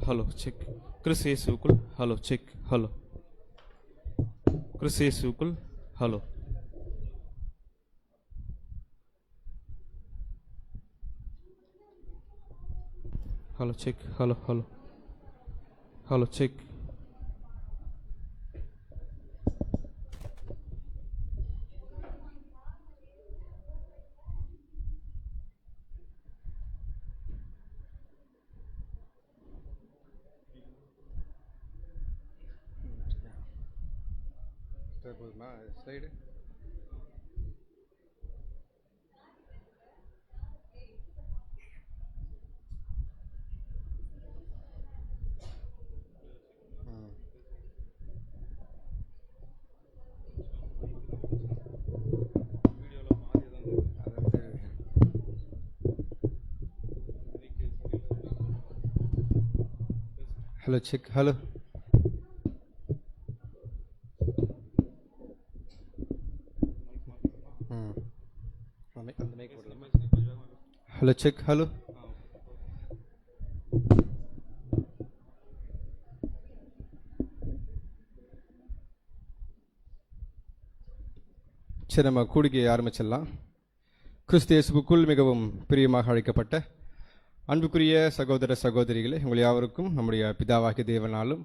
Hello check. கிறிஸ்து இயேசுவுக்குள் hello check. Hello. கிறிஸ்து இயேசுவுக்குள் hello. Hello check. Hello hello hello check. போதுமா slide? Hello check. Hello. Hello check. Hello. சரி, நம்ம கூடிக்கையை ஆரம்பிச்சிடலாம். கிறிஸ்து இயேசுவுக்குள் மிகவும் பிரியமாக அழைக்கப்பட்ட அன்புக்குரிய சகோதர சகோதரிகளே, உங்கள் யாவருக்கும் நம்முடைய பிதாவாகிய தேவனாலும்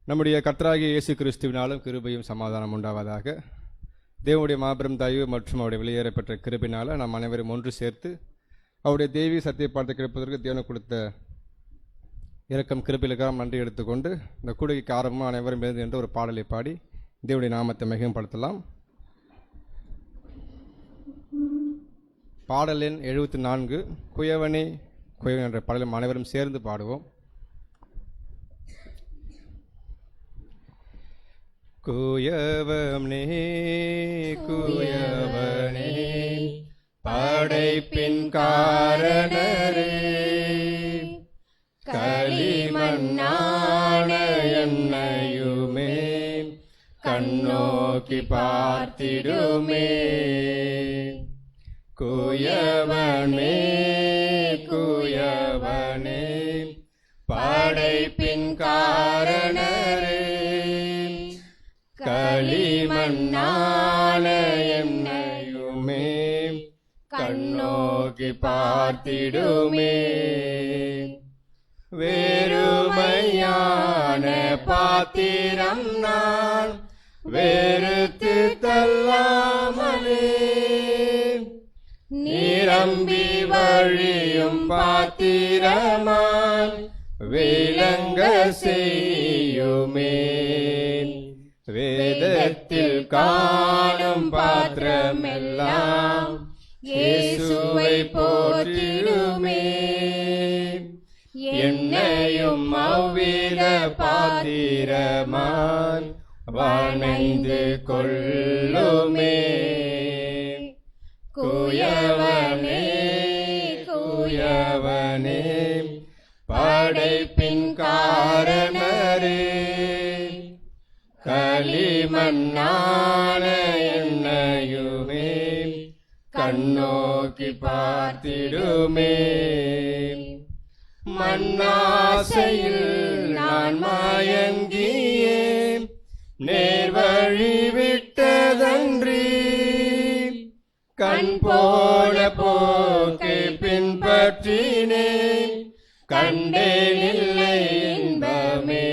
நம்முடைய கர்த்தராகிய இயேசு கிறிஸ்துவினாலும் கிருபையும் சமாதானம் உண்டாவதாக. தேவனுடைய மாபெரும் தயவு மற்றும் அவருடைய வெளியேறப்பட்ட கிருபினால் நாம் அனைவரும் ஒன்று சேர்த்து அவருடைய தெய்வீக சத்திய பாடத்தை கிடைப்பதற்கு தேவனை கொடுத்த இரக்கம் கிருபையிலுக்காக நன்றி எடுத்துக்கொண்டு இந்த கூடுகைக்கு ஆரம்பமாக அனைவரும் எழுந்து என்று ஒரு பாடலை பாடி தேவனுடைய நாமத்தை மிகைப்படுத்தலாம். பாடல் எண் 74, குயவனே குயவன் என்ற பாடலும் அனைவரும் சேர்ந்து பாடுவோம். குயவனே குயவனே படைப்பின் காரணரே, களிமண்ணான என்னையுமே கண்ணோக்கி பார்த்திடுமே. குயவனே குயவனே படைப்பின் காரணரே, களிமண்ணான என்னையுமே கண்ணோக்கி பார்த்திடுமே. வெறுமையான பாத்திரம் நான் வெறுத்து தள்ளாமலே, நிரம்பி வழியும் பாத்திரமாய் விளங்க செய்யுமே. வேதத்தில் காணும் பாத்திரமெல்லாம் இயேசுவை போற்றிடுமே. என்னையும் அவ்வித பாத்திரமாய் வணைந்து கொள்ளுமே. குயவனே குயவனே படைப்பின் காரணரே, களிமண்ணான என்னையுமே கண்ணோக்கி பார்த்திடுமே. மண்ணாசையில் நான் மயங்கியே நேர்வழி விட்டதன்றி, கண் போல போக்கை பின்பற்றினேன் கண்டேனில்லை இன்பமே.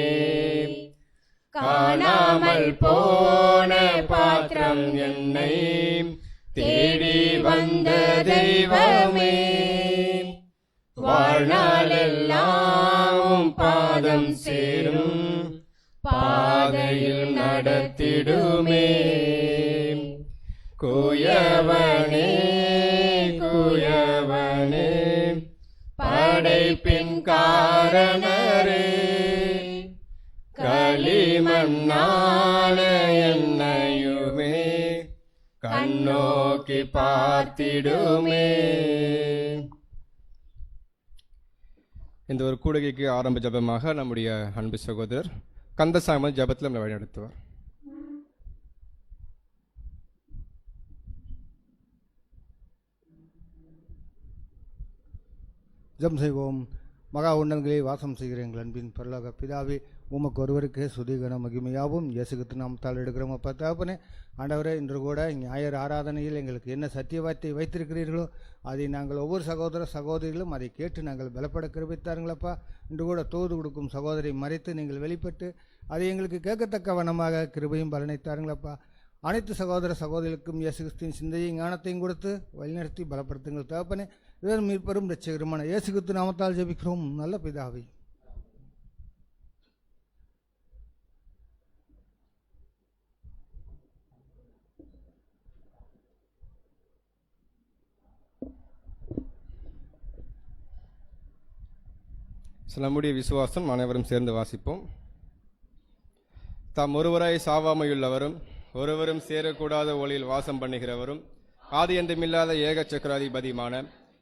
காணாமல் போன பாத்திரம் என்னை தேடி வந்த தெய்வமே, வாழ்நாளெல்லாம் பாதம் சேரும் பாதையில் நடத்திடுமே. குயவனே குயவனே படைப்பின் காரணரே, களிமண்ணான என்னையுமே கண்ணோக்கி பார்த்திடுமே. இந்த ஒரு கூடுகைக்கு ஆரம்ப ஜபமாக நம்முடைய அன்பு சகோதரர் கந்தசாமி ஜபத்தில் நம்மளை வழிநடத்துவார். ஜெபம் செய்வோம். மகா உன்னதங்களில் வாசம் செய்கிற எங்கள் அன்பின் பரலோக பிதாவே, உமக்கு ஒருவருக்கே சுதிகன மகிமையாவும் இயேசுகிறிஸ்து நாமத்தால் எடுக்கிறோம். அப்பா தகப்பனே, ஆண்டவரே, இன்று கூட ஞாயிறு ஆராதனையில் எங்களுக்கு என்ன சத்தியவார்த்தை வைத்திருக்கிறீர்களோ அதை நாங்கள் ஒவ்வொரு சகோதர சகோதரிகளும் அதை கேட்டு நாங்கள் பலப்பட கிருபித்தாருங்களப்பா. இன்று கூட தூது கொடுக்கும் சகோதரை மறைத்து நீங்கள் வெளிப்பட்டு அதை எங்களுக்கு கேட்கத்தக்க வண்ணமாக கிருபையும் பலனைத்தாருங்களப்பா. அனைத்து சகோதர சகோதரிகளுக்கும் இயேசு கிறிஸ்துவின் சிந்தையும் ஞானத்தையும் கொடுத்து வழிநடத்தி பலப்படுத்துங்கள் தகப்பனே. இதன் மீட்பெரும் இரட்சகருமான இயேசு கிறிஸ்து நாமத்தால் ஜெபிக்கிறோம் நல்ல பிதாவே. நம்முடைய விசுவாசம் அனைவரும் சேர்ந்து வாசிப்போம். தாம் ஒருவராய் சாவாமையுள்ளவரும் ஒருவரும் சேரக்கூடாத ஒளியில் வாசம் பண்ணுகிறவரும் ஆதியந்தமில்லாத ஏக சக்கராதிபதியுமான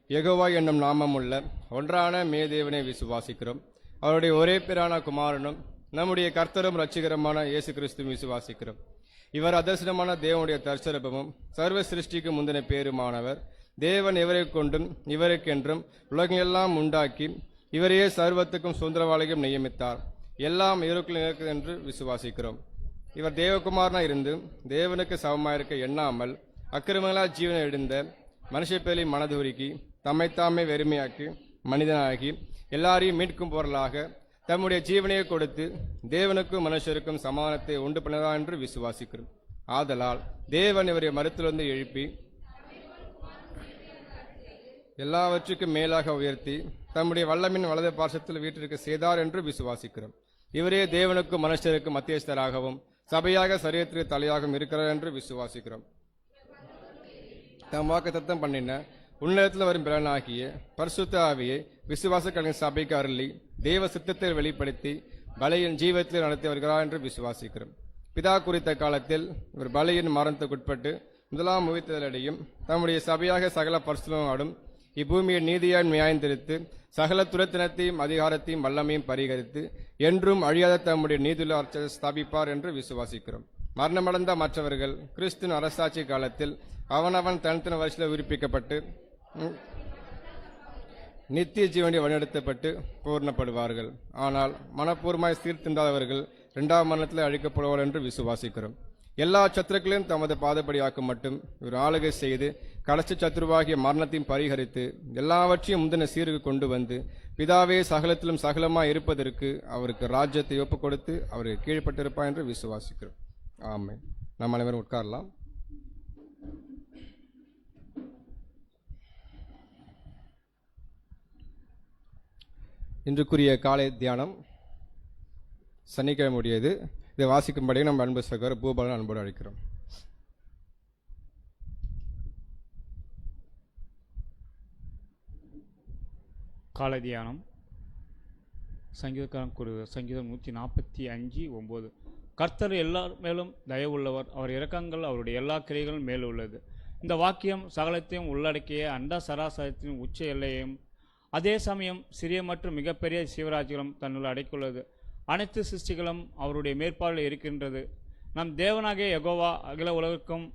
யெகோவா என்னும் நாமமுள்ள ஒன்றான மேதேவனை விசுவாசிக்கிறோம். அவருடைய ஒரே பேரான குமாரனும் நம்முடைய கர்த்தரும் இரட்சகருமான இயேசு கிறிஸ்துவும் விசுவாசிக்கிறோம். இவர் அதர்சனமான தேவனுடைய தற்சரபமும் சர்வ சிருஷ்டிக்கு முந்தின பேருமானவர். தேவன் இவரை கொண்டும் இவருக்கென்றும் உலகெல்லாம் உண்டாக்கி இவரையே சர்வத்துக்கும் சுதந்திரவாளியும் நியமித்தார். எல்லாம் இவருக்குள் இருக்கிறது என்று விசுவாசிக்கிறோம். இவர் தேவகுமாரனாக இருந்து தேவனுக்கு சமமாயிருக்க எண்ணாமல் அக்கிரமங்களால் ஜீவனை எழுந்த மனுஷ பேரை மனதுருக்கி தம்மைத்தாமே வெறுமையாக்கி மனிதனாகி எல்லாரையும் மீட்கும் பொருளாக தம்முடைய ஜீவனையை கொடுத்து தேவனுக்கும் மனுஷருக்கும் சமாதானத்தை உண்டு பண்ணதா என்று விசுவாசிக்கிறோம். ஆதலால் தேவன் இவரை மருத்துவந்து எழுப்பி எல்லாவற்றுக்கும் மேலாக உயர்த்தி தம்முடைய வல்லமின் வலது பார்சத்தில் வீட்டிற்கு செய்தார் என்று விசுவாசிக்கிறோம். இவரே தேவனுக்கும் மனுஷருக்கும் மத்தியஸ்தராகவும் சபையாக சரீரத்திற்கு தலையாகவும் இருக்கிறார் என்று விசுவாசிக்கிறோம். தம் வாக்கு தத்தம் பண்ணின உன்னதத்தில் வரும் பிறனாகிய பரிசுத்த ஆவியை விசுவாச கலைஞர் சபைக்கு அருளி தேவ சித்தத்தை வெளிப்படுத்தி பலியின் ஜீவத்தில் நடத்தி வருகிறார் என்று விசுவாசிக்கிறோம். பிதா குறித்த காலத்தில் இவர் பலியின் மரணத்துக்குட்பட்டு முதலாம் உயிர்த்தலடையும் தம்முடைய சபையாக சகல பரிசுத்தமாடும் இப்பூமியை நீதியாய் நியாயந்திருத்து சகல துரத்தினத்தையும் அதிகாரத்தையும் வல்லமையும் பரிகரித்து என்றும் அழியாத தம்முடைய நீதியுள்ள அரசை ஸ்தாபிப்பார் என்று விசுவாசிக்கிறோம். மரணமடைந்த மற்றவர்கள் கிறிஸ்துவின் அரசாட்சி காலத்தில் அவனவன் தனித்தன வருஷத்தில் உயிர்ப்பிக்கப்பட்டு நித்திய ஜீவனை வழிநடத்தப்பட்டு பூர்ணப்படுவார்கள். ஆனால் மனப்பூர்வமாய் சீர்திருந்தாதவர்கள் இரண்டாம் மரணத்தில் அழிக்கப்படுவார்கள் என்று விசுவாசிக்கிறோம். எல்லா சத்துருக்களையும் தமது பாதப்படியாக்கும் மட்டும் இவர் ஆளுகை செய்து கடைசி சத்துருவாகிய மரணத்தையும் பரிகரித்து எல்லாவற்றையும் முந்தின சீருக்கு கொண்டு வந்து பிதாவே சகலத்திலும் சகலமாய் இருப்பதற்கு அவருக்கு ராஜ்யத்தை ஒப்புக் கொடுத்து அவருக்கு கீழ்ப்பட்டிருப்பார் என்று விசுவாசிக்கிறோம். ஆமென். நம்ம அனைவரும் உட்காரலாம். இன்றுக்குரிய காலை தியானம் சனிக்கிழமை உடையது. இதை வாசிக்கும்படி நம்ம அன்பு சகோதரர் பூபாலன் அன்போடு அழைக்கிறோம். காலை தியானம் சங்கீதக்காரன் கூறுகிறார். சங்கீதம் 145:9. கர்த்தர் எல்லார் மேலும் தயவுள்ளவர், அவர் இரக்கங்கள் அவருடைய எல்லா கிரைகளும் மேல் உள்ளது. இந்த வாக்கியம் சகலத்தையும் உள்ளடக்கிய அண்ட சராசரத்தின் உச்ச எல்லையையும் அதே சமயம் சிறிய மற்றும் மிகப்பெரிய சிவராஜ்களும் தன்னுள் அடக்கியுள்ளது. அனைத்து சிருஷ்டிகளும் அவருடைய மேற்பார்வையில் இருக்கின்றது. நம் தேவனாகிய யெகோவா அகில உலகிற்கும்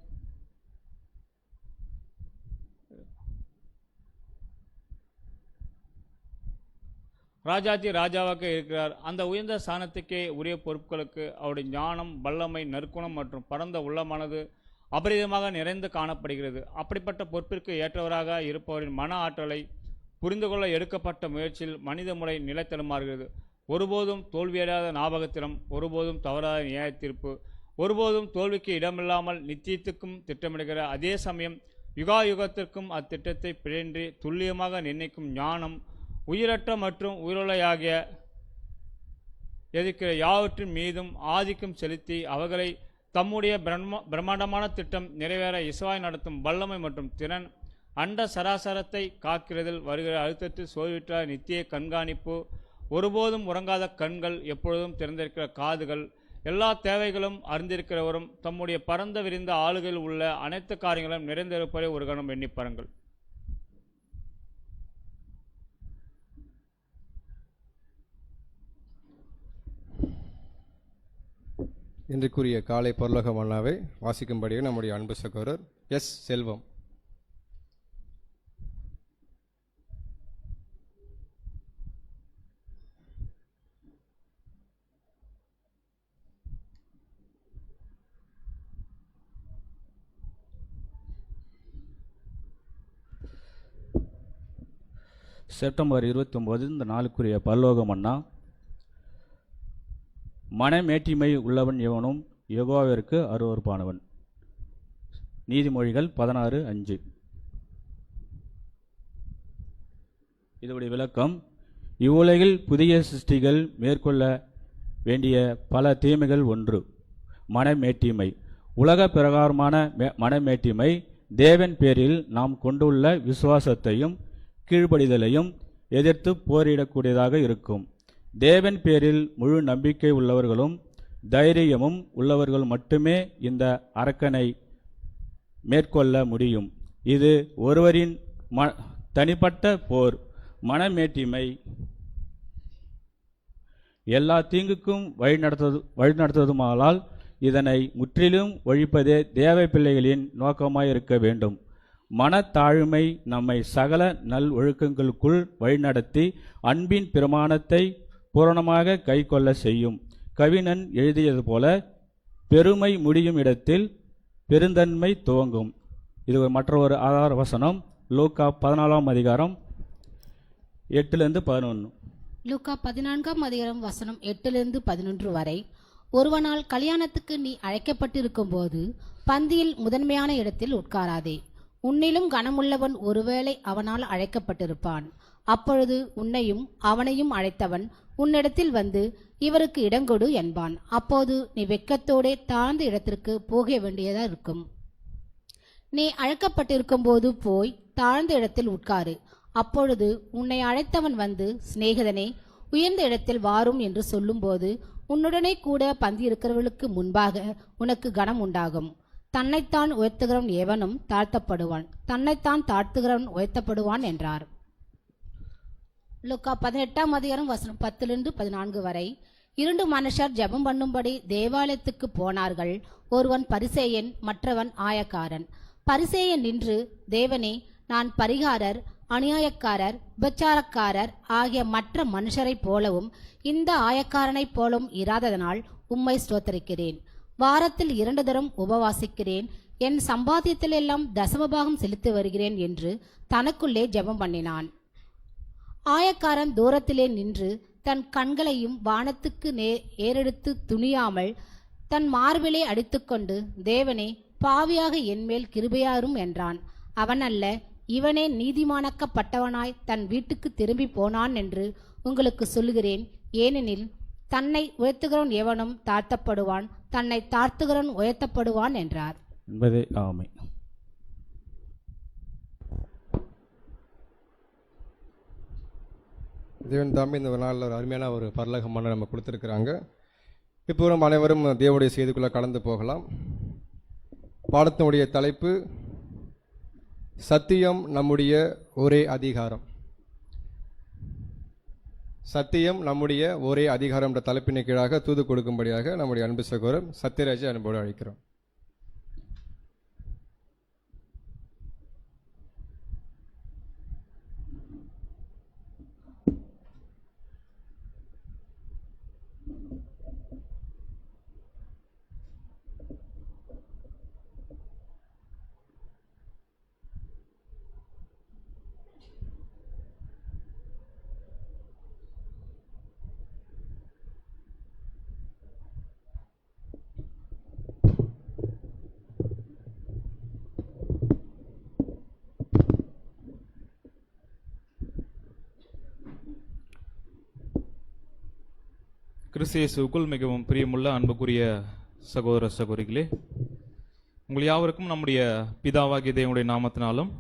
ராஜாதி ராஜாவாக இருக்கிறார். அந்த உயர்ந்த ஸ்தானத்துக்கே உரிய பொறுப்புகளுக்கு அவருடைய ஞானம், வல்லமை, நற்குணம் மற்றும் பரந்த உள்ளமானது அபரிதமாக நிறைந்து காணப்படுகிறது. அப்படிப்பட்ட பொறுப்பிற்கு ஏற்றவராக இருப்பவரின் மன ஆற்றலை புரிந்து கொள்ள எடுக்கப்பட்ட முயற்சியில் மனித முறை நிலைத்தடுமாறுகிறது. ஒருபோதும் தோல்வியடையாத ஞாபகத்திலும் ஒருபோதும் தவறாத நியாயத்தீர்ப்பு, ஒருபோதும் தோல்விக்கு இடமில்லாமல் நித்தியத்துக்கும் திட்டமிடுகிற அதே சமயம் யுகாயுகத்திற்கும் அத்திட்டத்தை பிழன்றி துல்லியமாக நிர்ணயிக்கும் ஞானம், உயிரற்ற மற்றும் உயிருள்ளையாகிய எதிர்க்கிற யாவற்றின் மீதும் ஆதிக்கம் செலுத்தி அவர்களை தம்முடைய பிரம்மாண்டமான திட்டம் நிறைவேற இசைவாய் நடத்தும் வல்லமை மற்றும் திறன், அண்ட சராசரத்தை காக்கிறதில் வருகிற அழுத்தத்தில் சோர்விற்ற நித்திய கண்காணிப்பு, ஒருபோதும் உறங்காத கண்கள், எப்பொழுதும் திறந்திருக்கிற காதுகள், எல்லா தேவைகளும் அறிந்திருக்கிறவரும் தம்முடைய பரந்த விரிந்த ஆளுகையில் உள்ள அனைத்து காரியங்களும் நிறைந்திருப்பதை ஒரு கணம் எண்ணிப்பாருங்கள். இன்றைக்குரிய காலை பரலோக மன்னாவை வாசிக்கும்படியே நம்முடைய அன்பு சகோதரர் எஸ் செல்வம். செப்டம்பர் 29 இந்த நாளுக்குரிய பரலோக மன்னா. மனமேட்டிமை உள்ளவன் எவனும் யெகோவாவிற்கு அருவருப்பானவன். நீதிமொழிகள் 16:5. இதோடைய விளக்கம்: இவ்வுலகில் புதிய சிருஷ்டிகள் மேற்கொள்ள வேண்டிய பல தீமைகள் ஒன்று மனமேட்டிமை. உலக பிரகாரமான மனமேட்டிமை தேவன் பேரில் நாம் கொண்டுள்ள விசுவாசத்தையும் கீழ்ப்படிதலையும் எதிர்த்து போரிடக்கூடியதாக இருக்கும். தேவன் பேரில் முழு நம்பிக்கை உள்ளவர்களும் தைரியமும் உள்ளவர்கள் மட்டுமே இந்த அரக்கனை மேற்கொள்ள முடியும். இது ஒருவரின் தனிப்பட்ட போர். மனமேட்டிமை எல்லா தீங்குக்கும் வழிநடத்துவதுமானால் இதனை முற்றிலும் ஒழிப்பதே தேவ பிள்ளைகளின் நோக்கமாயிருக்க வேண்டும். மனத்தாழ்மை நம்மை சகல நல் ஒழுக்கங்களுக்குள் வழிநடத்தி அன்பின் பிரமாணத்தை பூரணமாக கைக்கொள்ள செய்யும். கவிஞன் எழுதியது போல, பெருமை முடியும் இடத்தில் பெருந்தன்மை துவங்கும். இது மற்றொரு ஆதார வசனம். லூக்கா 14 8-11. லூக்கா 14 வசனம் 8-11 வரை. ஒருவனால் கல்யாணத்துக்கு நீ அழைக்கப்பட்டிருக்கும் போது பந்தியில் முதன்மையான இடத்தில் உட்காராதே. உன்னிலும் கனமுள்ளவன் ஒருவேளை அவனால் அழைக்கப்பட்டிருப்பான். அப்பொழுது உன்னையும் அவனையும் அழைத்தவன் உன்னிடத்தில் வந்து இவருக்கு இடங்கொடு என்பான். அப்போது நீ வெட்கத்தோடே தாழ்ந்த இடத்திற்கு போக வேண்டியதா இருக்கும். நீ அழைக்கப்பட்டிருக்கும் போது போய் தாழ்ந்த இடத்தில் உட்காரு. அப்பொழுது உன்னை அழைத்தவன் வந்து, சிநேகிதனே, உயர்ந்த இடத்தில் வாரும் என்று சொல்லும்போது உன்னுடனே கூட பந்தி இருக்கிறவர்களுக்கு முன்பாக உனக்கு கனம் உண்டாகும். தன்னைத்தான் உயர்த்துகிறவன் எவனும் தாழ்த்தப்படுவான், தன்னைத்தான் தாழ்த்துகிறவன் உயர்த்தப்படுவான் என்றார். லூக்கா 18 வசனம் 10-14 வரை. 2 மனுஷர் ஜெபம் பண்ணும்படி தேவாலயத்துக்கு போனார்கள். ஒருவன் பரிசேயன், மற்றவன் ஆயக்காரன். பரிசேயன் நின்று, தேவனே, நான் பரிகாரர், அநியாயக்காரர், விபச்சாரக்காரர் ஆகிய மற்ற மனுஷரைப் போலவும் இந்த ஆயக்காரனைப் போலவும் இராததனால் உம்மை ஸ்தோத்தரிக்கிறேன். வாரத்தில் 2 தரம் உபவாசிக்கிறேன். என் சம்பாத்தியத்திலெல்லாம் தசமபாகம் செலுத்தி வருகிறேன் என்று தனக்குள்ளே ஜெபம் பண்ணினான். ஆயக்காரன் தூரத்திலே நின்று தன் கண்களையும் வானத்துக்கு ஏறெடுத்து துணியாமல் தன் மார்பிலே அடித்துக்கொண்டு, தேவனே, பாவியாக என்மேல் கிருபையாரும் என்றான். அவன் அல்ல, இவனே நீதிமானாக்கப்பட்டவனாய் தன் வீட்டுக்கு திரும்பி போனான் என்று உங்களுக்கு சொல்லுகிறேன். ஏனெனில் தன்னை உயர்த்துகிறவன் எவனும் தாழ்த்தப்படுவான், தன்னை தாழ்த்துகிறவன் உயர்த்தப்படுவான் என்றார் என்பதே ஆமை. தேவன் தாமே இந்த நாளில் ஒரு அருமையான ஒரு பரலோக மன்னா நம்ம கொடுத்துருக்குறாங்க. இப்போ நம்ம அனைவரும் தேவனுடைய செய்திக்குள்ளே கடந்து போகலாம். பாடத்தினுடைய தலைப்பு சத்தியம் நம்முடைய ஒரே அதிகாரம். சத்தியம் நம்முடைய ஒரே அதிகாரம் என்ற தலைப்பின் கீழாக தூது கொடுக்கும்படியாக நம்முடைய அன்பு சகோதரர் சத்யராஜை அன்போடு அழைக்கிறோம். கிறிஸ்து இயேசுவுக்குள் மிகவும் பிரியமுள்ள அன்புக்குரிய சகோதர சகோதரிகளே, உங்கள் யாவருக்கும் நம்முடைய பிதாவாகிய தேவனுடைய நாமத்தினாலும்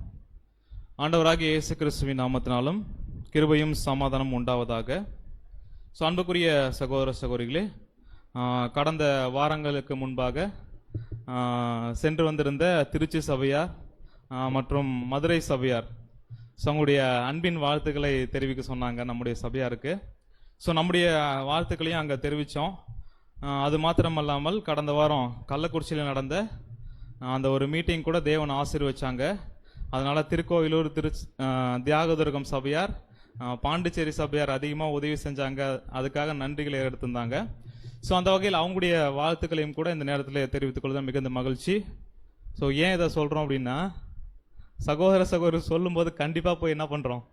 ஆண்டவராகிய இயேசு கிறிஸ்துவின் நாமத்தினாலும் கிருபையும் சமாதானம் உண்டாவதாக. ஸோ அன்புக்குரிய சகோதர சகோதரிகளே, கடந்த வாரங்களுக்கு முன்பாக சென்று வந்திருந்த திருச்சி சபையார் மற்றும் மதுரை சபையார் அவங்களுடைய அன்பின் வாழ்த்துக்களை தெரிவிக்க சொன்னாங்க நம்முடைய சபையாருக்கு. ஸோ நம்முடைய வாழ்த்துக்களையும் அங்கே தெரிவித்தோம். அது மாத்திரமல்லாமல் கடந்த வாரம் கள்ளக்குறிச்சியில் நடந்த அந்த ஒரு மீட்டிங் கூட தேவன் ஆசீர்வச்சாங்க. அதனால் திருக்கோவிலூர், தியாகதுர்கம் சபையார், பாண்டிச்சேரி சபையார் அதிகமாக உதவி செஞ்சாங்க. அதுக்காக நன்றிகளை எடுத்திருந்தாங்க. ஸோ அந்த வகையில் அவங்களுடைய வாழ்த்துக்களையும் கூட இந்த நேரத்தில் தெரிவித்துக் கொள்வது மிகுந்த மகிழ்ச்சி. ஸோ ஏன் இதை சொல்கிறோம் அப்படின்னா, சகோதர சகோதரர் சொல்லும்போது கண்டிப்பாக போய் என்ன பண்ணுறோம்,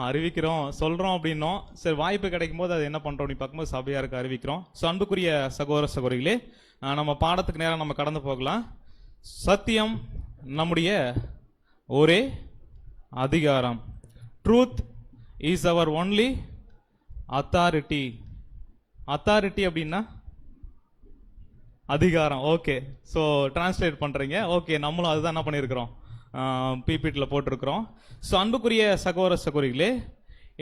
அறிவிக்கிறோம் சொல்றோம் அப்படின்னோம். சரி, வாய்ப்பு கிடைக்கும் போது அது என்ன பண்றோம் அப்படின்னு பார்க்கும்போது சபையாருக்கு அறிவிக்கிறோம். ஸோ அன்புக்குரிய சகோதர சகோதரிகளே, நம்ம பாடத்துக்கு நேரம் நம்ம கடந்து போகலாம். சத்தியம் நம்முடைய ஒரே அதிகாரம். Truth is our only authority. Authority அப்படின்னா அதிகாரம். ஓகே, ஸோ டிரான்ஸ்லேட் பண்றீங்க. ஓகே, நம்மளும் அதுதான் என்ன பண்ணியிருக்கிறோம், பிபிடியில் போட்டிருக்கிறோம். ஸோ அன்புக்குரிய சகோதர சகோதரிகளே,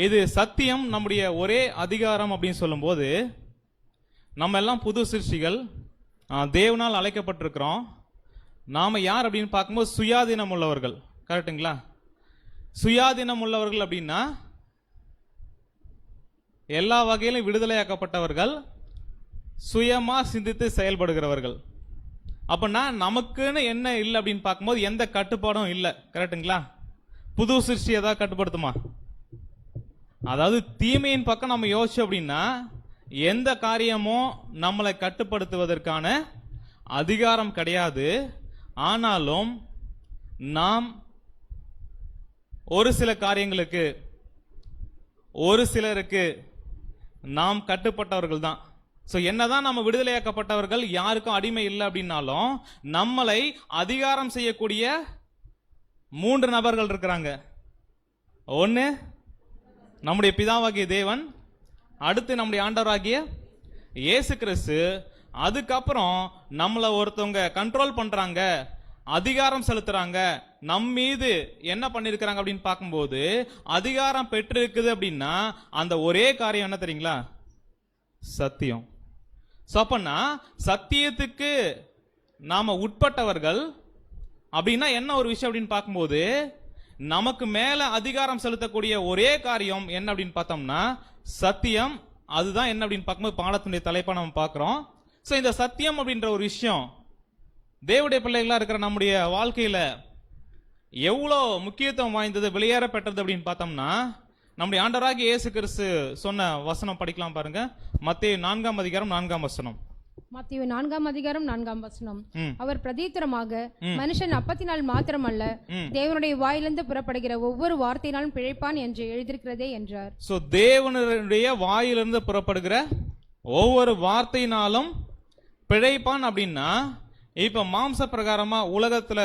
இது சத்தியம் நம்முடைய ஒரே அதிகாரம் அப்படின்னு சொல்லும்போது, நம்ம எல்லாம் புது சிருஷ்டிகள், தேவனால் அழைக்கப்பட்டிருக்கிறோம். நாம் யார் அப்படின்னு பார்க்கும்போது சுயாதீனம் உள்ளவர்கள். கரெக்டுங்களா? சுயாதீனம் உள்ளவர்கள் அப்படின்னா எல்லா வகையிலும் விடுதலையாக்கப்பட்டவர்கள், சுயமா சிந்தித்து செயல்படுகிறவர்கள். அப்படின்னா நமக்குன்னு என்ன இல்லை அப்படின்னு பார்க்கும்போது எந்த கட்டுப்பாடும் இல்லை. கரெக்டுங்களா? புது சிருஷ்டி ஏதாவது கட்டுப்படுத்துமா? அதாவது தீமையின் பக்கம் நம்ம யோசிச்சோம் அப்படின்னா எந்த காரியமும் நம்மளை கட்டுப்படுத்துவதற்கான அதிகாரம் கிடையாது. ஆனாலும் நாம் ஒரு சில காரியங்களுக்கு, ஒரு சிலருக்கு நாம் கட்டுப்பட்டவர்கள் தான். ஸோ என்னதான் நம்ம விடுதலையாக்கப்பட்டவர்கள், யாருக்கும் அடிமை இல்லை அப்படின்னாலும் நம்மளை அதிகாரம் செய்யக்கூடிய 3 நபர்கள் இருக்கிறாங்க. ஒன்று நம்முடைய பிதாவாகிய தேவன், அடுத்து நம்முடைய ஆண்டவராகிய இயேசு கிறிஸ்து, அதுக்கப்புறம் நம்மளை ஒருத்தவங்க கண்ட்ரோல் பண்றாங்க, அதிகாரம் செலுத்துறாங்க. நம் மீது என்ன பண்ணிருக்கிறாங்க அப்படின்னு பார்க்கும்போது அதிகாரம் பெற்றிருக்குது அப்படின்னா அந்த ஒரே காரியம் என்ன தெரியுங்களா? சத்தியம். அப்பனா சத்தியத்துக்கு நாம உட்பட்டவர்கள் அப்படின்னா என்ன ஒரு விஷயம் அப்படின்னு பார்க்கும்போது நமக்கு மேல அதிகாரம் செலுத்தக்கூடிய ஒரே காரியம் என்ன அப்படின்னு பார்த்தோம்னா சத்தியம். அதுதான் என்ன அப்படின்னு பார்க்கும்போது பாடத்தினுடைய தலைப்பா நம்ம பார்க்கிறோம். ஸோ இந்த சத்தியம் அப்படின்ற ஒரு விஷயம் தேவனுடைய பிள்ளைகளா இருக்கிற நம்முடைய வாழ்க்கையில எவ்வளோ முக்கியத்துவம் வாய்ந்தது, வெளியேற பெற்றது அப்படின்னு பார்த்தோம்னா நம்முடைய ஆண்டவராகிய இயேசு கிறிஸ்து சொன்ன வசனம் படிக்கலாம் பாருங்க. மத்தேயு 4ஆம் அதிகாரம் 4ஆம் வசனம். மத்தேயு 4ஆம் அதிகாரம் 4ஆம் வசனம். அவர் பிரதித்திரமாக, மனுஷன் அப்பத்தினால் மாத்திரமல்ல தேவனுடைய வாயிலிருந்து புறப்படுகிற ஒவ்வொரு வார்த்தையினாலும் பிழைப்பான் என்று எழுதியிருக்கிறதே என்றார். சோ தேவனுடைய வாயிலிருந்து புறப்படுகிற ஒவ்வொரு வார்த்தையினாலும் பிழைப்பான் அப்படின்னா, இப்ப மாம்ச பிரகாரமா உலகத்துல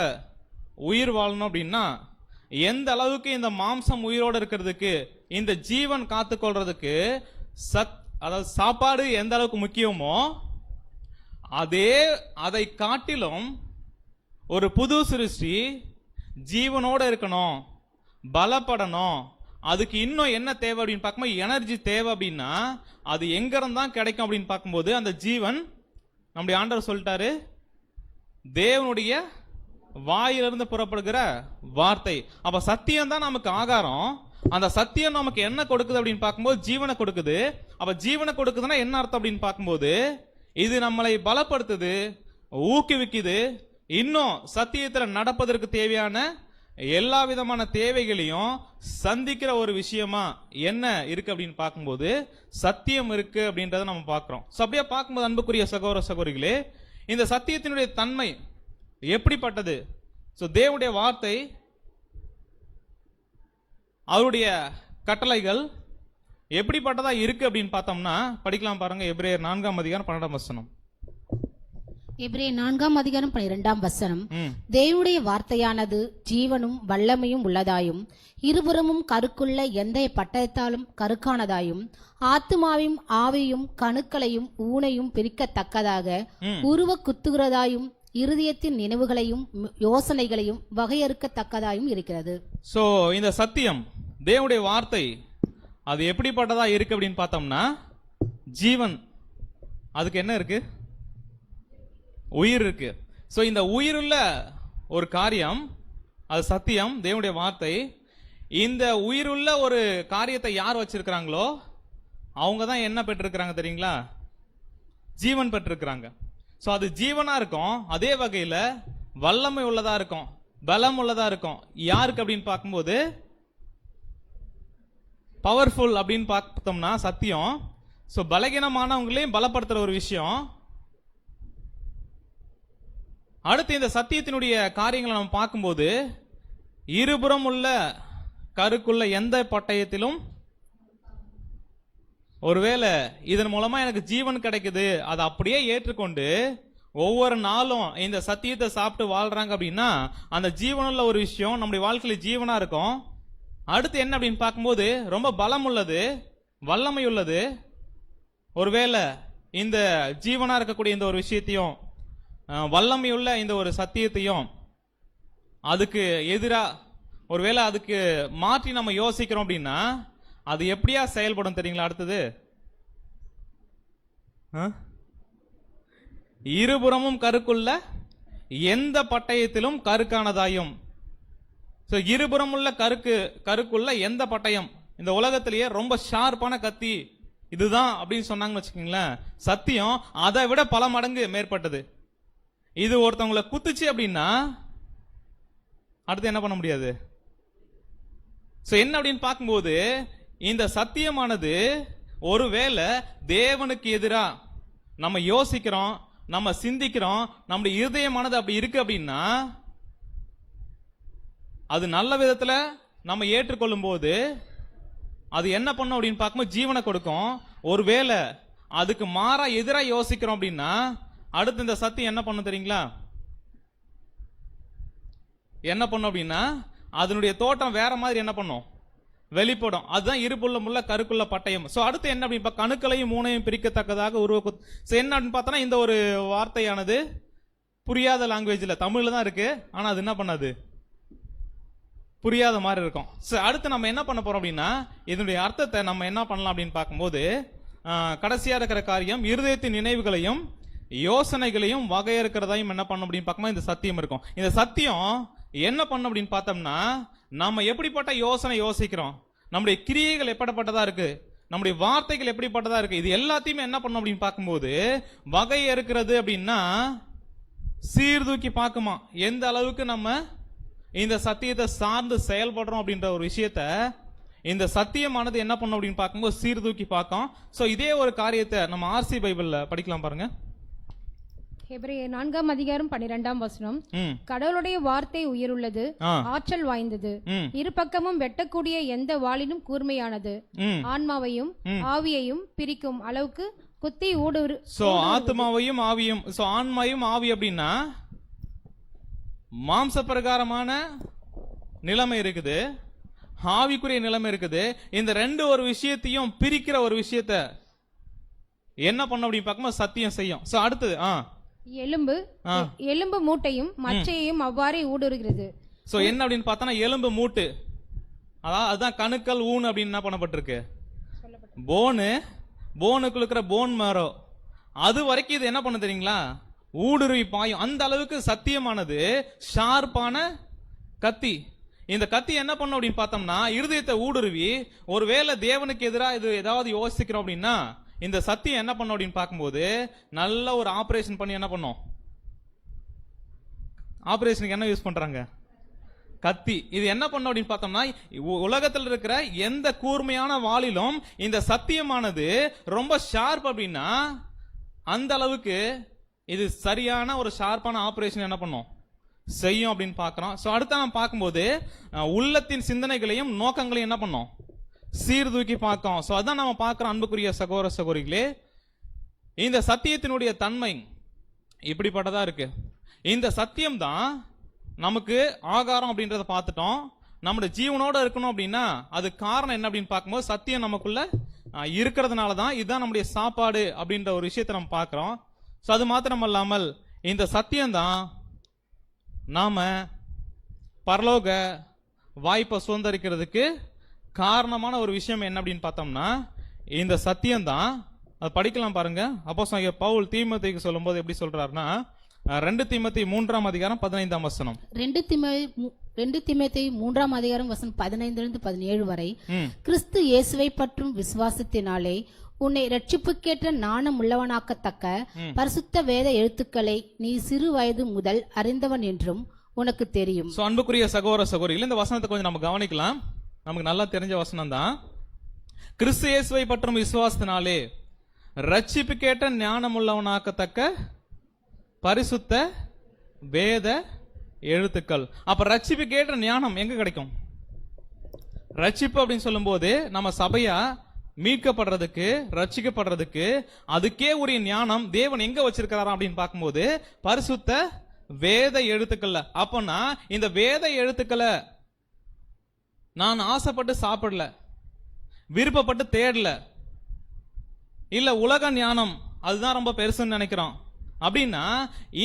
உயிர் வாழணும் அப்படின்னா எந்த அளவுக்கு இந்த மாம்சம் உயிரோடு இருக்கிறதுக்கு, இந்த ஜீவன் காத்துக்கொள்றதுக்கு அதாவது சாப்பாடு எந்த அளவுக்கு முக்கியமோ அதை காட்டிலும் ஒரு புது சிருஷ்டி ஜீவனோட இருக்கணும், பலப்படணும். அதுக்கு இன்னும் என்ன தேவை அப்படின்னு பார்க்கும்போது எனர்ஜி தேவை. அப்படின்னா அது எங்க இருந்தா கிடைக்கும் அப்படின்னு பார்க்கும்போது அந்த ஜீவன் நம்முடைய ஆண்டவர் சொல்லிட்டாரு, தேவனுடைய வாயிலிருந்து புறப்படுகிற வார்த்தை. அப்ப சத்தியம் தான் நமக்கு ஆகாரம். அந்த சத்தியம் நமக்கு என்ன கொடுக்குது அப்படின்னு பார்க்கும்போது ஜீவனை கொடுக்குது. அப்ப ஜீவனை கொடுக்குதுன்னா என்ன அர்த்தம் அப்படின்னு பார்க்கும்போது இது நம்மளை பலப்படுத்துது, ஊக்குவிக்குது. இன்னும் சத்தியத்துல நடப்பதற்கு தேவையான எல்லா விதமான தேவைகளையும் சந்திக்கிற ஒரு விஷயமா என்ன இருக்கு அப்படின்னு பார்க்கும்போது சத்தியம் இருக்கு அப்படின்றத நம்ம பார்க்கிறோம். அப்படியே பார்க்கும்போது அன்புக்குரிய சகோதர சகோதரிகளே, இந்த சத்தியத்தினுடைய தன்மை எப்படிப்பட்டது? தேவனுடைய வார்த்தை, அவருடைய கட்டளைகள் எப்படிப்பட்டதா இருக்கு அப்படின்னு பார்த்தோம்னா படிக்கலாம் பாருங்க. எபிரேயர் 4ஆம் அதிகாரம் 12ஆம் வசனம். எபிரேயர் 4ஆம் அதிகாரம் 12ஆம் வசனம். தேவனுடைய வார்த்தையானது ஜீவனும் வல்லமையும் உள்ளதாயும் இருபுறமும் கருக்குள்ள எந்த பட்டயத்தாலும் கருக்கானதாயும் ஆத்துமாவையும் ஆவியும் கணுக்களையும் ஊனையும் பிரிக்கத்தக்கதாக உருவ குத்துகிறதாயும் இருதயத்தின் நினைவுகளையும் யோசனைகளையும் வகையறுக்கத்தக்கதாயும் இருக்கிறது. சோ இந்த சத்தியம் தேவனுடைய வார்த்தை அது எப்படிப்பட்டதா இருக்கு அப்படின்னு பார்த்தோம்னா ஜீவன், அதுக்கு என்ன இருக்கு? உயிர் இருக்கு. சோ இந்த உயிருள்ள ஒரு காரியம் அது சத்தியம், தேவனுடைய வார்த்தை. இந்த உயிருள்ள ஒரு காரியத்தை யார் வச்சிருக்கிறாங்களோ அவங்க தான் என்ன பெற்றிருக்கிறாங்க தெரியுங்களா? ஜீவன் பெற்றிருக்கிறாங்க. சோ அது ஜீவனா இருக்கும், அதே வகையில வல்லமை உள்ளதா இருக்கும், பலம் உள்ளதா இருக்கும். யாருக்கு அப்படின்னு பார்க்கும்போது பவர்ஃபுல் அப்படின்னு பார்த்தோம்னா சத்தியம். சோ பலகீனமானவங்களையும் பலப்படுத்துற ஒரு விஷயம். அடுத்து இந்த சத்தியத்தினுடைய காரியங்களை நம்ம பார்க்கும்போது இருபுறம் உள்ள கருக்குள்ள எந்த பட்டயத்திலும் ஒருவேளை இதன் மூலமா எனக்கு ஜீவன் கிடைக்குது, அதை அப்படியே ஏற்றுக்கொண்டு ஒவ்வொரு நாளும் இந்த சத்தியத்தை சாப்பிட்டு வாழ்றாங்க அப்படின்னா அந்த ஜீவனுள்ள ஒரு விஷயம் நம்முடைய வாழ்க்கையில ஜீவனா இருக்கும். அடுத்து என்ன அப்படின்னு பார்க்கும்போது ரொம்ப பலம் உள்ளது, வல்லமை உள்ளது. ஒருவேளை இந்த ஜீவனா இருக்கக்கூடிய இந்த ஒரு விஷயத்தையும் வல்லமையுள்ள இந்த ஒரு சத்தியத்தையும் அதுக்கு எதிரா ஒருவேளை அதுக்கு மாற்றி நம்ம யோசிக்கிறோம் அப்படின்னா அது எப்படியா செயல்படும் தெரியுங்களா? அடுத்தது இருபுறமும் கருக்குள்ள எந்த பட்டயத்திலும் கருக்கானதாயும். இருபுறம் உள்ள கருக்குள்ள எந்த பட்டயம், இந்த உலகத்திலேயே ரொம்ப ஷார்ப்பான கத்தி இதுதான் அப்படின்னு சொன்னாங்கன்னு வச்சுக்கோங்களேன், சத்தியம் அதை விட பல மடங்கு மேற்பட்டது. இது ஒருத்தவங்களை குத்துச்சு அப்படின்னா அடுத்து என்ன பண்ண முடியாது. என்ன அப்படின்னு பார்க்கும்போது இந்த சத்தியமானது ஒருவேளை தேவனுக்கு எதிரா நம்ம யோசிக்கிறோம், நம்ம சிந்திக்கிறோம், நம்முடைய இருதயமானது அப்படி இருக்கு அப்படின்னா அது நல்ல விதத்துல நம்ம ஏற்றுக்கொள்ளும் போது அது என்ன பண்ணும் அப்படின்னு பார்க்கும்போது ஜீவனை கொடுக்கும். ஒருவேளை அதுக்கு மாறா எதிரா யோசிக்கிறோம் அப்படின்னா அடுத்து இந்த சத்தியம் என்ன பண்ணும் தெரியுங்களா? என்ன பண்ணும் அப்படின்னா அதனுடைய தோற்றம் வேற மாதிரி என்ன பண்ணும், வெளிப்படும். அதுதான் இருப்புள்ள முள்ள கருக்குள்ள பட்டயம். அடுத்து என்ன அப்படின்னு கணுக்களையும் மூனையும் பிரிக்கத்தக்கதாக என்ன அப்படின்னு பார்த்தோன்னா இந்த ஒரு வார்த்தையானது புரியாத லாங்குவேஜ்ல தமிழ்ல தான் இருக்கு, ஆனா அது என்ன பண்ணாது, புரியாத மாதிரி இருக்கும். அடுத்து நம்ம என்ன பண்ண போறோம் அப்படின்னா இதனுடைய அர்த்தத்தை நம்ம என்ன பண்ணலாம் அப்படின்னு பார்க்கும்போது கடைசியா இருக்கிற காரியம் இருதயத்தின் நினைவுகளையும் யோசனைகளையும் வகையறுக்கிறதையும் என்ன பண்ணும் அப்படின்னு பார்க்கும்போது இந்த சத்தியம் இருக்கும். இந்த சத்தியம் என்ன பண்ணும் அப்படின்னு பார்த்தோம்னா நம்ம எப்படிப்பட்ட யோசனை யோசிக்கிறோம், நம்முடைய கிரியைகள் எப்படிப்பட்டதா இருக்கு, நம்முடைய வார்த்தைகள் எப்படிப்பட்டதா இருக்கு, இது எல்லாத்தையுமே என்ன பண்ணும் அப்படின்னு பார்க்கும்போது வகையறுக்கிறது அப்படின்னா சீர்தூக்கி பார்க்குமா எந்த அளவுக்கு நம்ம இந்த சத்தியத்தை சார்ந்து செயல்படுறோம் அப்படின்ற ஒரு விஷயத்த இந்த சத்தியமானது என்ன பண்ணும் அப்படின்னு பார்க்கும்போது சீர்தூக்கி பார்க்கும். இதே ஒரு காரியத்தை நம்ம ஆர்சி பைபிள்ல படிக்கலாம் பாருங்க. எபிரேயர் 4:12 கடவுளுடைய வார்த்தை உயிருள்ளது, ஆற்றல் வாய்ந்தது, இரு பக்கமும் வெட்டக்கூடிய எந்த வாளிலும் கூர்மையானது, ஆன்மாவையும் ஆவியையும் பிரிக்கும் அளவுக்கு குத்தி ஊடுரு. ஆத்மாவையும் ஆவியும், ஆன்மாவையும் ஆவி அப்படின்னா மாம்ச பிரகாரமான நிலைமை இருக்குது, ஆவிக்குரிய நிலைமை இருக்குது. இந்த ரெண்டு ஒரு விஷயத்தையும் பிரிக்கிற ஒரு விஷயத்த என்ன பண்ண அப்படின்னு பார்க்கும்போது சத்தியம் செய்யும். அடுத்தது எலும்பு மூட்டையும் மச்சையையும் அவ்வாறே ஊடுருகிறது. என்ன அப்படின்னு பார்த்தோன்னா எலும்பு மூட்டு, அதான் அதுதான் கணுக்கள் ஊன் அப்படின்னு என்ன பண்ணப்பட்டிருக்கு, போனுக்குள்ள இருக்கிற போன் மேரோ அது வரைக்கும் இது என்ன பண்ண தெரியுங்களா, ஊடுருவி பாயும். அந்த அளவுக்கு சத்தியமானது ஷார்ப்பான கத்தி. இந்த கத்தி என்ன பண்ணும் அப்படின்னு பார்த்தோம்னா இருதயத்தை ஊடுருவி ஒருவேளை தேவனுக்கு எதிராக இது ஏதாவது யோசிக்கிறோம் அப்படின்னா இந்த சத்தியம் என்ன பண்ணும் அப்படின்னு பார்க்கும்போது நல்ல ஒரு ஆபரேஷன் பண்ணி என்ன பண்ணும், ஆபரேஷனுக்கு என்ன யூஸ் பண்றாங்க, கத்தி. இது என்ன பண்ணும் அப்படின்னு பார்த்தோம்னா உலகத்தில் இருக்கிற எந்த கூர்மையான வாளிலும் இந்த சத்தியமானது ரொம்ப ஷார்ப் அப்படின்னா அந்த அளவுக்கு இது சரியான ஒரு ஷார்ப்பான ஆபரேஷன் என்ன பண்ணும் செய்யும் அப்படின்னு பார்க்கிறோம். அடுத்து நம்ம பார்க்கும்போது உள்ளத்தின் சிந்தனைகளையும் நோக்கங்களையும் என்ன பண்ணும் சீர்தூக்கி பார்க்கும். அதான் நம்ம பார்க்கிறோம் அன்புக்குரிய சகோதர சகோதரிகளே, இந்த சத்தியத்தினுடைய தன்மை இப்படிப்பட்டதா இருக்கு. இந்த சத்தியம் தான் நமக்கு ஆகாரம் அப்படின்றத பார்த்துட்டோம். நம்முடைய ஜீவனோட இருக்கணும் அப்படின்னா அது காரணம் என்ன அப்படின்னு பார்க்கும்போது சத்தியம் நமக்குள்ள இருக்கிறதுனால தான் இதுதான் நம்முடைய சாப்பாடு அப்படின்ற ஒரு விஷயத்தை நம்ம பார்க்கிறோம். அது மாத்திரம் அல்லாமல் இந்த சத்தியம்தான் நாம பரலோக வாய்ப்பை சுதந்திரிக்கிறதுக்கு காரணமான ஒரு விஷயம் என்ன அப்படின்னு பார்த்தோம்னா இந்த சத்தியம்தான். அது படிக்கலாம் பாருங்க. அப்போஸ்தலனாகிய பவுல் தீமோத்தேயுக்கு சொல்லும்போது எப்படி சொல்றாருன்னா 2 தீமோத்தேயு 3:15 2 தீமோத்தேயு 3:15 வரை கிறிஸ்து இயேசுவை பற்றும் விசுவாசத்தினாலே உன்னை ரட்சிப்புக்கேற்ற ஞானம் உள்ளவனாக்கத்தக்க பரிசுத்த வேத எழுத்துக்களை நீ சிறு வயது முதல் அறிந்தவன் என்றும் உனக்கு தெரியும். அன்புக்குரிய சகோதர சகோதரிகள், இந்த வசனத்தை கொஞ்சம் நம்ம கவனிக்கலாம். நமக்கு நல்லா தெரிஞ்ச வசனம் தான். கிறிஸ்து இயேசுவை பற்றும் விசுவாசத்தினாலே ரட்சிப்புக்கேற்ற ஞானம் உள்ளவனாக்கத்தக்க பரிசுத்த வேத எழுத்துக்கள். அப்ப ரட்சிப்புக்கேற்ற ஞானம் எங்க கிடைக்கும்? ரட்சிப்பு அப்படின்னு சொல்லும்போது நம்ம சபையா மீட்கப்படுறதுக்கு, ரட்சிக்கப்படுறதுக்கு அதுக்கே உரிய ஞானம் தேவன் எங்க வச்சிருக்கிறாராம் அப்படின்னு பார்க்கும்போது பரிசுத்த வேத எழுத்துக்கள்ல. அப்பனா இந்த வேத எழுத்துக்களை நான் ஆசைப்பட்டு சாப்பிடல, விருப்பப்பட்டு தேடல, இல்ல உலக ஞானம் அதுதான் ரொம்ப பெருசுன்னு நினைக்கிறோம் அப்படின்னா,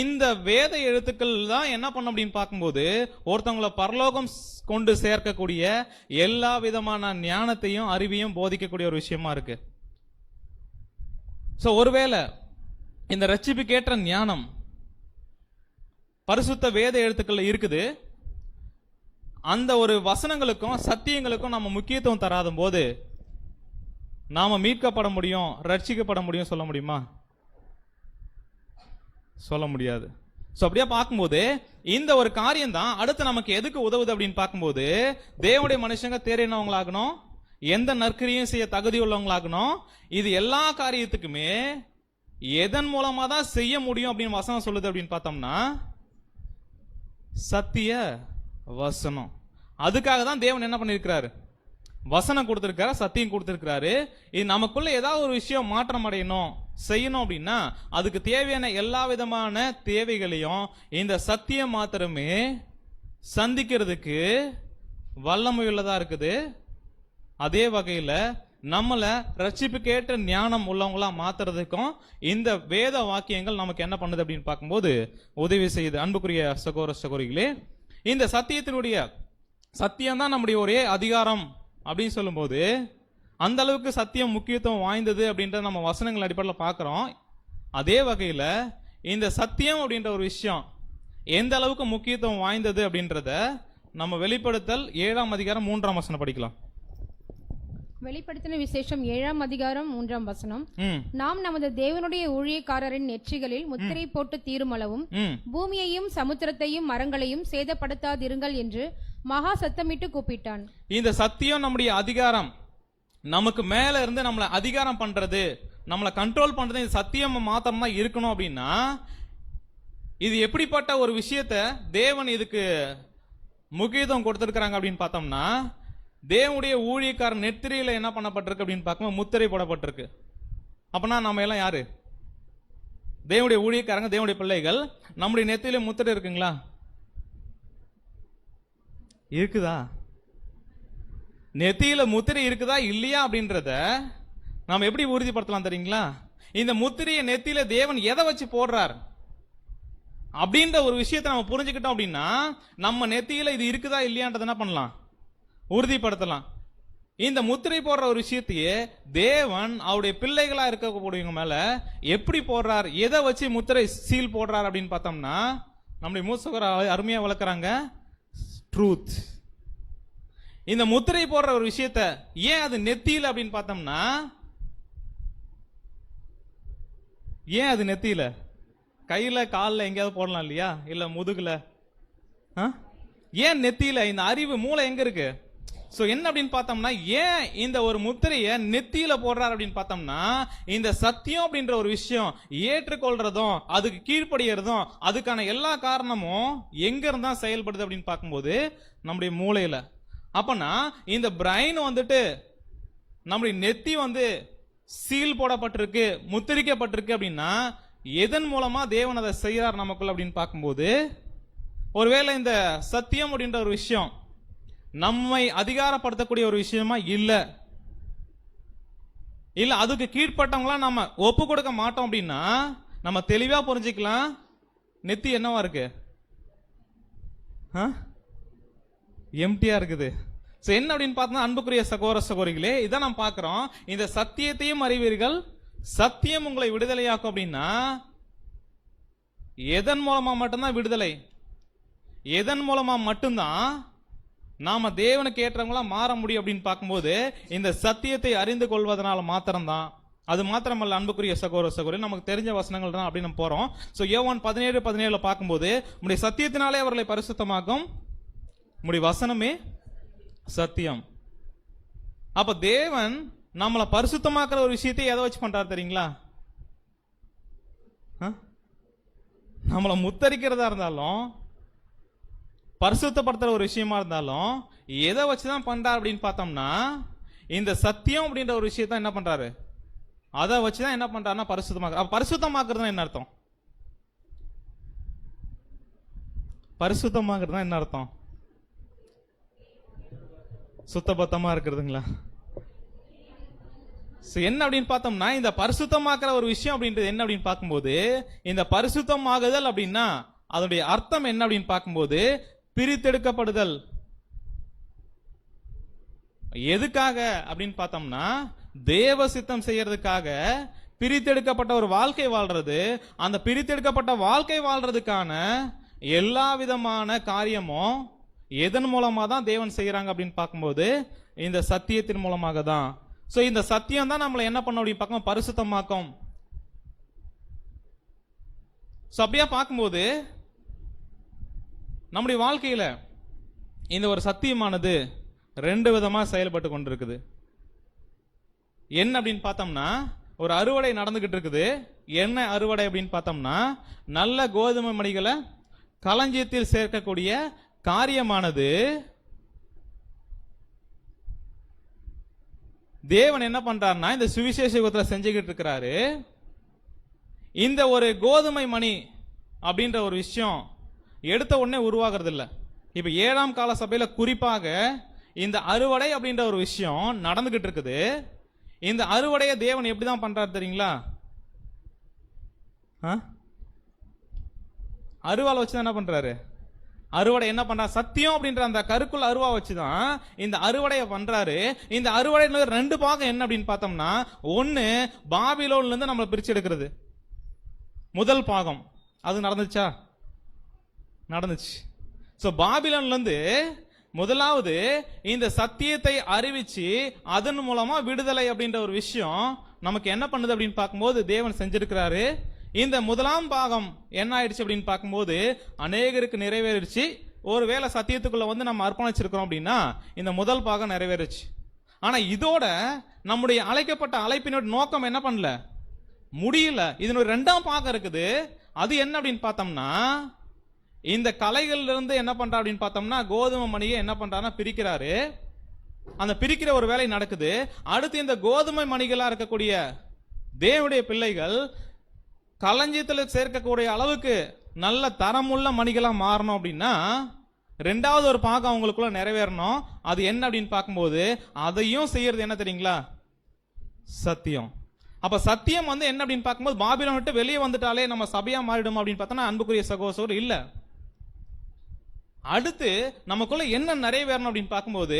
இந்த வேத எழுத்துக்கள் தான் என்ன பண்ணும் அப்படின்னு பார்க்கும்போது ஒருத்தவங்களை பரலோகம் கொண்டு சேர்க்கக்கூடிய எல்லா விதமான ஞானத்தையும் அறிவையும் போதிக்கக்கூடிய ஒரு விஷயமா இருக்கு. சோ ஒருவேளை இந்த ரட்சிப்புக்கேற்ற ஞானம் பரிசுத்த வேத எழுத்துக்கள்ல இருக்குது, அந்த ஒரு வசனங்களுக்கும் சத்தியங்களுக்கும் நம்ம முக்கியத்துவம் தராத போது நாம மீட்கப்பட முடியும், ரட்சிக்கப்பட முடியும் சொல்ல முடியுமா? சொல்ல முடியாது. சோ அப்படியே பார்க்கும்போது இந்த ஒரு காரியம் தான் அடுத்து நமக்கு எதுக்கு உதவுது அப்படின்னு பார்க்கும்போது, தேவனுடைய மனுஷங்க தேறினவங்களாகணும், எந்த நற்கிரியும் செய்ய தகுதி உள்ளவங்களாகணும். இது எல்லா காரியத்துக்குமே எதன் மூலமா தான் செய்ய முடியும் அப்படின்னு வசனம் சொல்லுது அப்படின்னு பார்த்தோம்னா சத்திய வசனம். அதுக்காக தான் தேவன் என்ன பண்ணிருக்கிறாரு, வசனம் கொடுத்திருக்காரு, சத்தியம் கொடுத்திருக்கிறாரு. இது நமக்குள்ள ஏதாவது ஒரு விஷயம் மாற்றம் அடையணும், செய்யணும் அப்படின்னா அதுக்கு தேவையான எல்லா விதமான தேவைகளையும் இந்த சத்தியம் மாத்திரமே சந்திக்கிறதுக்கு வல்லமையுள்ளதா இருக்குது. அதே வகையில நம்மள ரட்சிப்புக்கேற்ற ஞானம் உள்ளவங்களா மாத்துறதுக்கும் இந்த வேத வாக்கியங்கள் நமக்கு என்ன பண்ணுது அப்படின்னு பார்க்கும்போது உதவி செய்யுது. அன்புக்குரிய சகோதர சகோதரிகளே, இந்த சத்தியத்தினுடைய சத்தியம் தான் நம்முடைய ஒரே அதிகாரம் அப்படின்னு சொல்லும்போது அந்த அளவுக்கு சத்தியம் முக்கியத்துவம் வாய்ந்தது அப்படின்ற நம்ம வசனங்கள் அடிப்படையில் பார்க்கிறோம். அதே வகையில இந்த சத்தியம் அப்படின்ற ஒரு விஷயம் எந்த அளவுக்கு முக்கியத்துவம் வாய்ந்தது அப்படின்றத நம்ம வெளிப்படுத்தல் 7ஆம் அதிகாரம் 3ஆம் வசனம் படிக்கலாம். வெளிப்படுத்தின விசேஷம் 7ஆம் அதிகாரம் 3ஆம் வசனம். நாம் நமது தேவனுடைய ஊழியக்காரரின் நெற்றிகளில் முத்திரை போட்டு தீருமளவும் பூமியையும் சமுத்திரத்தையும் மரங்களையும் சேதப்படுத்தாதிருங்கள் என்று மகா சத்தமிட்டு கூப்பிட்டான். இந்த சத்தியம் நம்முடைய அதிகாரம், நமக்கு மேல இருந்து நம்மளை அதிகாரம் பண்றது, நம்மளை கண்ட்ரோல் பண்றது இந்த சத்தியம் மாத்திரம் தான் இருக்கணும். அப்படின்னா இது எப்படிப்பட்ட ஒரு விஷயத்தை தேவன் இதுக்கு முக்கியத்துவம் கொடுத்திருக்கிறாங்க அப்படின்னு பார்த்தோம்னா, தேவனுடைய ஊழியக்காரர் நெத்திரியில என்ன பண்ணப்பட்டிருக்கு அப்படின்னு பார்க்கும்போது முத்திரை போடப்பட்டிருக்கு. அப்பனா நம்ம எல்லாம் யாரு? தேவனுடைய ஊழியக்காரங்க, தேவனுடைய பிள்ளைகள். நம்முடைய நெத்தியில முத்திரை இருக்குங்களா? இருக்குதா? நெத்தியில முத்திரை இருக்குதா இல்லையா அப்படின்றத நாம எப்படி உறுதிப்படுத்தலாம் தெரியுங்களா? இந்த முத்திரையை நெத்தியில தேவன் எதை வச்சு போடுறார் அப்படின்ற ஒரு விஷயத்தை நம்ம புரிஞ்சுக்கிட்டோம் அப்படின்னா நம்ம நெத்தியில இது இருக்குதா இல்லையான்றத என்ன பண்ணலாம், உறுதிப்படுத்தலாம். இந்த முத்திரை போடுற ஒரு விஷயத்தையே தேவன் அவருடைய பிள்ளைகளா இருக்கக்கூடியவங்க மேல எப்படி போடுறார், எதை வச்சு முத்திரை சீல் போடுறார் அப்படின்னு பார்த்தோம்னா நம்முடைய மூசகர் அருமையா வளர்க்குறாங்க, ட்ரூத். இந்த முத்திரை போடுற ஒரு விஷயத்த ஏன் அது நெத்தியில அப்படின்னு பார்த்தோம்னா, ஏன் அது நெத்தியில? கையில காலில் எங்கேயாவது போடலாம் இல்லையா, இல்ல முதுகுல? ஏன் நெத்தியில? இந்த அறிவு மூளை எங்க இருக்கு? சோ என்ன அப்படின்னு பார்த்தோம்னா, ஏன் இந்த ஒரு முத்திரையை நெத்தியில போடுறார் அப்படின்னு பார்த்தோம்னா, இந்த சத்தியம் அப்படின்ற ஒரு விஷயம் ஏற்றுக்கொள்றதும் அதுக்கு கீழ்ப்படுகிறதும் அதுக்கான எல்லா காரணமும் எங்க இருந்தா செயல்படுது அப்படின்னு பார்க்கும்போது நம்முடைய மூளையில. அப்பனா இந்த பிரைன் வந்துட்டு நம்முடைய நெத்தி சீல் போடப்பட்டிருக்கு, முத்திரிக்கப்பட்டிருக்கு அப்படின்னா எதன் மூலமா தேவன் அதை செய்யறார் நமக்குள்ள அப்படின்னு பார்க்கும்போது, ஒருவேளை இந்த சத்தியம் அப்படின்ற ஒரு விஷயம் நம்மை அதிகாரப்படுத்தக்கூடிய ஒரு விஷயமா இல்ல அதுக்கு கீழ்பட்டவங்களா நம்ம ஒப்பு கொடுக்க மாட்டோம் அப்படின்னா நம்ம தெளிவா புரிஞ்சுக்கலாம் நெத்தி என்னவா இருக்கு, எம்டியா இருக்குது. என்ன அப்படின்னு பார்த்தா அன்புக்குரிய சகோதர சகோதரிகளே, இதான் நாம் பார்க்கிறோம். இந்த சத்தியத்தையும் அறிவீர்கள், சத்தியம் உங்களை விடுதலையாக்கும் அப்படின்னா எதன் மூலமா மட்டும்தான் விடுதலை, எதன் மூலமா மட்டும்தான் நாம தேவனுக்கு ஏற்றவங்களா மாற முடியும் அப்படின்னு பார்க்கும்போது இந்த சத்தியத்தை அறிந்து கொள்வதனால மாத்திரம்தான். அது மாத்திரமல்ல அன்புக்குரிய சகோதர சகோதரி, நமக்கு தெரிஞ்ச வசனங்கள் தான் அப்படின்னு நம்ம போறோம். சோ யோவான் 17:17 பார்க்கும்போது உம்முடைய சத்தியத்தினாலே அவர்களை பரிசுத்தமாக்கும், உம்முடைய வசனமே சத்தியம். அப்ப தேவன் நம்மளை பரிசுத்தமாக்குற ஒரு விஷயத்தை எதை வச்சு பண்றாரு தெரியுங்களா? நம்மளை முத்தரிக்கிறதா இருந்தாலும் பரிசுத்தப்படுத்துற ஒரு விஷயமா இருந்தாலும் எதை வச்சுதான் பண்றாரு அப்படின்னு பார்த்தோம்னா, இந்த சத்தியம் அப்படின்ற ஒரு விஷயத்த என்ன பண்றாரு, அதை வச்சுதான் என்ன பண்றாருன்னா பரிசுத்தமாக்க. பரிசுத்தமாக்குறது என்ன அர்த்தம்? பரிசுத்தமாக்குறது என்ன அர்த்தம்? சுத்தபத்தமா இருக்கிறதுங்களா? என்ன அப்படின்னு பார்த்தோம்னா, இந்த பரிசுத்தமாக்குற ஒரு விஷயம் அப்படின்றது என்ன அப்படின்னு பார்க்கும்போது, இந்த பரிசுத்தமாகுதல் அப்படின்னா அதனுடைய அர்த்தம் என்ன அப்படின்னு பார்க்கும்போது, பிரித்தெடுக்கப்படுதல். எதுக்காக அப்படின்னு பார்த்தோம்னா, தேவ சித்தம் செய்யறதுக்காக பிரித்தெடுக்கப்பட்ட ஒரு வாழ்க்கை வாழ்றது. அந்த பிரித்தெடுக்கப்பட்ட வாழ்க்கை வாழ்றதுக்கான எல்லா விதமான காரியமும் எதன் மூலமா தான் தேவன் செய்யறாங்க அப்படின்னு பார்க்கும்போது, இந்த சத்தியத்தின் மூலமாக தான். சோ இந்த சத்தியம் தான் நம்மளை என்ன பண்ண அப்படின்னு பார்க்கும், பரிசுத்தமாக்கும். சோ அப்படியே பார்க்கும்போது நம்முடைய வாழ்க்கையில இந்த ஒரு சத்தியமானது ரெண்டு விதமா செயல்பட்டு கொண்டிருக்குது. என்ன அப்படின்னு பார்த்தோம்னா, ஒரு அறுவடை நடந்துகிட்டு இருக்குது. என்ன அறுவடை அப்படின்னு பார்த்தோம்னா, நல்ல கோதுமை மணிகளை களஞ்சியத்தில் சேர்க்கக்கூடிய காரியமானது தேவன் என்ன பண்றாருன்னா இந்த சுவிசேஷ யுகத்தில் செஞ்சுக்கிட்டு இருக்கிறாரு. இந்த ஒரு கோதுமை மணி அப்படின்ற ஒரு விஷயம் எடுத்த உடனே உருவாகிறது இல்லை. இப்ப 7ஆம் கால சபையில குறிப்பாக இந்த அறுவடை அப்படின்ற ஒரு விஷயம் நடந்துகிட்டு இருக்குது. இந்த அறுவடையை தேவன் எப்படிதான் பண்றாரு தெரியுங்களா? அருவாள் வச்சுதான் என்ன பண்றாரு, அறுவடை என்ன பண்றாரு, சத்தியம் அப்படின்ற அந்த கருக்குள்ள அருவா வச்சுதான் இந்த அறுவடையை பண்றாரு. இந்த அறுவடையில ரெண்டு பாகம் என்ன அப்படின்னு பார்த்தோம்னா, ஒன்னு பாபிலோன்ல இருந்து நம்மளை பிரிச்சு எடுக்கிறது. முதல் பாகம் அது நடந்துச்சா? நடந்துச்சு. சோ பாபிலோன்ல இருந்து முதலாவது இந்த சத்தியத்தை அறிவிச்சு அதன் மூலமா விடுதலை அப்படின்ற ஒரு விஷயம் நமக்கு என்ன பண்ணுது அப்படின்னு பார்க்கும்போது தேவன் செஞ்சிருக்கிறாரு. இந்த முதலாம் பாகம் என்ன ஆயிடுச்சு அப்படின்னு பார்க்கும்போது அநேகருக்கு நிறைவேறிடுச்சு. ஒருவேளை சத்தியத்துக்குள்ள வந்து நம்ம அர்ப்பணிச்சிருக்கிறோம் அப்படின்னா இந்த முதல் பாகம் நிறைவேறுச்சு. ஆனா இதோட நம்முடைய அழைக்கப்பட்ட அழைப்பினோட நோக்கம் என்ன பண்ணல, முடியல. இதனுடைய ரெண்டாம் பாகம் இருக்குது. அது என்ன அப்படின்னு பார்த்தோம்னா, இந்த கலைகள்ல இருந்து என்ன பண்றா அப்படின்னு பார்த்தோம்னா கோதுமை மணியை என்ன பண்றாருன்னா பிரிக்கிறாரு. அந்த பிரிக்கிற ஒரு வேலை நடக்குது. அடுத்து இந்த கோதுமை மணிகளா இருக்கக்கூடிய தேவனுடைய பிள்ளைகள் களஞ்சியத்தில் சேர்க்கக்கூடிய அளவுக்கு நல்ல தரமுள்ள மணிகளா மாறணும் அப்படின்னா ரெண்டாவது ஒரு பாகம் அவங்களுக்குள்ள நிறைவேறணும். அது என்ன அப்படின்னு பார்க்கும்போது அதையும் செய்யறது என்ன தெரியுங்களா, சத்தியம். அப்ப சத்தியம் வந்து என்ன அப்படின்னு பார்க்கும்போது பாபிலோன் விட்டு வெளியே வந்துட்டாலே நம்ம சபையா மாறிடும் அப்படின்னு பார்த்தோம்னா அன்புக்குரிய சகோதரர் இல்ல. அடுத்து நமக்குள்ள என்ன நிறைவேறணும் அப்படின்னு பார்க்கும்போது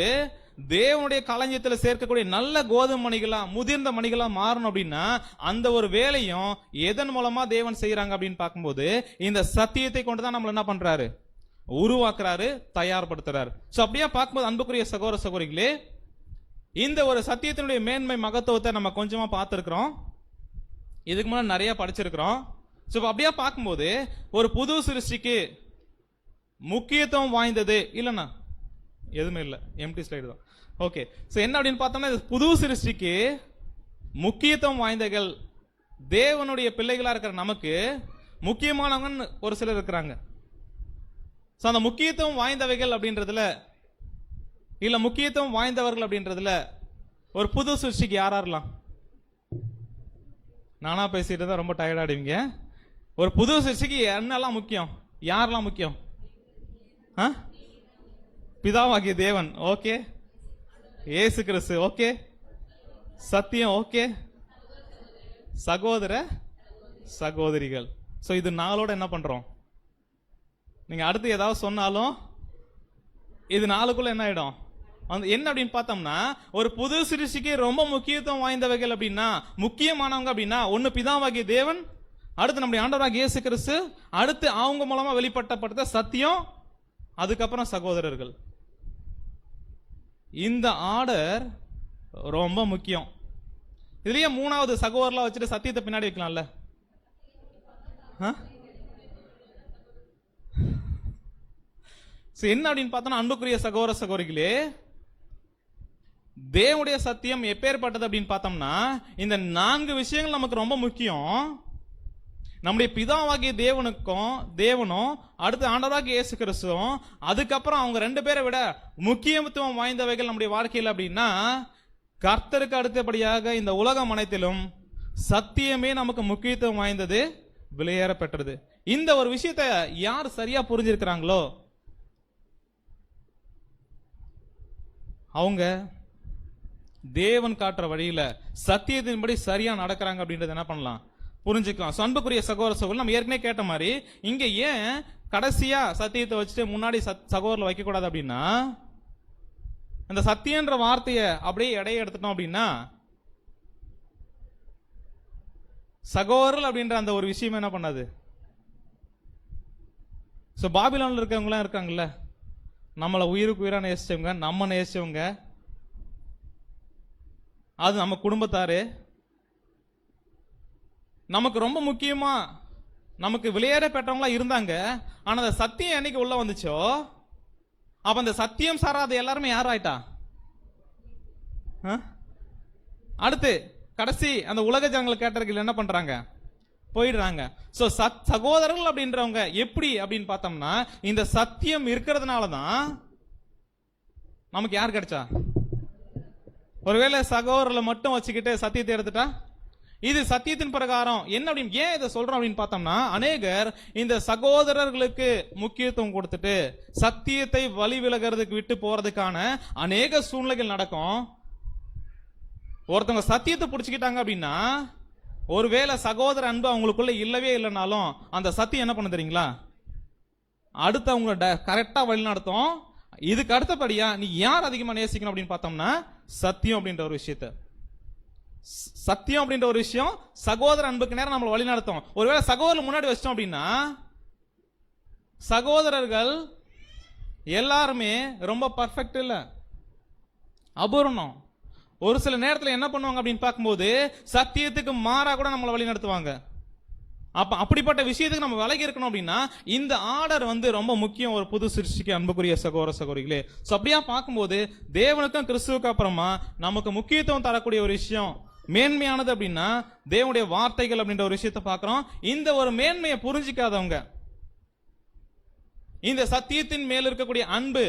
தேவனுடைய களஞ்சியத்தில் சேர்க்கக்கூடிய நல்ல கோதுமை மணிகளா முதிர்ந்த மணிகளா மாறணும் அப்படின்னா அந்த ஒரு வேலையும் எதன் மூலமா தேவன் செய்யறாங்க அப்படின்னு பார்க்கும்போது இந்த சத்தியத்தை கொண்டுதான் நம்மள என்ன பண்றாரு, உருவாக்குறாரு, தயார்படுத்துறாரு. சோ அப்படியே பார்க்கும்போது அன்புக்குரிய சகோதர சகோதரிகளே, இந்த ஒரு சத்தியத்தினுடைய மேன்மை மகத்துவத்தை நம்ம கொஞ்சமா பார்த்திருக்கிறோம். இதுக்கு முன்னாடி நிறைய படிச்சிருக்கிறோம். சோ அப்படியே பார்க்கும்போது ஒரு புது சிருஷ்டிக்கு முக்கியத்துவம் வாய்ந்தது இல்லைன்னா எதுவுமே இல்லை, எம்டி ஸ்லைடு தான். ஓகே, சோ என்ன அப்படின்னு பார்த்தோம்னா புது சிருஷ்டிக்கு முக்கியத்துவம் வாய்ந்தகள் தேவனுடைய பிள்ளைகளா இருக்கிற நமக்கு முக்கியமானவங்க ஒரு சிலர் இருக்கிறாங்க. சோ அந்த முக்கியத்துவம் வாய்ந்தவைகள் அப்படின்றதுல இல்ல முக்கியத்துவம் வாய்ந்தவர்கள் அப்படின்றதுல ஒரு புது சிருஷ்டிக்கு யாரெல்லாம், நானா பேசிட்டு தான் ரொம்ப டயர்ட் ஆடுவீங்க. ஒரு புது சிருஷ்டிக்கு என்னெல்லாம் முக்கியம், யாரெல்லாம் முக்கியம்? பிதாவாகிய தேவன், ஓகே. இயேசு கிறிஸ்து, ஓகே. சத்தியம், ஓகே. சகோதர சகோதரிகள். சோ இது நாளோட என்ன பண்றோம், நீங்க அடுத்து ஏதாவது சொன்னாலும் இது நாளுக்குள்ள என்ன ஆயிடும், என்ன அப்படின்னு பார்த்தோம்னா ஒரு புது சிருஷ்டிக்கு ரொம்ப முக்கியத்துவம் வாய்ந்தவைகள் அப்படின்னா முக்கியமானவங்க அப்படின்னா ஒன்னு பிதாவாகிய தேவன், அடுத்து நம்முடைய ஆண்டவராகிய இயேசு கிறிஸ்து, அடுத்து அவங்க மூலமா வெளிப்படுத்தப்பட்ட சத்தியம், அதுக்கப்புறம் சகோதரர்கள். இந்த ஆர்டர் ரொம்ப முக்கியம். இதுலயே மூணாவது சகோதரலா வச்சுட்டு சத்தியத்தை பின்னாடி வைக்கலாம்ல. என்ன அப்படின்னு பார்த்தோம்னா அன்புக்குரிய சகோதர சகோதரிகளே, தேவனுடைய சத்தியம் எப்பேற்பட்டது அப்படின்னு பார்த்தோம்னா இந்த 4 விஷயங்கள் நமக்கு ரொம்ப முக்கியம். நம்முடைய பிதாவாகிய தேவனும் அடுத்து ஆண்டவராகிய இயேசு கிறிஸ்துவும், அதுக்கப்புறம் அவங்க 2 பேரை விட முக்கியத்துவம் வாய்ந்தவைகள் நம்முடைய வாழ்க்கையில் அப்படின்னா, கர்த்தருக்கு அடுத்தபடியாக இந்த உலகம் அனைத்திலும் சத்தியமே நமக்கு முக்கியத்துவம் வாய்ந்தது, விலையேற பெற்றது. இந்த ஒரு விஷயத்தை யார் சரியா புரிஞ்சிருக்கிறாங்களோ அவங்க தேவன் காட்டுற வழியில சத்தியத்தின்படி சரியா நடக்கிறாங்க அப்படின்றத என்ன பண்ணலாம், புரிஞ்சுக்கலாம். அன்புக்குரிய சகோதர சகோதரர், நம்ம ஏற்கனவே கேட்ட மாதிரி இங்க ஏன் கடைசியா சத்தியத்தை வச்சுட்டு முன்னாடி சகோதரர் வைக்க கூடாது அப்படின்னா, அந்த சத்தியன்ற வார்த்தையை அப்படியே எடையை எடுத்துட்டோம் அப்படின்னா, சகோதரர்கள் அப்படின்ற அந்த ஒரு விஷயம் என்ன பண்ணாது. பாபிலோன்ல இருக்கவங்களாம் இருக்காங்கல்ல, நம்மளை உயிருக்கு உயிரா நேசிச்சவங்க, நம்ம நேசிச்சவங்க, அது நம்ம குடும்பத்தாரு, நமக்கு ரொம்ப முக்கியமா நமக்கு விலையேற பெற்றவங்களா இருந்தாங்க. ஆனா அந்த சத்தியம் என்னைக்கு உள்ள வந்துச்சோ, அப்ப அந்த சத்தியம் சாராத எல்லாருமே யார் ஆயிட்டா? அடுத்து கடைசி அந்த உலக ஜனங்கள் கேட்டவர்கள் என்ன பண்றாங்க, போயிடுறாங்க. சோ சகோதரர்கள் அப்படின்றவங்க எப்படி அப்படின்னு பார்த்தோம்னா, இந்த சத்தியம் இருக்கிறதுனாலதான் நமக்கு யார் கிடைச்சா? ஒருவேளை சகோதரர்களை மட்டும் வச்சுக்கிட்டு சத்தியத்தை எடுத்துட்டா, இது சத்தியத்தின் பிரகாரம் என்ன அப்படின்னு ஏன் இதை சொல்றோம் அப்படின்னு பார்த்தோம்னா, அநேகர் இந்த சகோதரர்களுக்கு முக்கியத்துவம் கொடுத்துட்டு சத்தியத்தை வழி விலகிறதுக்கு விட்டு போறதுக்கான அநேக சூழ்நிலைகள் நடக்கும். ஒருத்தவங்க சத்தியத்தை பிடிச்சுக்கிட்டாங்க அப்படின்னா, ஒருவேளை சகோதர அன்பு அவங்களுக்குள்ள இல்லவே இல்லைனாலும் அந்த சத்தியம் என்ன பண்ண தெரியுங்களா, அடுத்து அவங்கள கரெக்டா வழி நடத்தும். இதுக்கு அடுத்தபடியா நீ யார் அதிகமா நேசிக்கணும் அப்படின்னு பார்த்தோம்னா, சத்தியம் அப்படின்ற ஒரு விஷயத்த, சத்தியம் அப்படின்ற ஒரு விஷயம் சகோதர அன்புக்கு நேரம் நம்மளை வழி நடத்தும். ஒருவேளை சகோதரர் முன்னாடி வச்சிட்டோம் அப்படின்னா, சகோதரர்கள் எல்லாருமே ரொம்ப பர்ஃபெக்ட் இல்ல, அபூர்ணம். ஒரு சில நேரத்தில் என்ன பண்ணுவாங்க அப்படின்னு பார்க்கும்போது சத்தியத்துக்கு மாறா கூட நம்மளை வழி நடத்துவாங்க. அப்படிப்பட்ட விஷயத்துக்கு நம்ம விலகி இருக்கணும் அப்படின்னா இந்த ஆர்டர் ரொம்ப முக்கியம் ஒரு புது சிருஷ்டிக்கு. அன்புக்குரிய சகோதர சகோதரிகளே, அப்படியா பார்க்கும்போது தேவனுக்கும் கிறிஸ்துவுக்கு அப்புறமா நமக்கு முக்கியத்துவம் தரக்கூடிய ஒரு விஷயம் மேன்மையானது அப்படின்னா தேவனுடைய வார்த்தைகள் அப்படின்ற ஒரு விஷயத்தை பார்க்கிறோம். இந்த ஒரு மேன்மையை புரிஞ்சிக்காதவங்க, இந்த சத்தியத்தின் மேல் இருக்கக்கூடிய அன்பு,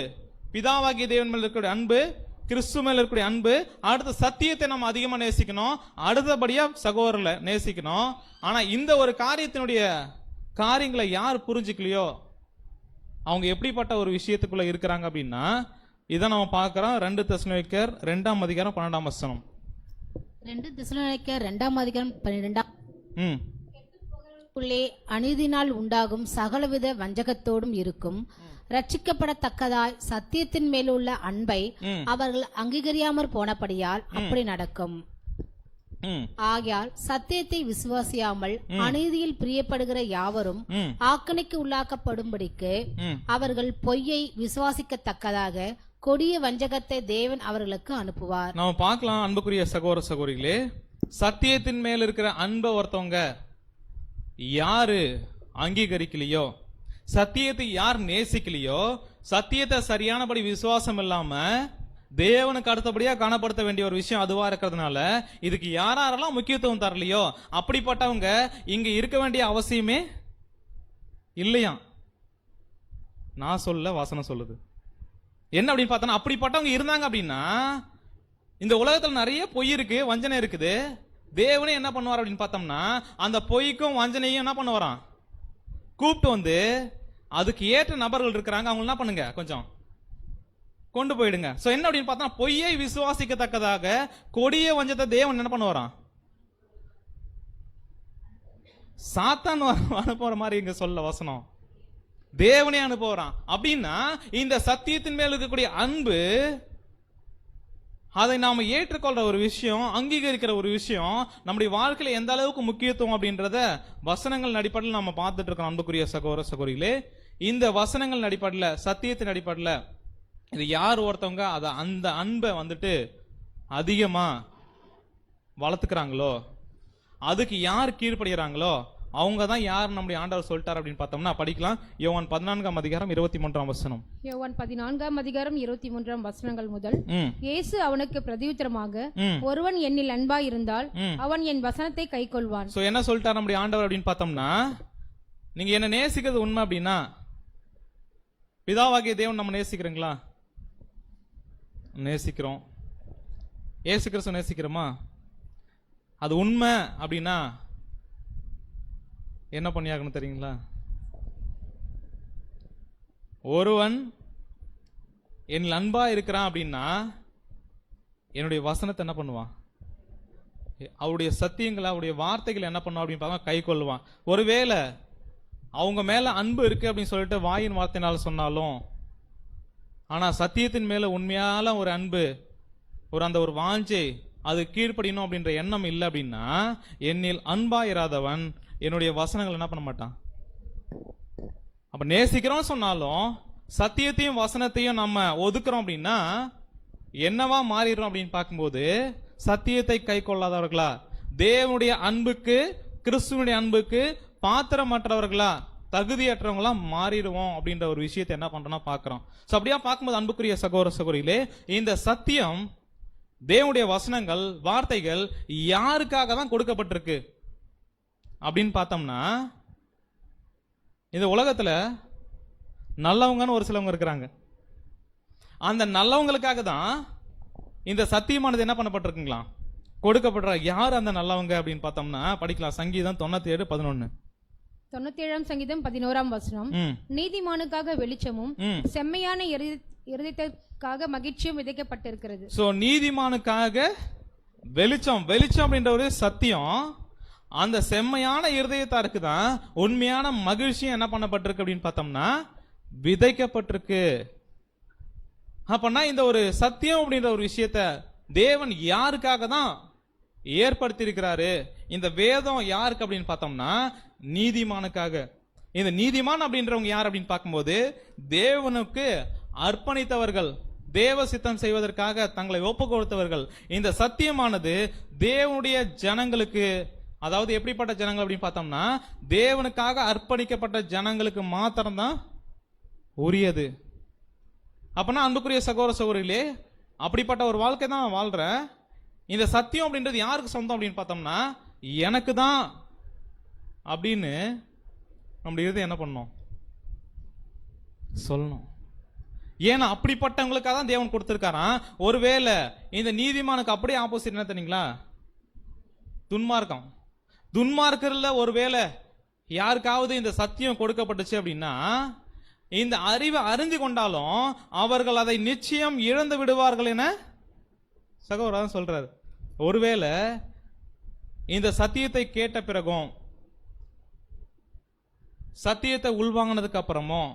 பிதாவாகிய தேவன் மேல் இருக்கக்கூடிய அன்பு, கிறிஸ்து மேல இருக்கக்கூடிய அன்பு, அடுத்த சத்தியத்தை நம்ம அதிகமா நேசிக்கணும், அடுத்தபடியா சகோதரர்களை நேசிக்கணும். ஆனா இந்த ஒரு காரியங்களை யார் புரிஞ்சுக்கலையோ அவங்க எப்படிப்பட்ட ஒரு விஷயத்துக்குள்ள இருக்கிறாங்க அப்படின்னா, இதை நம்ம பார்க்கிறோம். 2 தெசலோனிக்கர் 2ஆம் அதிகாரம் 12ஆம் வசனம். 2 தெசலோனிக்கர் 2ஆம் அதிகாரம் 12 அநீதினால் உண்டாகும் சகலவித வஞ்சகத்தோடும் இருக்கும் ரட்சிக்கப்படத்தக்கதாய் சத்தியத்தின் மேலுள்ள அன்பை அவர்கள் அங்கீகரியாமற் போனபடியால் அப்படி நடக்கும். ஆகையால் சத்தியத்தை விசுவாசியாமல் அநீதியில் பிரியப்படுகிற யாவரும் ஆக்கணைக்கு உள்ளாக்கப்படும்படிக்கு அவர்கள் பொய்யை விசுவாசிக்கத்தக்கதாக கொடிய வஞ்சகத்தை தேவன் அவர்களுக்கு அனுப்புவார். நாம பார்க்கலாம். அன்புக்குரிய சகோதர சகோதரிகளே, சத்தியத்தின் மேல் இருக்கிற அன்பை ஒருத்தவங்க யாரு அங்கீகரிக்கலையோ, சத்தியத்தை யார் நேசிக்கலையோ, சத்தியத்தை சரியானபடி விசுவாசம் இல்லாம தேவனுக்கு அடுத்தபடியா காணப்படுத்த வேண்டிய ஒரு விஷயம் அதுவா இருக்கிறதுனால இதுக்கு யாரெல்லாம் முக்கியத்துவம் தரலையோ அப்படிப்பட்டவங்க இங்க இருக்க வேண்டிய அவசியமே இல்லையா. நான் சொல்ல, வசனம் சொல்லுது. என்ன அப்படின்னு பார்த்தா, அப்படிப்பட்டவங்க இருந்தாங்க அப்படின்னா இந்த உலகத்துல நிறைய பொய் இருக்கு, வஞ்சனை இருக்குது. தேவனே என்ன பண்ணுவார் அப்படின்னு பார்த்தோம்னா, அந்த பொய்க்கும் வஞ்சனையும் என்ன பண்ணுவாராம், கூப்பிட்டு அதுக்கு ஏற்ற நபர்கள் இருக்கிறாங்க, அவங்க என்ன பண்ணுங்க, கொஞ்சம் கொண்டு போயிடுங்க. சோ என்ன அப்படின்னு பார்த்தா, பொய்யை விசுவாசிக்கத்தக்கதாக கொடிய வஞ்சத்தை தேவன் என்ன பண்ணுவாராம், சாத்தான் அனுப்புற மாதிரி இங்க சொல்ல வசனம், தேவனே அனுப்புவாராம். அப்படின்னா இந்த சத்தியத்தின் மேல் இருக்கக்கூடிய அன்பு, அதை நாம ஏற்றுக்கொள்ற ஒரு விஷயம், அங்கீகரிக்கிற ஒரு விஷயம் நம்முடைய வாழ்க்கையில எந்த அளவுக்கு முக்கியத்துவம் அப்படின்றத வசனங்கள் அடிப்படையில் நம்ம பார்த்துட்டு இருக்கோம். அன்புக்குரிய சகோதர சகோதரிகளே, இந்த வசனங்கள் அடிப்படையில், சத்தியத்தின் அடிப்படையில் இது யார் ஒருத்தவங்க அந்த அன்பை அதிகமா வளர்த்துக்கிறாங்களோ, அதுக்கு யார் கீழ்ப்படுகிறாங்களோ அவங்க தான் யார் நம்முடைய ஆண்டவர் சொல்லிட்டார் அப்படின்னு பார்த்தோம்னா படிக்கலாம். யோவான் 14:23 யோவான் 14 வசனங்கள் முதல். இயேசு அவனுக்கு பிரதியுத்தரமாக, ஒருவன் என்னில் அன்பாய் இருந்தால் அவன் என் வசனத்தை கைக்கொள்வான். சோ என்ன சொல்லிட்டார் நம்முடைய ஆண்டவர் அப்படின்னு பார்த்தோம்னா, நீங்க என்ன நேசிக்கிறது உண்மை அப்படின்னா, பிதாவாகிய தேவன் நம்ம நேசிக்கிறீங்களா? நேசிக்கிறோம். இயேசு கிறிஸ்து நேசிக்கிறோமா? அது உண்மை அப்படின்னா என்ன பண்ணியாகணும் தெரியுங்களா? ஒருவன் என் அன்பா இருக்கிறான் அப்படின்னா என்னுடைய வசனத்தை என்ன பண்ணுவான்? அவருடைய சத்தியங்களை, அவருடைய வார்த்தைகளை என்ன பண்ணுவான் அப்படின்னு பார்த்தா கை கொள்வான். ஒருவேளை அவங்க மேல அன்பு இருக்கு அப்படின்னு சொல்லிட்டு வாயின் வார்த்தையினால சொன்னாலும், ஆனா சத்தியத்தின் மேல உண்மையால ஒரு அன்பு, அந்த ஒரு வாஞ்சை, அது கீழ்ப்படியணும் அப்படின்ற எண்ணம் இல்லை அப்படின்னா, என்னில் அன்பா இராதவன் என்னுடைய வசனங்கள் என்ன பண்ண மாட்டான். அப்ப நேசிக்கிறோம் சொன்னாலும் சத்தியத்தையும் வசனத்தையும் நம்ம ஒதுக்குறோம் அப்படின்னா என்னவா மாறிடுறோம் அப்படின்னு பார்க்கும்போது, சத்தியத்தை கை கொள்ளாதவர்களா, தேவனுடைய அன்புக்கு, கிறிஸ்துவனுடைய அன்புக்கு பாத்திரமற்றவர்களா, தகுதியற்றவங்களா மாறிடுவோம் அப்படின்ற ஒரு விஷயத்தை என்ன பண்றோம்னா பாக்குறோம். சோ அப்படியா பார்க்கும்போது அன்புக்குரிய சகோதர சகோதரிகளே, இந்த சத்தியம், தேவனுடைய வசனங்கள், வார்த்தைகள் யாருக்காக தான் கொடுக்கப்பட்டிருக்கு அப்படின்னு பார்த்தோம்னா, இந்த உலகத்துல நல்லவங்கன்னு ஒரு சிலவங்க இருக்கிறாங்க. அந்த நல்லவங்களுக்காக தான் இந்த சத்தியமானது என்ன பண்ணப்பட்டிருக்குங்களா, கொடுக்கப்படுற. யார் அந்த நல்லவங்க அப்படின்னு பார்த்தோம்னா படிக்கலாம். சங்கீதம் 97:11. 97 சங்கீதம் 11 வசனம். நீதிமானுக்காக வெளிச்சமும் செம்மையான இருதயத்திற்காக மகிழ்ச்சியும் விதைக்கப்பட்டிருக்கிறது. சோ நீதிமானுக்காக வெளிச்சம், வெளிச்சம் அப்படின்ற ஒரு சத்தியம் அந்த செம்மையான இருதயத்தாருக்கு தான் உண்மையான மகிழ்ச்சியும் என்ன பண்ணப்பட்டிருக்கு அப்படின்னு பார்த்தோம்னா விதைக்கப்பட்டிருக்கு. அப்பனா இந்த ஒரு சத்தியம் அப்படின்ற ஒரு விஷயத்த தேவன் யாருக்காக தான் ஏற்படுத்தி இருக்கிறாரு? இந்த வேதம் யாருக்கு அப்படின்னு பார்த்தோம்னா நீதிமானுக்காக. இந்த நீதிமான் அப்படின்றவங்க யார் அப்படின்னு பார்க்கும்போது, தேவனுக்கு அர்ப்பணித்தவர்கள், தேவ சித்தம் செய்வதற்காக தங்களை ஒப்பு கொடுத்தவர்கள். இந்த சத்தியமானது தேவனுடைய ஜனங்களுக்கு, அதாவது எப்படிப்பட்ட ஜனங்கள் அப்படின்னு பார்த்தோம்னா தேவனுக்காக அர்ப்பணிக்கப்பட்ட ஜனங்களுக்கு மாத்திரம்தான் உரியது. அப்பனா அன்புக்குரிய சகோதர சகோதரிகளே, அப்படிப்பட்ட ஒரு வாழ்க்கை தான் வாழ்ற. இந்த சத்தியம் அப்படின்றது யாருக்கு சொந்தம் அப்படின்னு பார்த்தோம்னா எனக்கு தான் அப்படின்னு நம்ம இருதயம் என்ன பண்ணணும், சொல்லணும். ஏன்னா அப்படிப்பட்டவங்களுக்காக தான் தேவன் கொடுத்திருக்காராம். ஒருவேளை இந்த நீதிமானுக்கு அப்படியே ஆப்போசிட் என்ன தெரியுங்களா, துன்மார்க்கம். துன்மார்க்கர்ல ஒருவேளை யாருக்காவது இந்த சத்தியம் கொடுக்கப்பட்டுச்சு அப்படின்னா, இந்த அறிவை அறிந்து கொண்டாலும் அவர்கள் அதை நிச்சயம் இழந்து விடுவார்கள் என சகோதரன் சொல்றாரு. ஒருவேளை இந்த சத்தியத்தை கேட்ட பிறகும், சத்தியத்தை உள்வாங்கினதுக்கு அப்புறமும்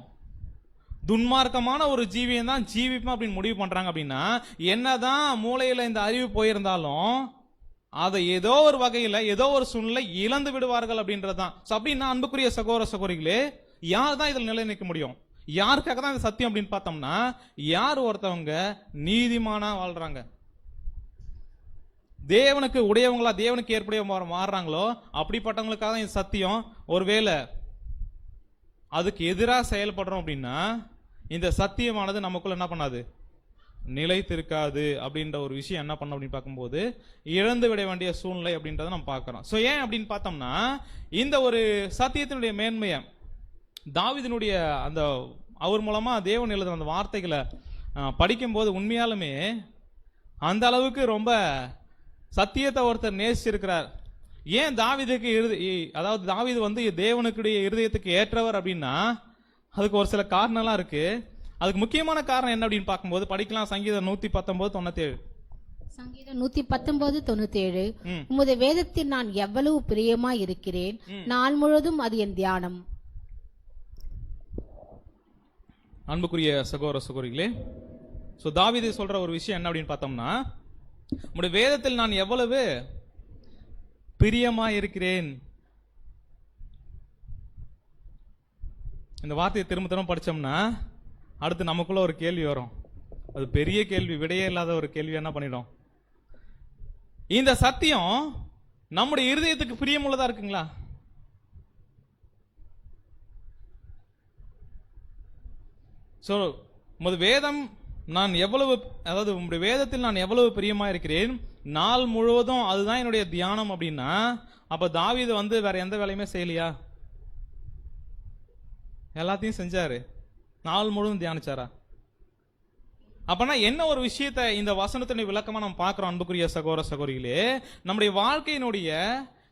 துன்மார்க்கமான ஒரு ஜீவியம் தான் ஜீவிப்போம் அப்படின்னு முடிவு பண்றாங்க அப்படின்னா, என்னதான் மூளையில இந்த அறிவு போயிருந்தாலும் அதை ஏதோ ஒரு வகையில, ஏதோ ஒரு சூழ்நிலை இழந்து விடுவார்கள் அப்படின்றதுதான். அப்படின்னா அன்புக்குரிய சகோதர சகோதரிகளே, யார் தான் இதில் நிலை நிற்க முடியும்? யாருக்காக தான் இந்த சத்தியம் அப்படின்னு பார்த்தோம்னா, யார் ஒருத்தவங்க நீதிமானா வாழ்றாங்க, தேவனுக்கு உடையவங்களா, தேவனுக்கு ஏற்புடைய மாறுறாங்களோ அப்படிப்பட்டவங்களுக்காக தான் இந்த சத்தியம். ஒருவேளை அதுக்கு எதிராக செயல்படுறோம் அப்படின்னா இந்த சத்தியமானது நமக்குள்ள என்ன பண்ணாது, நிலைத்திருக்காது அப்படின்ற ஒரு விஷயம் என்ன பண்ண அப்படின்னு பார்க்கும்போது இழந்து விட வேண்டிய சூழ்நிலை அப்படின்றத நம்ம பார்க்கிறோம். ஸோ ஏன் அப்படின்னு பார்த்தோம்னா, இந்த ஒரு சத்தியத்தினுடைய மேன்மையை தாவீதினுடைய அந்த அவர் மூலமா தேவன் எழுதுற அந்த வார்த்தைகளை படிக்கும்போது உண்மையாலுமே அந்த அளவுக்கு ரொம்ப சத்தியத்தை ஒருத்தர் நேசிச்சிருக்கிறார். ஏன் தாவீதுக்கு அதாவது தாவீது வந்து தேவனுக்குடைய இருதயத்துக்கு ஏற்றவர் அப்படின்னா அதுக்கு ஒரு சில காரணம்லாம் இருக்கு. அதுக்கு முக்கியமான காரணம் என்ன அப்படின்னு பார்க்கும்போது படிக்கலாம். சங்கீதம் 119:97. சங்கீதம் 119:97. உமது வேதத்தில் நான் எவ்வளவு பிரியமா இருக்கிறேன், நாள் முழுவதும் அது என் தியானம். அன்புக்குரிய சகோதர சகோதரிகளே, சோ தாவீது சொல்ற ஒரு விஷயம் என்ன அப்படின்னு பார்த்தோம்னா, உம்முடைய வேதத்தில் நான் எவ்வளவு பிரியமா இருக்கிறேன். இந்த வார்த்தையை திரும்ப திரும்ப படிச்சோம்னா அடுத்து நமக்குள்ள ஒரு கேள்வி வரும். அது பெரிய கேள்வி, விடையே இல்லாத ஒரு கேள்வி. என்ன பண்ணிடும், இந்த சத்தியம் நம்முடைய இருதயத்துக்கு பிரியமுள்ளதா இருக்குங்களா? ஸோ உமது வேதம் நான் எவ்வளவு, அதாவது உங்களுடைய வேதத்தில் நான் எவ்வளவு பிரியமா இருக்கிறேன், நாள் முழுவதும் அதுதான் என்னுடைய தியானம் அப்படின்னா, அப்ப தாவீது வந்து வேற எந்த வேலையுமே செய்யலையா? எல்லாத்தையும் செஞ்சாரு. நாள் முழுவதும் தியானிச்சாரா? அப்பனா என்ன ஒரு விஷயத்தை இந்த வசனத்தினுடைய விளக்கமா நம்ம பார்க்கிறோம் அன்புக்குரிய சகோதர சகோதரிகளே, நம்முடைய வாழ்க்கையினுடைய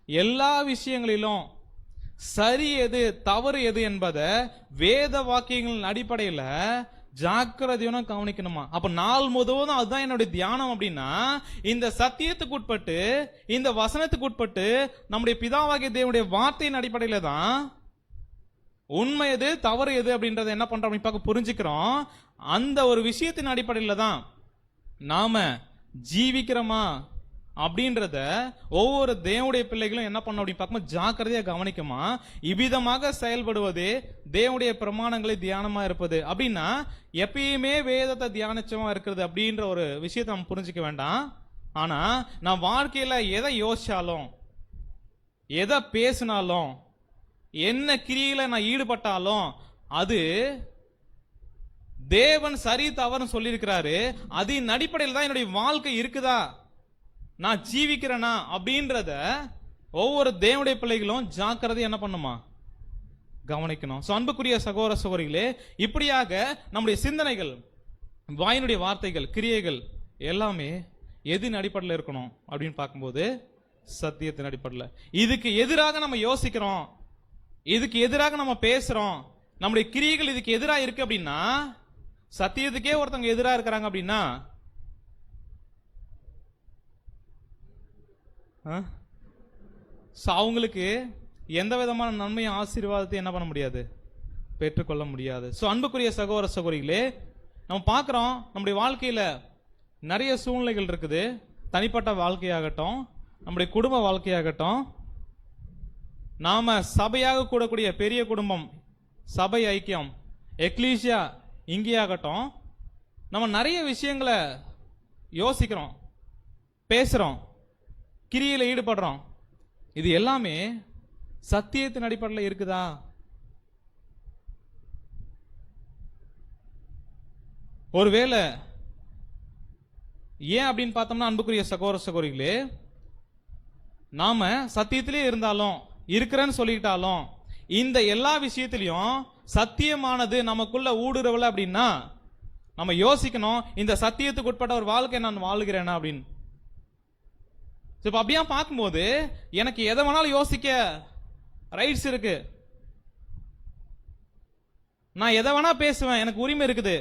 எல்லா விஷயங்களிலும் சரி எது தவறு எது என்பதை வேத வாக்கியங்களின் அடிப்படையில் ஜாக்கிரதையோட கவனிக்கணுமா? அப்ப நாள் முழுவதும் அதுதான் என்னுடைய தியானம் அப்படின்னா, இந்த சத்தியத்துக்கு உட்பட்டு, இந்த வசனத்துக்கு உட்பட்டு, நம்முடைய பிதாவாகிய தேவனுடைய வார்த்தையின் அடிப்படையில தான் உண்மை எது தவறு எது அப்படின்றத என்ன பண்றோம் அப்படின்னு பார்க்க புரிஞ்சுக்கிறோம். அந்த ஒரு விஷயத்தின் அடிப்படையில தான் நாம ஜீவிக்கிறோமா அப்படின்றத ஒவ்வொரு தேவனுடைய பிள்ளைகளும் என்ன பண்ண அப்படின்னு பார்க்கும்போது ஜாக்கிரதையா கவனிக்குமா. இவ்விதமாக செயல்படுவது தேவனுடைய பிரமாணங்களை தியானமா இருப்பது அப்படின்னா, எப்பயுமே வேதத்தை தியானிச்சமா இருக்கிறது அப்படின்ற ஒரு விஷயத்தை நம்ம புரிஞ்சுக்க வேண்டாம். ஆனா நான் வாழ்க்கையில எதை யோசிச்சாலும், எதை பேசினாலும், என்ன கிரியில நான் ஈடுபட்டாலும் அது தேவன் சரி தவறுன்னு சொல்லியிருக்கிறாரு. அதன் அடிப்படையில் தான் என்னுடைய வாழ்க்கை இருக்குதா, நான் ஜீவிக்கிறேனா அப்படின்றத ஒவ்வொரு தேவனுடைய பிள்ளைகளும் ஜாக்கிரதை என்ன பண்ணுமா கவனிக்கணும். அன்புக்குரிய சகோதர சகோதரிகளே, இப்படியாக நம்முடைய சிந்தனைகள், வாயினுடைய வார்த்தைகள், கிரியைகள் எல்லாமே எதின் அடிப்படையில் இருக்கணும் அப்படின்னு பார்க்கும்போது சத்தியத்தின் அடிப்படையில். இதுக்கு எதிராக நம்ம யோசிக்கிறோம், இதுக்கு எதிராக நம்ம பேசுறோம், நம்முடைய கிரியைகள் இதுக்கு எதிராக இருக்கு அப்படின்னா, சத்தியத்துக்கே ஒருத்தவங்க எதிராக இருக்கிறாங்க அப்படின்னா அவங்களுக்கு எந்த விதமான நன்மையும் ஆசீர்வாதத்தை என்ன பண்ண முடியாது, பெற்றுக்கொள்ள முடியாது. அன்புக்குரிய சகோதர சகோதரிகளே, நம்ம பார்க்கிறோம் நம்முடைய வாழ்க்கையில நிறைய சூழ்நிலைகள் இருக்குது. தனிப்பட்ட வாழ்க்கையாகட்டும், நம்முடைய குடும்ப வாழ்க்கையாகட்டும், நாம சபையாக கூடக்கூடிய பெரிய குடும்பம், சபை ஐக்கியம், எக்லீசியா இங்கேயாகட்டும், நம்ம நிறைய விஷயங்களை யோசிக்கிறோம், பேசுறோம், கிரியில ஈடுபடுறோம். இது எல்லாமே சத்தியத்தின் அடிப்படையில் இருக்குதா? ஒருவேளை ஏன் அப்படின்னு பார்த்தோம்னா அன்புக்குரிய சகோதர சகோதரிகளே, நாம சத்தியத்திலே இருந்தாலும், இருக்கிறேன்னு சொல்லிட்டாலும், இந்த எல்லா விஷயத்திலையும் சத்தியமானது நமக்குள்ள ஊடுருவல அப்படின்னா நம்ம யோசிக்கணும், இந்த சத்தியத்துக்கு உட்பட்ட ஒரு வாழ்க்கை நான் வாழுகிறேனா அப்படின்னு. இப்ப அப்படியா பார்க்கும்போது எனக்கு எதை வேணாலும் யோசிக்க ரைட்ஸ் இருக்கு, நான் எதை வேணா பேசுவேன், எனக்கு உரிமை இருக்குது,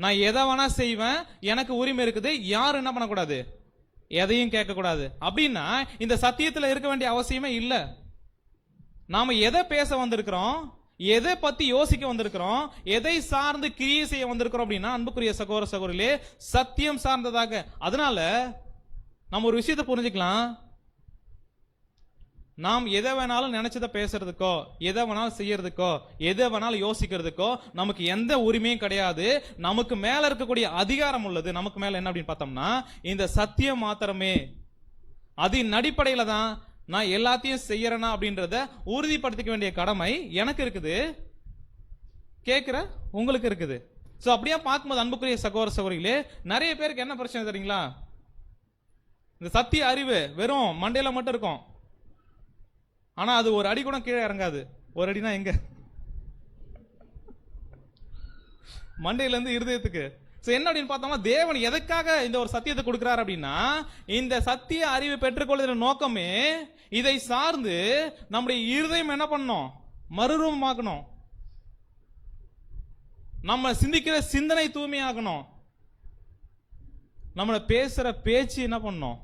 நான் எதை வேணா செய்வேன், எனக்கு உரிமை இருக்குது, யாரும் என்ன பண்ணக்கூடாது, எதையும் கேட்கக்கூடாது அப்படின்னா இந்த சத்தியத்தில் இருக்க வேண்டிய அவசியமே இல்லை. நாம எதை பேச வந்திருக்கிறோம், எதை பத்தி யோசிக்க வந்திருக்கிறோம், எதை சார்ந்து கிரியை செய்ய வந்திருக்கிறோம் அப்படின்னா அன்புக்குரிய சகோதர சகோதரிகளே சத்தியம் சார்ந்ததாக. அதனால நம்ம ஒரு விஷயத்தை புரிஞ்சுக்கலாம், நாம் எதை வேணாலும் நினைச்சதை பேசுறதுக்கோ, எதை வேணாலும் செய்யறதுக்கோ, எதை வேணாலும் யோசிக்கிறதுக்கோ நமக்கு எந்த உரிமையும் கிடையாது. நமக்கு மேல இருக்கக்கூடிய அதிகாரம் உள்ளது. நமக்கு மேல என்ன அப்படின்னு பார்த்தோம்னா இந்த சத்தியம் மாத்திரமே. அதன் அடிப்படையில தான் நான் எல்லாத்தையும் செய்யறேனா அப்படின்றத உறுதிப்படுத்திக்க வேண்டிய கடமை எனக்கு இருக்குது, கேட்கிற உங்களுக்கு இருக்குது. சோ அப்படியே பார்க்கும்போது அன்புக்குரிய சகோதர சகோதரிகளே, நிறைய பேருக்கு என்ன பிரச்சனை தெரியுங்களா, இந்த சத்திய அறிவு வெறும் மண்டையில மட்டும் இருக்கும், ஆனா அது ஒரு அடி கூட கீழே இறங்காது. ஒரு அடினா எங்க, மண்டையில இருந்து இருதயத்துக்கு. என்ன அப்படின்னு பார்த்தோம்னா தேவன் எதற்காக இந்த ஒரு சத்தியத்தை கொடுக்கிறார் அப்படின்னா, இந்த சத்திய அறிவை பெற்றுக்கொள்கிற நோக்கமே இதை சார்ந்து நம்முடைய இருதயம் என்ன பண்ணணும், மறுரூபமாக்கணும், நம்ம சிந்திக்கிற சிந்தனை தூய்மையாகணும், நம்மள பேசுற பேச்சு என்ன பண்ணணும்,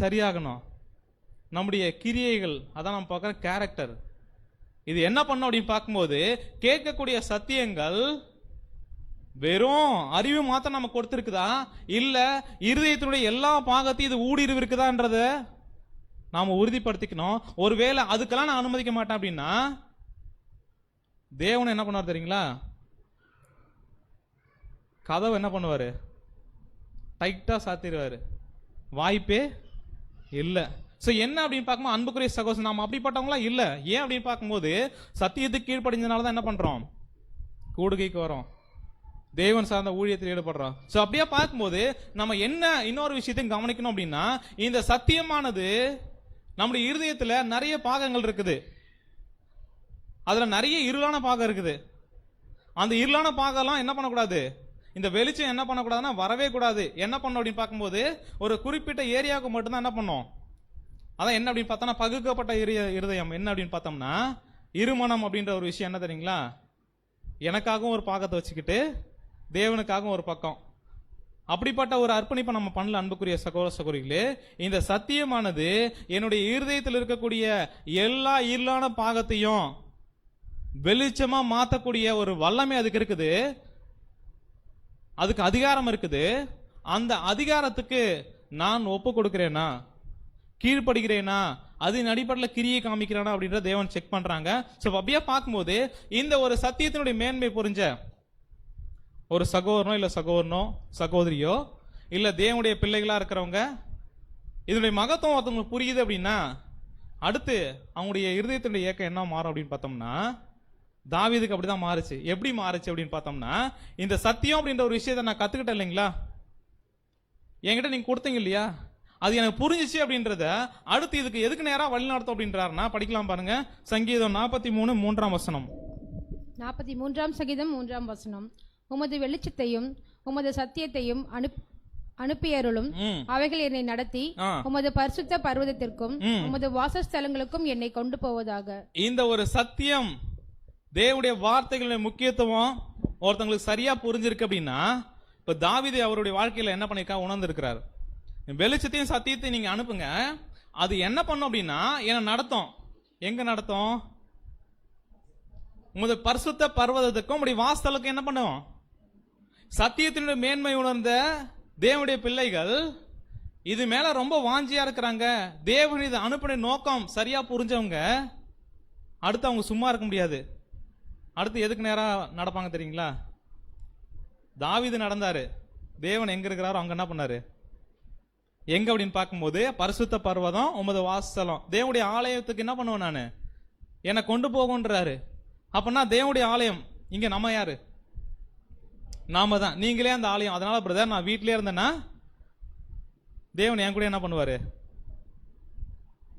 சரியாகணும், நம்முடைய கிரியைகள், அதான் நம்ம பார்க்குற கேரக்டர், இது என்ன பண்ணும் அப்படின்னு பார்க்கும்போது கேட்கக்கூடிய சத்தியங்கள் வெறும் அறிவு மாத்திரம் நம்ம கொடுத்திருக்குதா, இல்ல இருதயத்தினுடைய எல்லா பாகத்தையும் இது ஊடுருவி இருக்குதான்றத நாம உறுதிப்படுத்திக்கணும். ஒருவேளை அதுக்கெல்லாம் நான் அனுமதிக்க மாட்டேன் அப்படின்னா தேவன் என்ன பண்ணுவார் தெரியுங்களா, கதவை என்ன பண்ணுவாரு, டைட்டா சாத்திடுவாரு, வாய்ப்பே இல்லை. என்ன அப்படின்னு பார்க்கும்போது அன்புக்குரிய சகோதரன் நாம அப்படிப்பட்டவங்களா இல்ல. ஏன் அப்படின்னு பார்க்கும்போது சத்தியத்துக்கு கீழ்ப்படிஞ்சதுனால தான் என்ன பண்றோம், கூடுகைக்கு வரோம், தேவன் சார்ந்த ஊழியத்தில் ஈடுபடுறோம். ஸோ அப்படியே பார்க்கும்போது நம்ம என்ன இன்னொரு விஷயத்தையும் கவனிக்கணும் அப்படின்னா, இந்த சத்தியமானது நம்முடைய இருதயத்துல நிறைய பாகங்கள் இருக்குது. அதுல நிறைய இருளான பாகம் இருக்குது. அந்த இருளான பாகம்லாம் என்ன பண்ணக்கூடாது, இந்த வெளிச்சம் என்ன பண்ணக்கூடாதுன்னா வரவே கூடாது. என்ன பண்ணும் அப்படின்னு பார்க்கும்போது ஒரு குறிப்பிட்ட ஏரியாவுக்கு மட்டும்தான் என்ன பண்ணும். அதான் என்ன அப்படின்னு பார்த்தோம்னா பகுக்கப்பட்ட இருதயம் என்ன அப்படின்னு பார்த்தோம்னா இருமனம் அப்படின்ற ஒரு விஷயம் என்ன தெரியுங்களா, எனக்காகவும் ஒரு பாகத்தை வச்சுக்கிட்டு தேவனுக்காகவும் ஒரு பக்கம். அப்படிப்பட்ட ஒரு அர்ப்பணிப்பை நம்ம பண்ணல. அன்புக்குரிய சகோதர சகோதரிகளே, இந்த சத்தியமானது என்னுடைய இருதயத்தில் இருக்கக்கூடிய எல்லா இருளான பாகத்தையும் வெளிச்சமா மாத்தக்கூடிய ஒரு வல்லமை அதுக்கு இருக்குது, அதுக்கு அதிகாரம் இருக்குது. அந்த அதிகாரத்துக்கு நான் ஒப்பு கொடுக்கிறேனா, கீழ்ப்படுகிறேனா, அதன் அடிப்படையில் கிரியை காமிக்கிறானா அப்படின்ற தேவன் செக் பண்றாங்க. ஸோ அப்படியே பார்க்கும்போது இந்த ஒரு சத்தியத்தினுடைய மேன்மை புரிஞ்ச ஒரு சகோதரனோ இல்ல சகோதரனோ சகோதரியோ இல்ல தேவனுடைய பிள்ளைகளா இருக்கிறவங்க இதனுடைய மகத்துவம் ஒருத்தவங்களுக்கு புரியுது அப்படின்னா அடுத்து அவங்களுடைய இருதயத்தினுடைய ஏக்கம் என்ன மாறும் அப்படின்னு பார்த்தோம்னா, தாவீதுக்கு அப்படிதான் மாறுச்சு. எப்படி மாறுச்சு அப்படின்னு பார்த்தோம்னா, இந்த சத்தியம் அப்படின்ற ஒரு விஷயத்தை நான் கத்துக்கிட்டேன் இல்லைங்களா, என்கிட்ட நீங்க கொடுத்தீங்க இல்லையா, அது எனக்கு புரிஞ்சிச்சு அப்படின்றத அடுத்து இதுக்கு எதுக்கு நேரா வழி நடத்தும் அப்படின்றாருன்னா படிக்கலாம் பாருங்க. சங்கீதம் 43 3ஆம் வசனம். 43ஆம் சங்கீதம் 3ஆம் வசனம். உமது வெளிச்சத்தையும் உமது சத்தியத்தையும் அனுப்பியருளும் அவைகள் என்னை நடத்தி உமது பரிசுத்த பர்வதத்திற்கும் உமது வாசஸ்தலங்களுக்கும் என்னை கொண்டு போவதாக. இந்த ஒரு சத்தியம் தேவனுடைய வார்த்தைகளுடைய முக்கியத்துவம் ஒருத்தங்களுக்கு சரியா புரிஞ்சிருக்கு அப்படின்னா, இப்ப தாவீது அவருடைய வாழ்க்கையில என்ன பண்ணிருக்கா உணர்ந்திருக்கிறார். வெளிச்சத்தையும் சத்தியத்தையும் நீங்க அனுப்புங்க, அது என்ன பண்ணும் அப்படின்னா என்ன நடத்தும். எங்க நடத்தும், உமது பரிசுத்த பர்வதத்துக்கும் உங்களுடைய வாசலுக்கும் என்ன பண்ணும். சத்தியத்தினுடைய மேன்மை உணர்ந்த தேவனுடைய பிள்ளைகள் இது மேல ரொம்ப வாஞ்சியா இருக்கிறாங்க, தேவன் இதை அனுப்பின நோக்கம் சரியா புரிஞ்சவங்க அடுத்து அவங்க சும்மா இருக்க முடியாது. அடுத்து எதுக்கு நேரா நடப்பாங்க தெரியுங்களா, தாவீது நடந்தாரு, தேவன் எங்க இருக்கிறாரோ அங்க என்ன பண்ணாரு, எங்க அப்படின்னு பார்க்கும்போது பரிசுத்த பர்வதம் உமது வாசலம், தேவனுடைய ஆலயத்துக்கு என்ன பண்ணுவேன் நானு, என்னை கொண்டு போகுன்றாரு. அப்படின்னா தேவனுடைய ஆலயம் இங்க நம்ம யாரு, நாம தான். நீங்களே அந்த ஆலயம். அதனால பிரதர் நான் வீட்டிலே இருந்தேன்னா தேவன் என் கூட என்ன பண்ணுவாரு,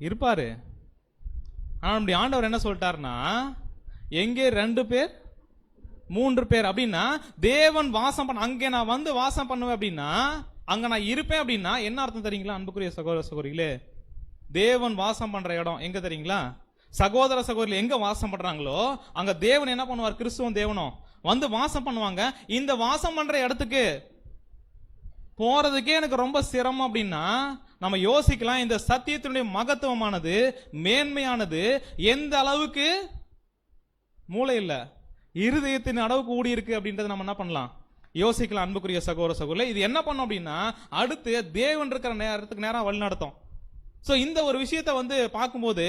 இருப்பாரு. ஆனா நம்முடைய ஆண்டவர் என்ன சொல்லிட்டாருன்னா, எங்கே 2 பேர் 3 பேர் அப்படின்னா தேவன் வாசம் பண்ண, அங்கே நான் வந்து வாசம் பண்ணுவேன் அப்படின்னா அங்க நான் இருப்பேன் அப்படின்னா என்ன அர்த்தம் தெரியுங்களா அன்புக்குரிய சகோதர சகோதரிகளே, தேவன் வாசம் பண்ற இடம் எங்க தெரியுங்களா, சகோதர சகோதரிகள் எங்க வாசம் பண்றாங்களோ அங்க தேவன் என்ன பண்ணுவார், கிறிஸ்துவம் தேவனும் வந்து வாசம் பண்ணுவாங்க. இந்த வாசம் பண்ற இடத்துக்கு போறதுக்கே எனக்கு ரொம்ப சிரமம் அப்படின்னா நம்ம யோசிக்கலாம் இந்த சத்தியத்தினுடைய மகத்துவமானது மேன்மையானது எந்த அளவுக்கு மூளை இல்ல இருதயத்தின் அளவுக்கு ஊடி இருக்கு அப்படின்றத நம்ம என்ன பண்ணலாம் யோசிக்கலாம். அன்புக்குரிய சகோதர சகோதரர்களே, இது என்ன பண்ணும் அப்படின்னா அடுத்து தேவன் இருக்கிற நேரத்துக்கு நேரம் வழி நடத்தும். சோ இந்த ஒரு விஷயத்தை வந்து பார்க்கும்போது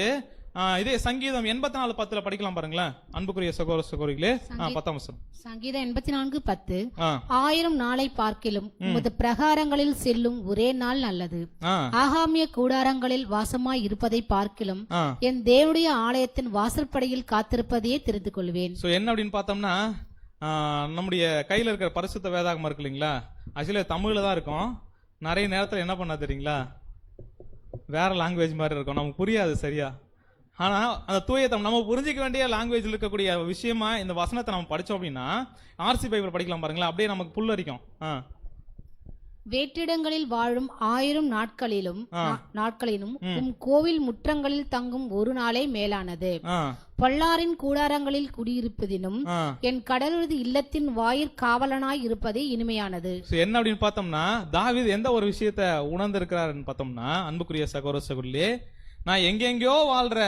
இதே சங்கீதம் 84:10 படிக்கலாம் பாருங்களேன் அன்புக்குரிய சகோதர சகோதரிகளே. 10ஆம் வசனம். சங்கீதம் 84:10. 1000 நாளை பார்க்கிலும் உமது பிரகாரங்களில் செல்லும் ஒரே நாள் நல்லது. ஆகாமிய கூடாரங்களில் வாசமாய் இருப்பதை பார்க்கிலும் என் தேவனுடைய ஆலயத்தின் வாசற்படியில் காத்திருப்பதையே தெரிந்து கொள்வேன். சோ என்ன அப்படின்னு பார்த்தோம்னா, நம்முடைய கையில இருக்கிற பரிசுத்த வேதாகமம் இருக்கு இல்லைங்களா, ஆக்சுவலி தமிழ்ல தான் இருக்கும். நிறைய நேரத்தில் என்ன பண்ண தெரியுங்களா, வேற லாங்குவேஜ் மாதிரி இருக்கும், நமக்கு புரியாது சரியா. ஆனா அந்த தூய தமிழ் நம்ம புரிஞ்சிக்க வேண்டிய லாங்குவேஜ்ல இருக்கக்கூடிய விஷயமா இந்த வசனத்தை நம்ம படிச்சோம் அப்படின்னா ஆர்சி பைபிள் படிக்கலாம் பாருங்களேன், அப்படியே நமக்கு புல்லரிக்கும். வேற்றிடங்களில் வாழும் 1000 நாட்களிலும் உம் கோவில் முற்றங்களில் தங்கும் ஒரு நாளே மேலானது. பொல்லாரின் கூடாரங்களில் குடியிருப்பதினும் என் கடலுறுதி இல்லத்தின் வாயிற் காவலனாய் இருப்பதே இனிமையானது. என்ன அப்படின்னு பார்த்தோம்னா தாவீது எந்த ஒரு விஷயத்தை உணர்ந்திருக்கிறாருன்னு பார்த்தோம்னா, அன்புக்குரிய சகோதர சகோதரியே, நான் எங்கெங்கயோ வாழ்ற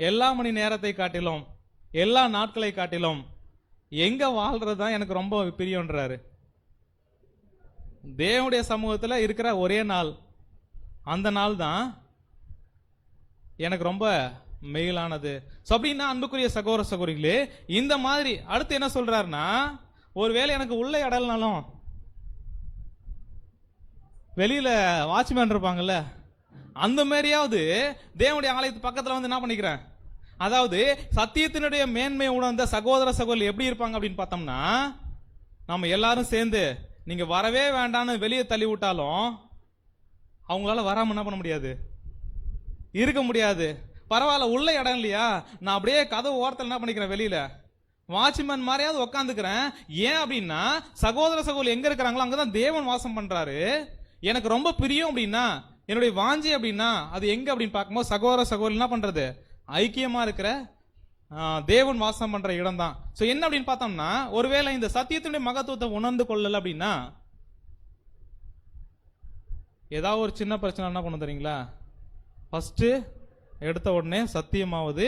எல்லா மணி நேரத்தை காட்டிலும் எல்லா நாட்களை காட்டிலும் எங்க வாழ்றதுதான் எனக்கு ரொம்ப பிரியன்றாரு. தேவனுடைய சமூகத்துல இருக்கிற ஒரே நாள், அந்த நாள் தான் எனக்கு ரொம்ப மெயிலானது. அப்படின்னா அன்புக்குரிய சகோதர சகோதரிகளே, இந்த மாதிரி அடுத்து என்ன சொல்றாருன்னா, ஒருவேளை எனக்கு உள்ள இடல்னாலும் வெளியில வாட்ச்மேன் இருப்பாங்கல்ல, அந்த மாதிரியாவது தேவனுடைய ஆலயத்து பக்கத்துல வந்து என்ன பண்ணிக்கிறேன், அதாவது சத்தியத்தினுடைய மேன்மை உணர்ந்த சகோதர சகோதரி எப்படி இருப்பாங்க அப்படின்னு பார்த்தோம்னா, நம்ம எல்லாரும் சேர்ந்து நீங்க வரவே வேண்டாம்னு வெளியே தள்ளி விட்டாலும் அவங்களால வராம என்ன பண்ண முடியாது, இருக்க முடியாது. பரவாயில்ல, உள்ள இடம் இல்லையா, நான் அப்படியே கதவு ஓரத்தில் என்ன பண்ணிக்கிறேன், வெளியில வாட்ச்மேன் மாதிரியாவது உட்காந்துக்கிறேன். ஏன் அப்படின்னா சகோதர சகோதரி எங்க இருக்கிறாங்களோ அங்கதான் தேவன் வாசம் பண்றாரு. எனக்கு ரொம்ப பிரியம் அப்படின்னா, என்னுடைய வாஞ்சி அப்படின்னா அது எங்க அப்படின்னு பார்க்கும்போது சகோதர சகோதரி என்ன பண்றது, ஐக்கியமா இருக்கிற தேவன் வாசம் பண்ற இடம் தான். சோ என்ன அப்படின்னு பார்த்தோம்னா, ஒருவேளை இந்த சத்தியத்தினுடைய மகத்துவத்தை உணர்ந்து கொள்ளல அப்படின்னா ஏதாவது ஒரு சின்ன பிரச்சனை என்ன பண்ண தெரியுங்களா, ஃபர்ஸ்ட் எடுத்த உடனே சத்தியமாவது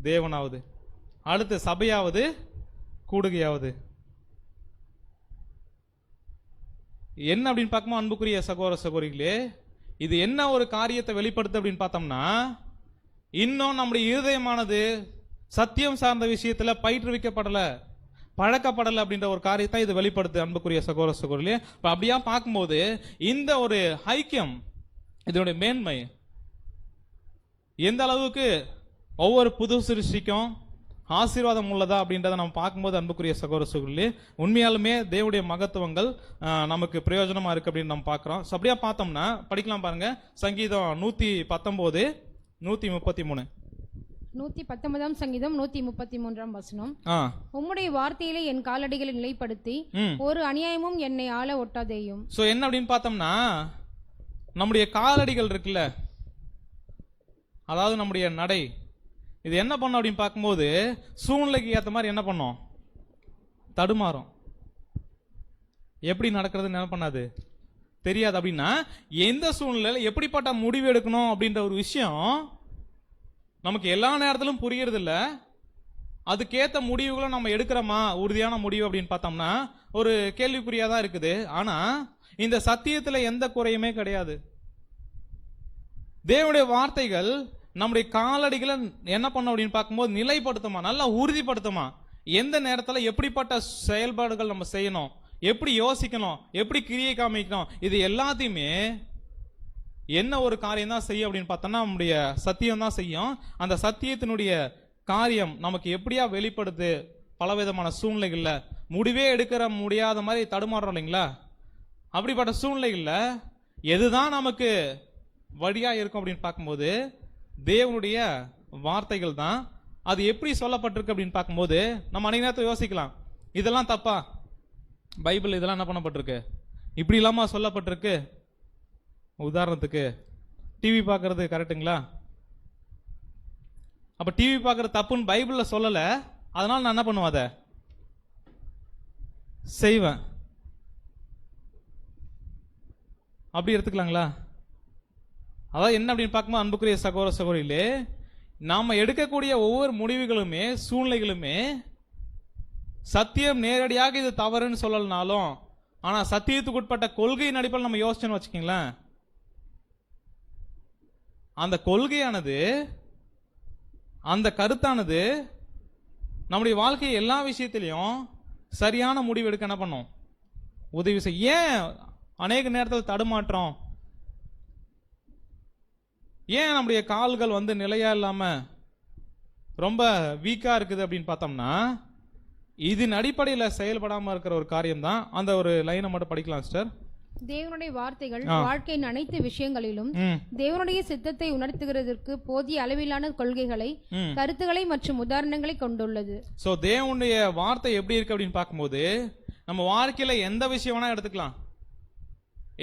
தேவனாவது, அடுத்து சபையாவது கூடுகையாவது. என்ன அப்படின்னு பார்க்கும்போது அன்புக்குரிய சகோதர சகோதரிகளே, இது என்ன ஒரு காரியத்தை வெளிப்படுத்து அப்படின்னு பார்த்தோம்னா, இன்னும் நம்முடைய இருதயமானது சத்தியம் சார்ந்த விஷயத்துல பயிற்றுவிக்கப்படல, பழக்கப்படலை அப்படின்ற ஒரு காரியத்தை இது வெளிப்படுத்து அன்புக்குரிய சகோதர சகோதரிகளே. இப்ப அப்படியா பார்க்கும்போது இந்த ஒரு ஐக்கியம், இதனுடைய மேன்மை எந்த அளவுக்கு ஒவ்வொரு புது சிருஷ்டிக்கும் ஆசீர்வாதம் உள்ளதா அப்படின்றத நம்ம பார்க்கும்போது அன்புக்குரிய சகோதர சகோதரிகளே, உண்மையாலுமே தேவனுடைய மகத்துவங்கள் நமக்கு பிரயோஜனமா இருக்கு அப்படின்னு நம்ம பார்க்கிறோம். அப்படியா பார்த்தோம்னா படிக்கலாம் பாருங்க, சங்கீதம் 119 133. 119 சங்கீதம் 133 உம்முடைய வார்த்தையிலே என் காலடிகளை நிலைப்படுத்தி ஒரு அநியாயமும் என்னை ஆள ஒட்டாதேயும். சோ என்ன அப்படின்னு பார்த்தோம்னா, நம்முடைய காலடிகள் இருக்குல்ல, அதாவது நம்முடைய நடை, இது என்ன பண்ணும் அப்படின்னு பார்க்கும்போது சூழ்நிலைக்கு ஏற்ற மாதிரி என்ன பண்ணும், தடுமாறும். எப்படி நடக்கிறதுன்னு என்ன பண்ணாது, தெரியாது. அப்படின்னா எந்த சூழ்நிலையில எப்படிப்பட்ட முடிவு எடுக்கணும் அப்படின்ற ஒரு விஷயம் நமக்கு எல்லா நேரத்திலும் புரியறது இல்ல. அதுக்கேற்ற முடிவுகளை நம்ம எடுக்கிறோமா, உறுதியான முடிவு அப்படின்னு பார்த்தோம்னா ஒரு கேள்விக்குறியா தான் இருக்குது. ஆனா இந்த சத்தியத்துல எந்த குறையுமே கிடையாது. தேவனுடைய வார்த்தைகள் நம்முடைய காலடிகளை என்ன பண்ணும் அப்படின்னு பார்க்கும்போது நிலைப்படுத்துமா, நல்லா உறுதிப்படுத்துமா. எந்த நேரத்துல எப்படிப்பட்ட செயல்பாடுகள் நம்ம செய்யணும், எப்படி யோசிக்கணும், எப்படி கிரியை காமிக்கணும், இது எல்லாத்தையுமே என்ன ஒரு காரியம் தான் செய்யும் அப்படின்னு பார்த்தோம்னா நம்முடைய சத்தியம் தான் செய்யும். அந்த சத்தியத்தினுடைய காரியம் நமக்கு எப்படியா வெளிப்படுத்து, பலவிதமான சூழ்நிலைகள்ல முடிவே எடுக்கிற முடியாத மாதிரி தடுமாறுறோம் இல்லைங்களா, அப்படிப்பட்ட சூழ்நிலைகள்ல எதுதான் நமக்கு வழியா இருக்கும் அப்படின்னு பார்க்கும்போது தேவனுடைய வார்த்தைகள் தான். அது எப்படி சொல்லப்பட்டிருக்கு அப்படின்னு பார்க்கும்போது நம்ம அன்றைய நேரத்தை யோசிக்கலாம், இதெல்லாம் தப்பா, பைபிள் இதெல்லாம் என்ன பண்ணப்பட்டிருக்கு, இப்படி இல்லாம சொல்லப்பட்டிருக்கு. உதாரணத்துக்கு டிவி பார்க்கறது கரெக்டுங்களா, அப்ப டிவி பார்க்கறது தப்புன்னு பைபிள்ல சொல்லல, அதனால நான் என்ன பண்ணுவேன், அதை செய்வேன். அப்படி எடுத்துக்கலாங்களா? அதாவது என்ன அப்படின்னு பார்க்கும்போது அன்புக்குரிய சகோதர சகோதரிகளே, நாம எடுக்கக்கூடிய ஒவ்வொரு முடிவுகளுமே சூழ்நிலைகளுமே சத்தியம் நேரடியாக இது தவறுன்னு சொல்லலனாலும், ஆனா சத்தியத்துக்கு உட்பட்ட கொள்கையின் அடிப்படையில் நம்ம யோசிச்சோன்னு வச்சுக்கீங்களேன், அந்த கொள்கையானது, அந்த கருத்தானது நம்முடைய வாழ்க்கை எல்லா விஷயத்திலையும் சரியான முடிவு எடுக்க என்ன பண்ணும், உதவி செய்ய. ஏன் அநேக நேரத்தில் தடுமாற்றம், ஏன் நம்முடைய கால்கள் நிலையா இல்லாம ரொம்ப வீக்கா இருக்குது அப்படின்னு பார்த்தோம்னா இதன் அடிப்படையில் செயல்படாம இருக்கிற ஒரு காரியம் தான். அந்த ஒரு லைனை மட்டும் படிக்கலாம் சிஸ்டர். தேவனுடைய வார்த்தைகள் வாழ்க்கையின் அனைத்து விஷயங்களிலும் தேவனுடைய சித்தத்தை உணர்த்துகிறதற்கு போதிய அளவிலான கொள்கைகளை, கருத்துக்களை மற்றும் உதாரணங்களை கொண்டுள்ளது. சோ தேவனுடைய வார்த்தை எப்படி இருக்கு அப்படின்னு பார்க்கும்போது நம்ம வாழ்க்கையில எந்த விஷயம் வேணா எடுத்துக்கலாம்,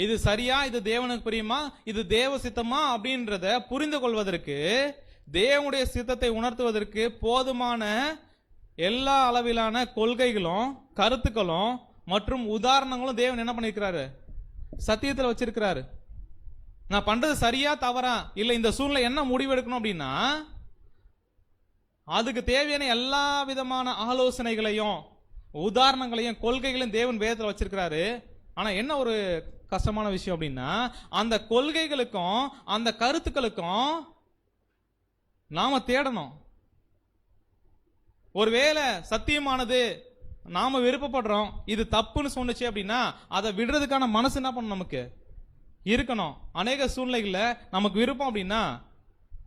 இது சரியா, இது தேவனுக்கு பிரியமா, இது தேவ சித்தமா அப்படின்றத புரிந்து கொள்வதற்கு, தேவனுடைய சித்தத்தை உணர்த்துவதற்கு போதுமான எல்லா அளவிலான கொள்கைகளும், கருத்துக்களும் மற்றும் உதாரணங்களும் தேவன் என்ன பண்ணிருக்கிறாரு, சத்தியத்தில் வச்சிருக்கிறாரு. நான் பண்றது சரியா தவறா, இல்ல இந்த சூழ்நிலை என்ன முடிவு எடுக்கணும் அப்படின்னா அதுக்கு தேவையான எல்லா விதமான ஆலோசனைகளையும், உதாரணங்களையும், கொள்கைகளையும் தேவன் வேதத்தில் வச்சிருக்கிறாரு. ஆனா என்ன ஒரு கஷ்டமான விஷயம் அப்படின்னா, அந்த கொள்கைகளுக்கும் அந்த கருத்துக்களுக்கும் நாம தேடணும். ஒருவேளை சத்தியமானது நாம விருப்பப்படுறோம், இது தப்புன்னு சொன்னுச்சு அப்படின்னா அதை விடுறதுக்கான மனசு என்ன பண்ணணும், நமக்கு இருக்கணும். அநேக சூழ்நிலைகள்ல நமக்கு விருப்பம் அப்படின்னா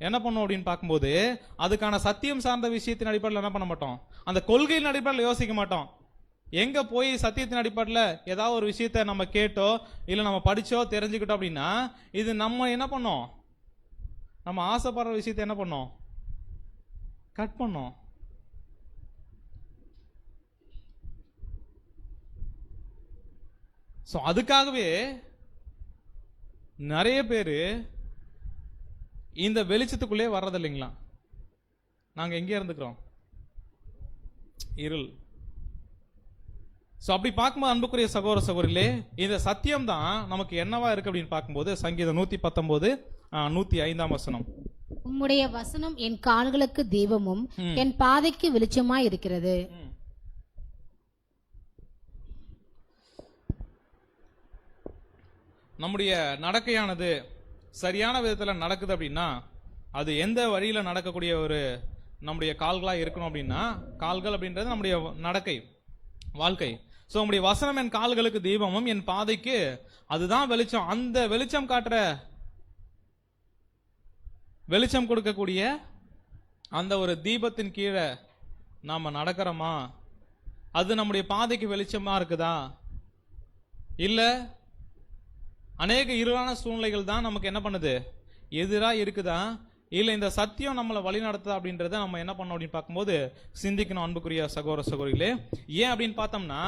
என்ன பண்ணும் அப்படின்னு பார்க்கும்போது அதுக்கான சத்தியம் சார்ந்த விஷயத்தின் அடிப்படையில் என்ன பண்ண மாட்டோம், அந்த கொள்கையின் அடிப்படையில் யோசிக்க மாட்டோம். எங்க போய் சத்தியத்தின் அடிப்படையில் ஏதாவது ஒரு விஷயத்த நம்ம கேட்டோ இல்லை நம்ம படிச்சோ தெரிஞ்சுக்கிட்டோம் அப்படின்னா இது நம்ம என்ன பண்ணோம், நம்ம ஆசைப்படுற விஷயத்த என்ன பண்ணோம், கட் பண்ணோம். ஸோ அதுக்காகவே நிறைய பேர் இந்த வெளிச்சத்துக்குள்ளே வர்றது இல்லைங்களா. நாங்கள் எங்கே இருந்துக்கிறோம், இருள். ஸோ அப்படி பார்க்கும்போது அன்புக்குரிய சகோதர சகோதரிகளே, இந்த சத்தியம் தான் நமக்கு என்னவா இருக்கு அப்படின்னு பார்க்கும்போது சங்கீதம் 119 105 வசனம். உம்முடைய வசனம் என் கால்களுக்கு தீபமும் என் பாதைக்கு வெளிச்சமாய் இருக்கிறது. நம்முடைய நடக்கையானது சரியான விதத்தில் நடக்குது அப்படின்னா அது எந்த வழியில் நடக்கக்கூடிய ஒரு நம்முடைய கால்களாக இருக்கணும் அப்படின்னா, கால்கள் அப்படின்றது நம்முடைய நடக்கை வாழ்க்கை. ஸோ நம்முடைய வசனம் என் கால்களுக்கு தீபமும் என் பாதைக்கு அதுதான் வெளிச்சம். அந்த வெளிச்சம் காட்டுற வெளிச்சம் கொடுக்கக்கூடிய அந்த ஒரு தீபத்தின் கீழே நாம் நடக்கிறோமா, அது நம்முடைய பாதைக்கு வெளிச்சமா இருக்குதா, இல்லை அநேக இருளான சூழ்நிலைகள் தான் நமக்கு என்ன பண்ணுது, எதிராக இருக்குதா, இல்லை இந்த சத்தியம் நம்மளை வழி நடத்துதா அப்படின்றத நம்ம என்ன பண்ணோம் அப்படின்னு பார்க்கும்போது சிந்திக்கணும் அன்புக்குரிய சகோதர சகோதரிகளே. ஏன் அப்படின்னு பார்த்தோம்னா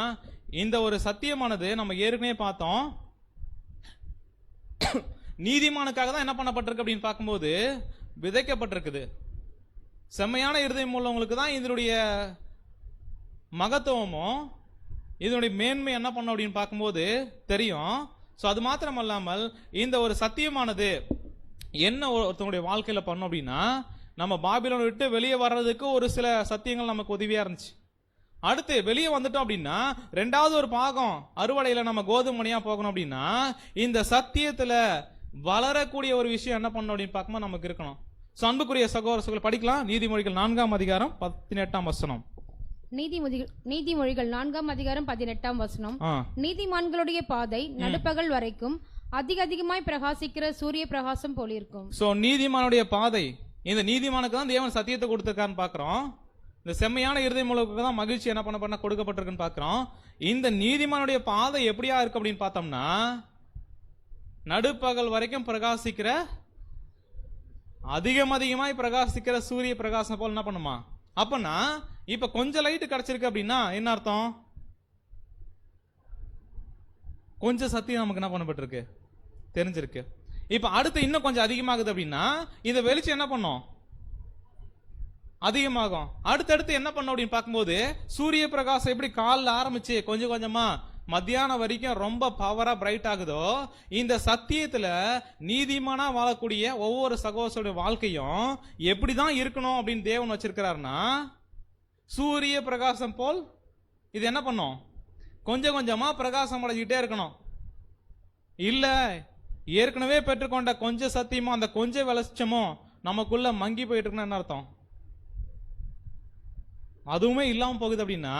இந்த ஒரு சத்தியமானது நம்ம ஏற்கனவே பார்த்தோம் நீதிமானுக்காக தான் என்ன பண்ணப்பட்டிருக்கு அப்படின்னு பார்க்கும்போது விதைக்கப்பட்டிருக்குது. செம்மையான இருதயம் உள்ளவங்களுக்கு தான் இதனுடைய மகத்துவமும் இதனுடைய மேன்மை என்ன பண்ணோம் அப்படின்னு பார்க்கும்போது தெரியும். ஸோ அது மாத்திரம் அல்லாமல் இந்த ஒரு சத்தியமானது என்ன ஒருத்தவங்களுடைய வாழ்க்கையில் பண்ணோம் அப்படின்னா, நம்ம பாபிலோனை விட்டு வெளியே வர்றதுக்கு ஒரு சில சத்தியங்கள் நமக்கு உதவியாக இருந்துச்சு. அடுத்து வெளியே வந்துட்டோம் அப்படின்னா ரெண்டாவது ஒரு பாகம் அறுவடையில் நம்ம கோதுமை மணியாக போகணும் அப்படின்னா இந்த சத்தியத்தில் வளரக்கூடிய ஒரு விஷயம் என்ன பண்ணணும் அப்படின்னு பார்க்கும்போது நமக்கு இருக்கணும். ஸோ அன்புக்குரிய சகோதர சகோதரி படிக்கலாம் நீதிமொழிகள் 4ஆம் அதிகாரம் 18ஆம் வசனம். நீதிமொழிகள் 4ஆம் அதிகாரம் 18ஆம் வசனம். நீதிமான்களுடைய பாதை நடுப்பகல் வரைக்கும் அதிகமாய் பிரகாசிக்கிற சூரிய பிரகாசம் போல இருக்கும். சோ நீதிமானுடைய பாதை, இந்த நீதிமானுக்கு தான் தேவன் சத்தியத்தை கொடுத்திருக்கான்னு பாக்குறோம். இந்த செம்மையான இருதயம் உள்ளவங்களுக்கு தான் மகிழ்ச்சி என்ன பண்ண கொடுக்கப்பட்டிருக்குன்னு பாக்குறோம். இந்த நீதிமானுடைய பாதை எப்படியா இருக்கு அப்படின்னு பார்த்தோம்னா நடுப்பகல் வரைக்கும் பிரகாசிக்கிற அதிகமாய் பிரகாசிக்கிற சூரிய பிரகாசம் போல என்ன பண்ணுமா. அப்பனா இப்ப கொஞ்சம் லைட் கிடைச்சிருக்கு அப்படின்னா என்ன அர்த்தம், கொஞ்சம் சத்தியம் நமக்கு என்ன பண்ணப்பட்டிருக்கு தெரிஞ்சிருக்கு. இப்ப அடுத்து இன்னும் கொஞ்சம் அதிகமாகுது அப்படின்னா இந்த வெளிச்சம் என்ன பண்ணும், அதிகமாகும். அடுத்தடுத்து என்ன பண்ணும் அப்படின்னு பார்க்கும்போது சூரிய பிரகாசம் எப்படி காலில் ஆரம்பிச்சு கொஞ்சம் கொஞ்சமா மத்தியானம் வரைக்கும் ரொம்ப பவரா பிரைட் ஆகுதோ, இந்த சத்தியத்துல நீதிமானா வாழக்கூடிய ஒவ்வொரு சகோதரனுடைய வாழ்க்கையும் எப்படிதான் இருக்கணும் அப்படின்னு தேவன் வச்சிருக்கிறாருன்னா சூரிய பிரகாசம் போல் இது என்ன பண்ணும், கொஞ்சம் கொஞ்சமா பிரகாசம் அடைஞ்சிக்கிட்டே இருக்கணும். இல்ல ஏற்கனவே பெற்றுக்கொண்ட கொஞ்சம் சத்தியமும் அந்த கொஞ்சம் வெளிச்சமும் நமக்குள்ள மங்கி போயிட்டு இருக்குன்னு என்ன அர்த்தம், அதுவுமே இல்லாம போகுது அப்படின்னா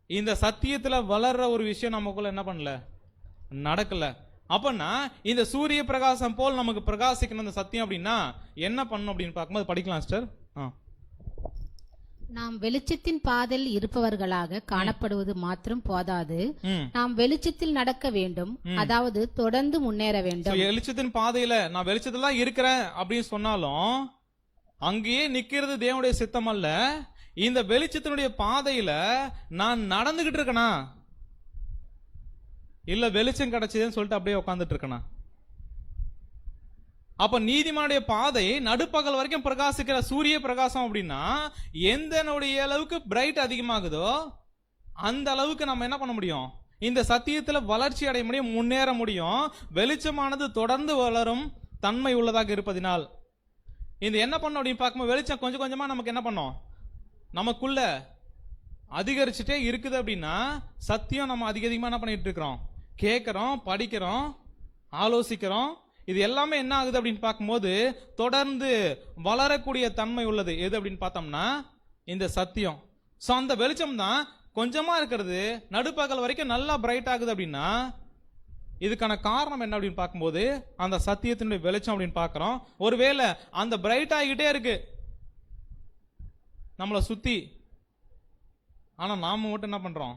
இந்த சத்தியத்துல வளர்ற ஒரு விஷயம் நமக்குள்ள என்ன பண்ணல, நடக்கல. அப்பன்னா இந்த சூரிய பிரகாசம் போல் நமக்கு பிரகாசிக்கணும் இந்த சத்தியம் அப்படின்னா என்ன பண்ணணும் அப்படின்னு பார்க்கும்போது படிக்கலாம் சிஸ்டர். நாம் வெளிச்சத்தின் பாதையில் இருப்பவர்களாக காணப்படுவது மாத்திரம் போதாது, நாம் வெளிச்சத்தில் நடக்க வேண்டும், அதாவது தொடர்ந்து முன்னேற வேண்டும். வெளிச்சத்தின் பாதையில நான் வெளிச்சத்துல தான் இருக்கிறேன் அப்படின்னு சொன்னாலும் அங்கேயே நிக்கிறது தேவனுடைய சித்தம் அல்ல. இந்த வெளிச்சத்தினுடைய பாதையில நான் நடந்துகிட்டு இருக்கனா இல்ல வெளிச்சம் கிடைச்சதுன்னு சொல்லிட்டு அப்படியே உட்காந்துட்டு இருக்கனா. அப்ப நீதிமானுடைய பாதை நடுப்பகல் வரைக்கும் பிரகாசிக்கிற சூரிய பிரகாசம் அப்படின்னா எந்த அளவுக்கு பிரைட் அதிகமாகுதோ அந்த அளவுக்கு நம்ம என்ன பண்ண முடியும், இந்த சத்தியத்துல வளர்ச்சி அடைய முடியும், முன்னேற முடியும். வெளிச்சமானது தொடர்ந்து வளரும் தன்மை உள்ளதாக இருப்பதினால் இந்த என்ன பண்ணோம் அப்படின்னு பார்க்கும்போது வெளிச்சம் கொஞ்சம் கொஞ்சமா நமக்கு என்ன பண்ணோம், நமக்குள்ள அதிகரிச்சுட்டே இருக்குது அப்படின்னா சத்தியம் நம்ம அதிகமா என்ன பண்ணிட்டு இருக்கிறோம், கேட்கிறோம், படிக்கிறோம், ஆலோசிக்கிறோம். இது எல்லாமே என்ன ஆகுது அப்படின்னு பார்க்கும்போது தொடர்ந்து வளரக்கூடிய தன்மை உள்ளது எது அப்படின்னு பார்த்தோம்னா இந்த சத்தியம். ஸோ அந்த வெளிச்சம் தான் கொஞ்சமா இருக்கிறது நடுப்பகல் வரைக்கும் நல்லா பிரைட் ஆகுது அப்படின்னா இதுக்கான காரணம் என்ன அப்படின்னு பார்க்கும்போது அந்த சத்தியத்தினுடைய வெளிச்சம் அப்படின்னு பார்க்கிறோம். ஒருவேளை அந்த பிரைட் ஆகிட்டே இருக்கு நம்மளை சுத்தி, ஆனா நாம மட்டும் என்ன பண்றோம்,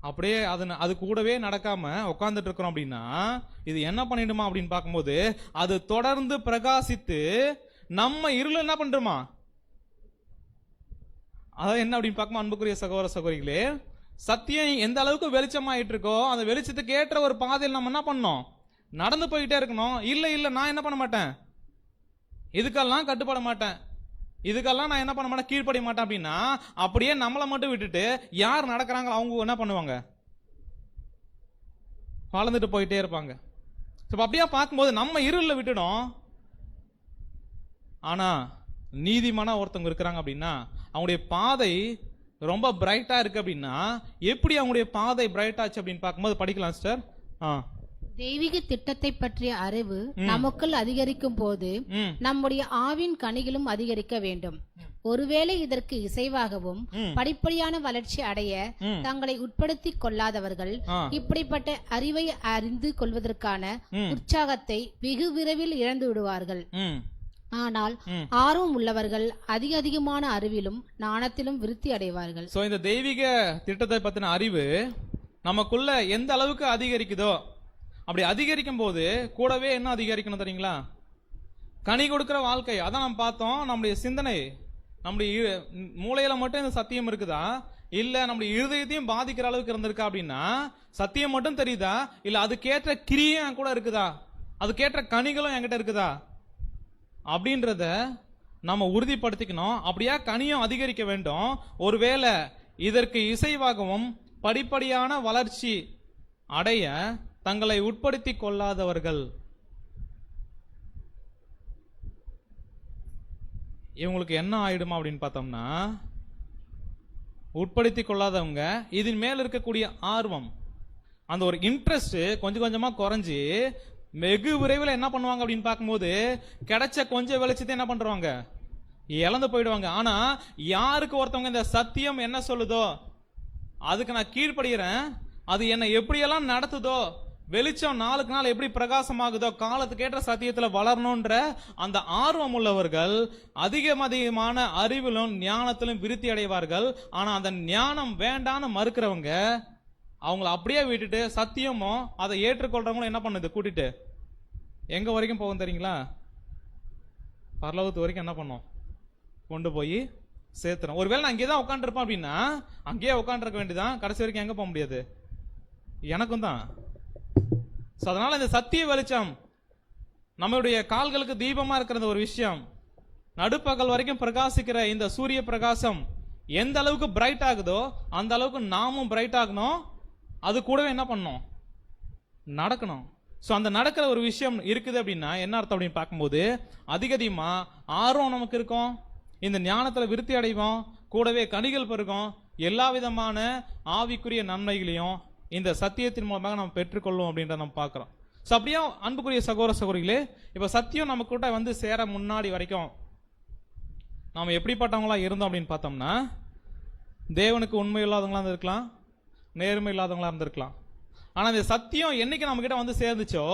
அப்படியே அது கூடவே நடக்காம உட்கார்ந்துட்டு இருக்கிறோம். அப்படின்னா இது என்ன பண்ணிடுமா அப்படின்னு பார்க்கும்போது அது தொடர்ந்து பிரகாசித்து நம்ம இருள் என்ன பண்றோமா, அதாவது என்ன அப்படின்னு பார்க்கும்போது அன்புக்குரிய சகோதர சகோதரிகளே, சத்தியம் எந்த அளவுக்கு வெளிச்சமாயிட்டு இருக்கோ அந்த வெளிச்சத்துக்கு ஏற்ற ஒரு பாதையில் நம்ம என்ன பண்ணோம், நடந்து போயிட்டே இருக்கணும். இல்ல நான் என்ன பண்ண மாட்டேன், இதுக்கெல்லாம் கட்டுப்பட மாட்டேன், இதுக்கெல்லாம் நான் என்ன பண்ண மாட்டேன், கீழ்ப்படிய மாட்டேன் அப்படின்னா அப்படியே நம்மளை மட்டும் விட்டுட்டு யார் நடக்கிறாங்களோ அவங்க என்ன பண்ணுவாங்க, வளர்ந்துட்டு போயிட்டே இருப்பாங்க. அப்படியே பார்க்கும்போது நம்ம இருளில் விட்டுடும். ஆனா நீதிமான ஒருத்தவங்க இருக்கிறாங்க அப்படின்னா அவங்களுடைய பாதை ரொம்ப பிரைட்டா இருக்கு. அப்படின்னா எப்படி அவங்களுடைய பாதை பிரைட் ஆச்சு அப்படின்னு பார்க்கும்போது படிக்கலாம் சார். தெய்வீக திட்டத்தை பற்றிய அறிவு நமக்குள் அதிகரிக்கும் போது நம்முடைய ஆவின் கனிகளும் அதிகரிக்க வேண்டும். ஒருவேளை இதற்கு இசைவாகவும் படிப்படியான வளர்ச்சி அடைய தங்களை உட்படுத்திக் கொள்ளாதவர்கள் இப்படிப்பட்ட அறிவை அறிந்து கொள்வதற்கான உற்சாகத்தை வெகு விரைவில் இழந்து விடுவார்கள். ஆனால் ஆர்வம் உள்ளவர்கள் அதிகமான அறிவிலும் ஞானத்திலும் விருத்தி அடைவார்கள். சோ இந்த தெய்வீக திட்டத்தை பத்தின அறிவு நமக்குள்ள எந்த அளவுக்கு அதிகரிக்குதோ அப்படி அதிகரிக்கும் போது கூடவே என்ன அதிகரிக்கணும் தெரியுங்களா, கனி கொடுக்கிற வாழ்க்கை. அதான் நம்ம பார்த்தோம். நம்முடைய சிந்தனை, நம்முடைய மூளையில மட்டும் இந்த சத்தியம் இருக்குதா, இல்ல நம்முடைய இருதயத்தையும் பாதிக்கிற அளவுக்கு இருந்திருக்கா அப்படின்னா சத்தியம் மட்டும் தெரியுதா, இல்ல அதுக்கேற்ற கிரியும் கூட இருக்குதா, அதுக்கேற்ற கனிகளும் என்கிட்ட இருக்குதா அப்படின்றத நம்ம உறுதிப்படுத்திக்கணும். அப்படியா கனியும் அதிகரிக்க வேண்டும். ஒருவேளை இதற்கு இசைவாகவும் படிப்படியான வளர்ச்சி அடைய தங்களை உட்படுத்தி கொள்ளாதவர்கள், இவங்களுக்கு என்ன ஆயிடுமா அப்படின்னு பார்த்தோம்னா, உட்படுத்தி கொள்ளாதவங்க இதன் மேல் இருக்கக்கூடிய ஆர்வம், அந்த ஒரு இன்ட்ரெஸ்ட் கொஞ்சம் கொஞ்சமா குறைஞ்சி வெகு விரைவில் என்ன பண்ணுவாங்க அப்படின்னு பார்க்கும்போது கிடைச்ச கொஞ்சம் வெளிச்சத்தை என்ன பண்றாங்க, இழந்து போயிடுவாங்க. ஆனா யாருக்கு ஒருத்தவங்க இந்த சத்தியம் என்ன சொல்லுதோ அதுக்கு நான் கீழ்ப்படுகிறேன், அது என்னை எப்படியெல்லாம் நடத்துதோ, வெளிச்சம் நாளுக்கு நாள் எப்படி பிரகாசமாகுதோ, காலத்துக்கு ஏற்ற சத்தியத்துல வளரணும்ன்ற அந்த ஆர்வம் உள்ளவர்கள் அதிகமான அறிவிலும் ஞானத்திலும் விருத்தி அடைவார்கள். ஆனா அந்த ஞானம் வேண்டான்னு மறுக்கிறவங்க அவங்கள அப்படியே விட்டுட்டு சத்தியமும் அதை ஏற்றுக்கொள்றவங்களும் என்ன பண்ணுது, கூட்டிட்டு எங்க வரைக்கும் போகும் தெரியுங்களா, பரலோகத்து வரைக்கும் என்ன பண்ணோம், கொண்டு போய் சேர்த்துறோம். ஒருவேளை நான் அங்கேயே தான் உட்காந்துருப்பேன் அப்படின்னா அங்கேயே உட்காந்துருக்க வேண்டியதான், கடைசி வரைக்கும் எங்க போக முடியாது, எனக்கும் தான். அதனால இந்த சத்திய வெளிச்சம் நம்மளுடைய கால்களுக்கு தீபமா இருக்கிற ஒரு விஷயம், நடுப்பகல் வரைக்கும் பிரகாசிக்கிற இந்த சூரிய பிரகாசம் எந்த அளவுக்கு பிரைட் ஆகுதோ அந்த அளவுக்கு நாமும் பிரைட் ஆகணும். அது கூடவே என்ன பண்ணணும், நடக்கணும். ஸோ அந்த நடக்கிற ஒரு விஷயம் இருக்குது அப்படின்னா என்ன அர்த்தம் அப்படின்னு பார்க்கும்போது அதிகமா ஆர்வம் நமக்கு இருக்கும், இந்த ஞானத்தில் விருத்தி அடைவோம், கூடவே கனிகள் பெருகும், எல்லா விதமான ஆவிக்குரிய நன்மைகளையும் இந்த சத்தியத்தின் மூலமாக நம்ம பெற்றுக்கொள்வோம் அப்படின்றத நம்ம பார்க்குறோம். ஸோ அப்படியே அன்புக்குரிய சகோதர சகோதரிகளே, இப்போ சத்தியம் நம்ம கூட வந்து சேர முன்னாடி வரைக்கும் நாம் எப்படிப்பட்டவங்களா இருந்தோம் அப்படின்னு பார்த்தோம்னா தேவனுக்கு உண்மை இல்லாதவங்களா இருக்கலாம், நேர்மை இல்லாதவங்களா இருந்திருக்கலாம். ஆனா இந்த சத்தியம் என்னைக்கு நம்ம கிட்ட வந்து சேர்ந்துச்சோ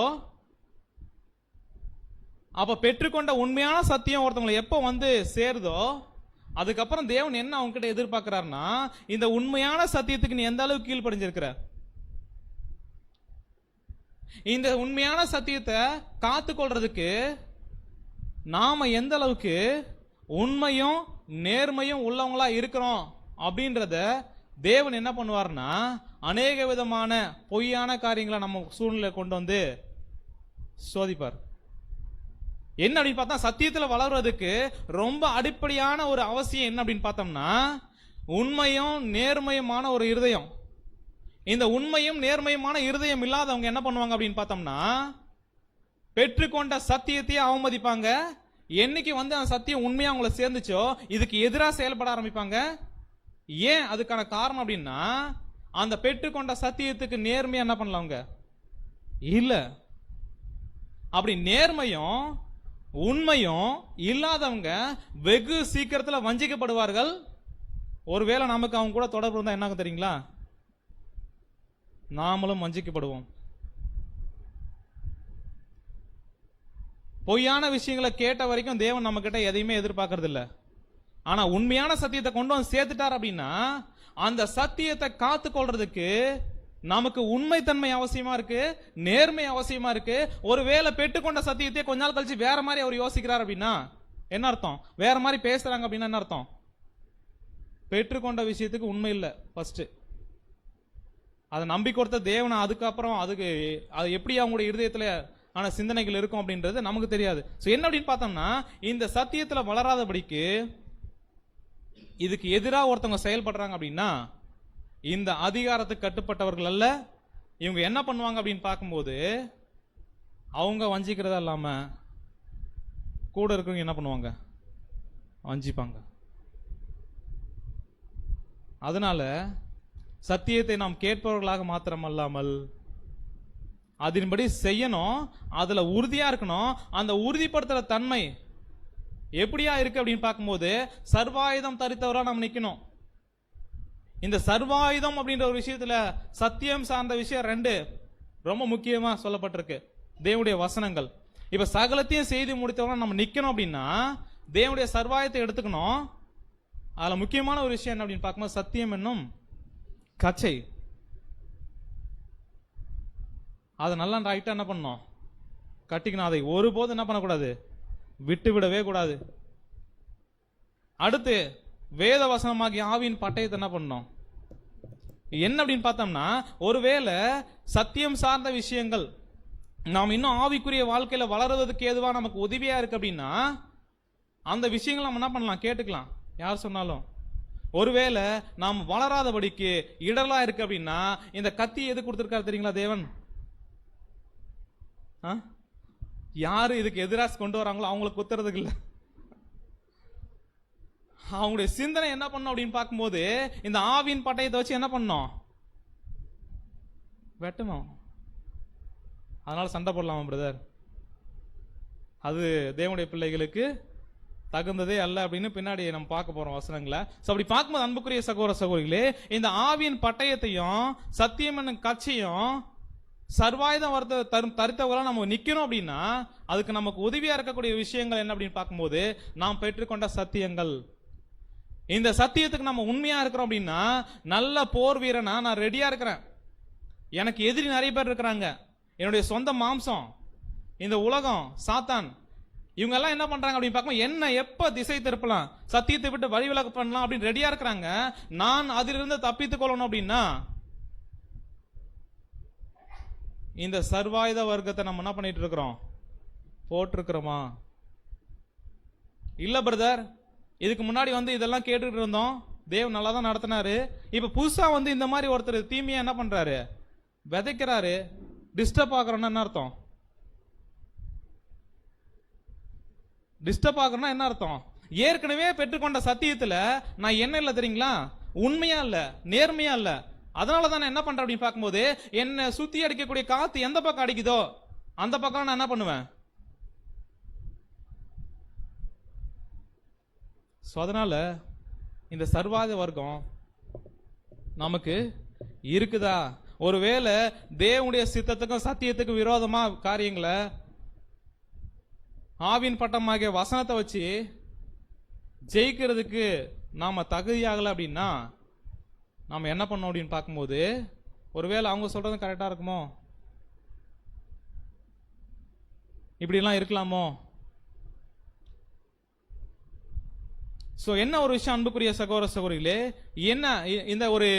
அப்ப பெற்றுக்கொண்ட உண்மையான சத்தியம் ஒருத்தவங்களை எப்ப வந்து சேருதோ அதுக்கப்புறம் தேவன் என்ன அவங்க கிட்ட எதிர்பார்க்கிறாருன்னா, இந்த உண்மையான சத்தியத்துக்கு நீ எந்த அளவுக்கு கீழ்ப்படிஞ்சிருக்கிற, இந்த உண்மையான சத்தியத்தை காத்துக்கொள்றதுக்கு நாம எந்த அளவுக்கு உண்மையும் நேர்மையும் உள்ளவங்களா இருக்கிறோம் அப்படின்றத தேவன் என்ன பண்ணுவார்னா அநேக விதமான பொய்யான காரியங்களை நம்ம சூழ்நிலை கொண்டு வந்து சோதிப்பார். என்ன அப்படின்னு பார்த்தா சத்தியத்தில் வளர்றதுக்கு ரொம்ப அடிப்படையான ஒரு அவசியம் என்ன அப்படின்னு பார்த்தோம்னா உண்மையும் நேர்மையுமான ஒரு இருதயம். இந்த உண்மையும் நேர்மையுமான இருதயம் இல்லாதவங்க என்ன பண்ணுவாங்க அப்படின்னு பார்த்தோம்னா பெற்றுக்கொண்ட சத்தியத்தையே அவமதிப்பாங்க. என்னைக்கு வந்து அந்த சத்தியம் உண்மையா அவங்களை சேர்ந்துச்சோ இதுக்கு எதிராக செயல்பட ஆரம்பிப்பாங்க. ஏன் அதுக்கான காரணம் அப்படின்னா அந்த பெற்றுக்கொண்ட சத்தியத்துக்கு நேர்மையா என்ன பண்ணலாங்க இல்ல. அப்படி நேர்மையும் உண்மையும் இல்லாதவங்க வெகு சீக்கிரத்தில் வஞ்சிக்கப்படுவார்கள். ஒருவேளை நமக்கு அவங்க கூட தொடர்பு இருந்தா என்ன தெரியுங்களா, நாமளும் வஞ்சிக்கப்படுவோம். பொய்யான விஷயங்களை கேட்ட வரைக்கும் தேவன் நம்ம கிட்ட எதையுமே எதிர்பார்க்கறது இல்ல. ஆனா உண்மையான சத்தியத்தை கொண்டு வந்து சேர்த்துட்டார் அப்படின்னா அந்த சத்தியத்தை காத்து கொள்றதுக்கு நமக்கு உண்மைத்தன்மை அவசியமா இருக்கு, நேர்மை அவசியமா இருக்கு. ஒருவேளை பெற்றுக்கொண்ட சத்தியத்தை கொஞ்ச நாள் கழிச்சு வேற மாதிரி அவர் யோசிக்கிறார் அப்படின்னா என்ன அர்த்தம்? வேற மாதிரி பேசுறாங்க அப்படின்னா என்ன அர்த்தம்? பெற்றுக்கொண்ட விஷயத்துக்கு உண்மை இல்லை. ஃபர்ஸ்ட் அதை நம்பி கொடுத்த தேவனை அதுக்கப்புறம் அது எப்படி அவங்களுடைய இருதயத்துல ஆன சிந்தனைகள் இருக்கும் அப்படின்றது நமக்கு தெரியாது. ஸோ என்ன அப்படின்னு பார்த்தோம்னா இந்த சத்தியத்துல வளராதபடிக்கு இதுக்கு எதிராக ஒருத்தவங்க செயல்படுறாங்க அப்படின்னா இந்த அதிகாரத்துக்கு கட்டுப்பட்டவர்கள் அல்ல. இவங்க என்ன பண்ணுவாங்க அப்படின்னு பார்க்கும்போது அவங்க வஞ்சிக்கிறதா இல்லாம கூட இருக்கிறவங்க என்ன பண்ணுவாங்க? வஞ்சிப்பாங்க. அதனால சத்தியத்தை நாம் கேட்பவர்களாக மாத்திரமல்லாமல் அதன்படி செய்யணும், அதுல உறுதியா இருக்கணும். அந்த உறுதிப்படுத்துற தன்மை எப்படியா இருக்கு அப்படின்னு பார்க்கும்போது சர்வாயுதம் தரித்தவரா நாம் நிக்கணும். இந்த சர்வாயுதம் அப்படின்ற ஒரு விஷயத்துல சத்தியம் சார்ந்த விஷயம் 2 ரொம்ப முக்கியமா சொல்லப்பட்டிருக்கு தேவனுடைய வசனங்கள். இப்ப சகலத்தையும் செய்து முடித்தவங்க நம்ம நிக்கணும் அப்படின்னா தேவனுடைய சர்வாயத்தை எடுத்துக்கணும். அதுல முக்கியமான ஒரு விஷயம் என்ன அப்படின்னு பார்க்கும்போது சத்தியம் என்னும் கச்சை. அதை நல்லா ரைட்டா என்ன பண்ணணும்? கட்டிக்கணும். அதை ஒருபோது என்ன பண்ணக்கூடாது? விட்டு விடவே கூடாது. அடுத்து வேத வசனமாகிய ஆவியின் பட்டயத்தை என்ன பண்ணணும்? என்ன அப்படின்னு பார்த்தோம்னா ஒருவேளை சத்தியம் சார்ந்த விஷயங்கள் நாம் இன்னும் ஆவிக்குரிய வாழ்க்கையில வளருவதற்கு ஏதுவா நமக்கு உதவியா இருக்கு அப்படின்னா அந்த விஷயங்கள் நம்ம என்ன பண்ணலாம்? கேட்டுக்கலாம், யார் சொன்னாலும். ஒருவேளை நாம் வளராதபடிக்கு இடலா இருக்கு அப்படின்னா இந்த கத்தி எது கொடுத்திருக்காரு தெரியுங்களா? தேவன் யாரு இதுக்கு எதிராக கொண்டு வராங்களோ அவங்களுக்கு குத்துறதுக்கு இல்லை. அவங்களுடைய சிந்தனை என்ன பண்ணும் அப்படின்னு பார்க்கும்போது இந்த ஆவியின் பட்டயத்தை வச்சு என்ன பண்ணும்? வெட்டணும். அதனால சண்டை போடலாமா பிரதர்? அது தேவனுடைய பிள்ளைகளுக்கு தகுந்ததே அல்ல அப்படின்னு பின்னாடி நம்ம பார்க்க போறோம் வசனங்களை. அப்படி பார்க்கும்போது அன்புக்குரிய சகோதர சகோதரிகளே, இந்த ஆவியின் பட்டயத்தையும் சத்தியம் என்னும் கட்சியும் சர்வாயுதம் தரித்தவர்களா நம்ம நிக்கணும் அப்படின்னா அதுக்கு நமக்கு உதவியா இருக்கக்கூடிய விஷயங்கள் என்ன அப்படின்னு பார்க்கும்போது நாம் பெற்றுக்கொண்ட சத்தியங்கள். இந்த சத்தியத்துக்கு நம்ம உண்மையா இருக்கிறோம் அப்படின்னா நல்ல போர் வீரனா நான் ரெடியா இருக்கிறேன். எனக்கு எதிரி நிறைய பேர் இருக்கிறாங்க. என்னுடைய சொந்த மாம்சம், இந்த உலகம், சாத்தான், இவங்க எல்லாம் என்ன பண்றாங்க அப்படின்னு பார்க்கும்போது என்ன எப்ப திசை திருப்பலாம், சத்தியத்தை விட்டு வழிவிலக்கு பண்ணலாம் அப்படின்னு ரெடியா இருக்கிறாங்க. நான் அதிலிருந்து தப்பித்துக் கொள்ளணும் அப்படின்னா இந்த சர்வாயுத வர்க்கத்தை நம்ம என்ன பண்ணிட்டு இருக்கிறோம்? போட்டிருக்கிறோமா? இல்ல பிரதர், இதுக்கு முன்னாடி இதெல்லாம் கேட்டுட்டு இருந்தோம், தேவ் நல்லா தான் நடத்தினாரு. இப்ப புதுசா இந்த மாதிரி ஒருத்தர் தீமையா என்ன பண்றாரு? விதைக்கிறாரு. டிஸ்டர்ப் ஆகுறோம்னா என்ன அர்த்தம்? டிஸ்டர்ப் ஆகுறோம்னா என்ன அர்த்தம்? ஏற்கனவே பெற்றுக்கொண்ட சத்தியத்துல நான் என்ன இல்லை தெரியுங்களா? உண்மையா இல்ல, நேர்மையா இல்ல. அதனால தான் நான் என்ன பண்றேன் அப்படின்னு பார்க்கும்போது என்ன சுத்தி அடிக்கக்கூடிய காத்து எந்த பக்கம் அடிக்குதோ அந்த பக்கம் நான் என்ன பண்ணுவேன்? அதனால இந்த சர்வாத வர்க்கம் நமக்கு இருக்குதா? ஒருவேளை தேவனுடைய சித்தத்துக்கும் சத்தியத்துக்கும் விரோதமா காரியங்களை ஆவின் பட்டமாகிய வசனத்தை வச்சு ஜெயிக்கிறதுக்கு நாம தகுதியாகல அப்படின்னா நாம என்ன பண்ணோம் அப்படின்னு பார்க்கும்போது ஒருவேளை அவங்க சொல்றது கரெக்டா இருக்குமோ, இப்படிலாம் இருக்கலாமோ? சோ என்ன ஒரு விஷயம் அன்புக்குரிய சகோதர சகோதரிகளே, என்ன இந்த ஒரு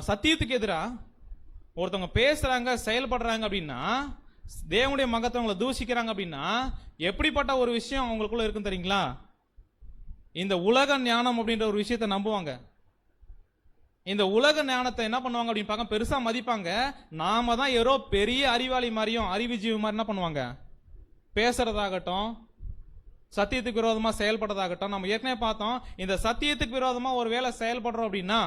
சத்தியத்துக்கு எதிராக ஒருத்தவங்க பேசுறாங்க, செயல்படுறாங்க அப்படின்னா, தேவனுடைய மகத்துவங்களை தூஷிக்கிறாங்க அப்படின்னா எப்படிப்பட்ட ஒரு விஷயம் அவங்களுக்குள்ள இருக்கும் தெரியுங்களா? இந்த உலக ஞானம் அப்படின்ற ஒரு விஷயத்தை நம்புவாங்க. இந்த உலக ஞானத்தை என்ன பண்ணுவாங்க அப்படின்னு பார்க்க பெருசா மதிப்பாங்க. நாம தான் ஏதோ பெரிய அறிவாளி மாதிரியும் அறிவு ஜீவி மாதிரி என்ன பண்ணுவாங்க? பேசுறதாகட்டும், சத்தியத்துக்கு விரோதமா செயல்படுறதாகட்டும். நம்ம ஏற்கனவே பார்த்தோம், இந்த சத்தியத்துக்கு விரோதமா ஒரு வேளை செயல்படுறோம் அப்படின்னா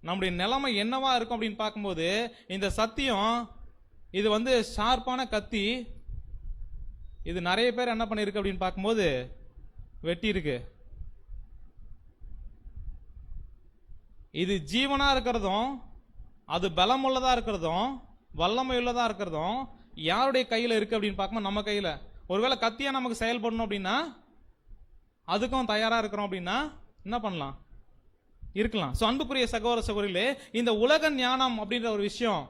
நம்முடைய நிலைமை என்னவா இருக்கும் அப்படின்னு பார்க்கும்போது இந்த சத்தியம் இது ஷார்ப்பான கத்தி. இது நிறைய பேர் என்ன பண்ணிருக்கு அப்படின்னு பார்க்கும்போது வெட்டி இருக்கு. இது ஜீவனா இருக்கிறதும் அது பலம் உள்ளதா இருக்கிறதும் வல்லமை உள்ளதா இருக்கிறதும் யாருடைய கையில இருக்கு அப்படின்னு பார்க்கும்போது நம்ம கையில. ஒருவேளை கத்தியா நமக்கு செயல்படணும் அப்படின்னா அதுக்கும் தயாரா இருக்கிறோம் அப்படின்னா என்ன பண்ணலாம், இருக்கலாம். சோ அன்புக்குரிய சகோதர சகோதரிகளே, இந்த உலக ஞானம் அப்படின்ற ஒரு விஷயம்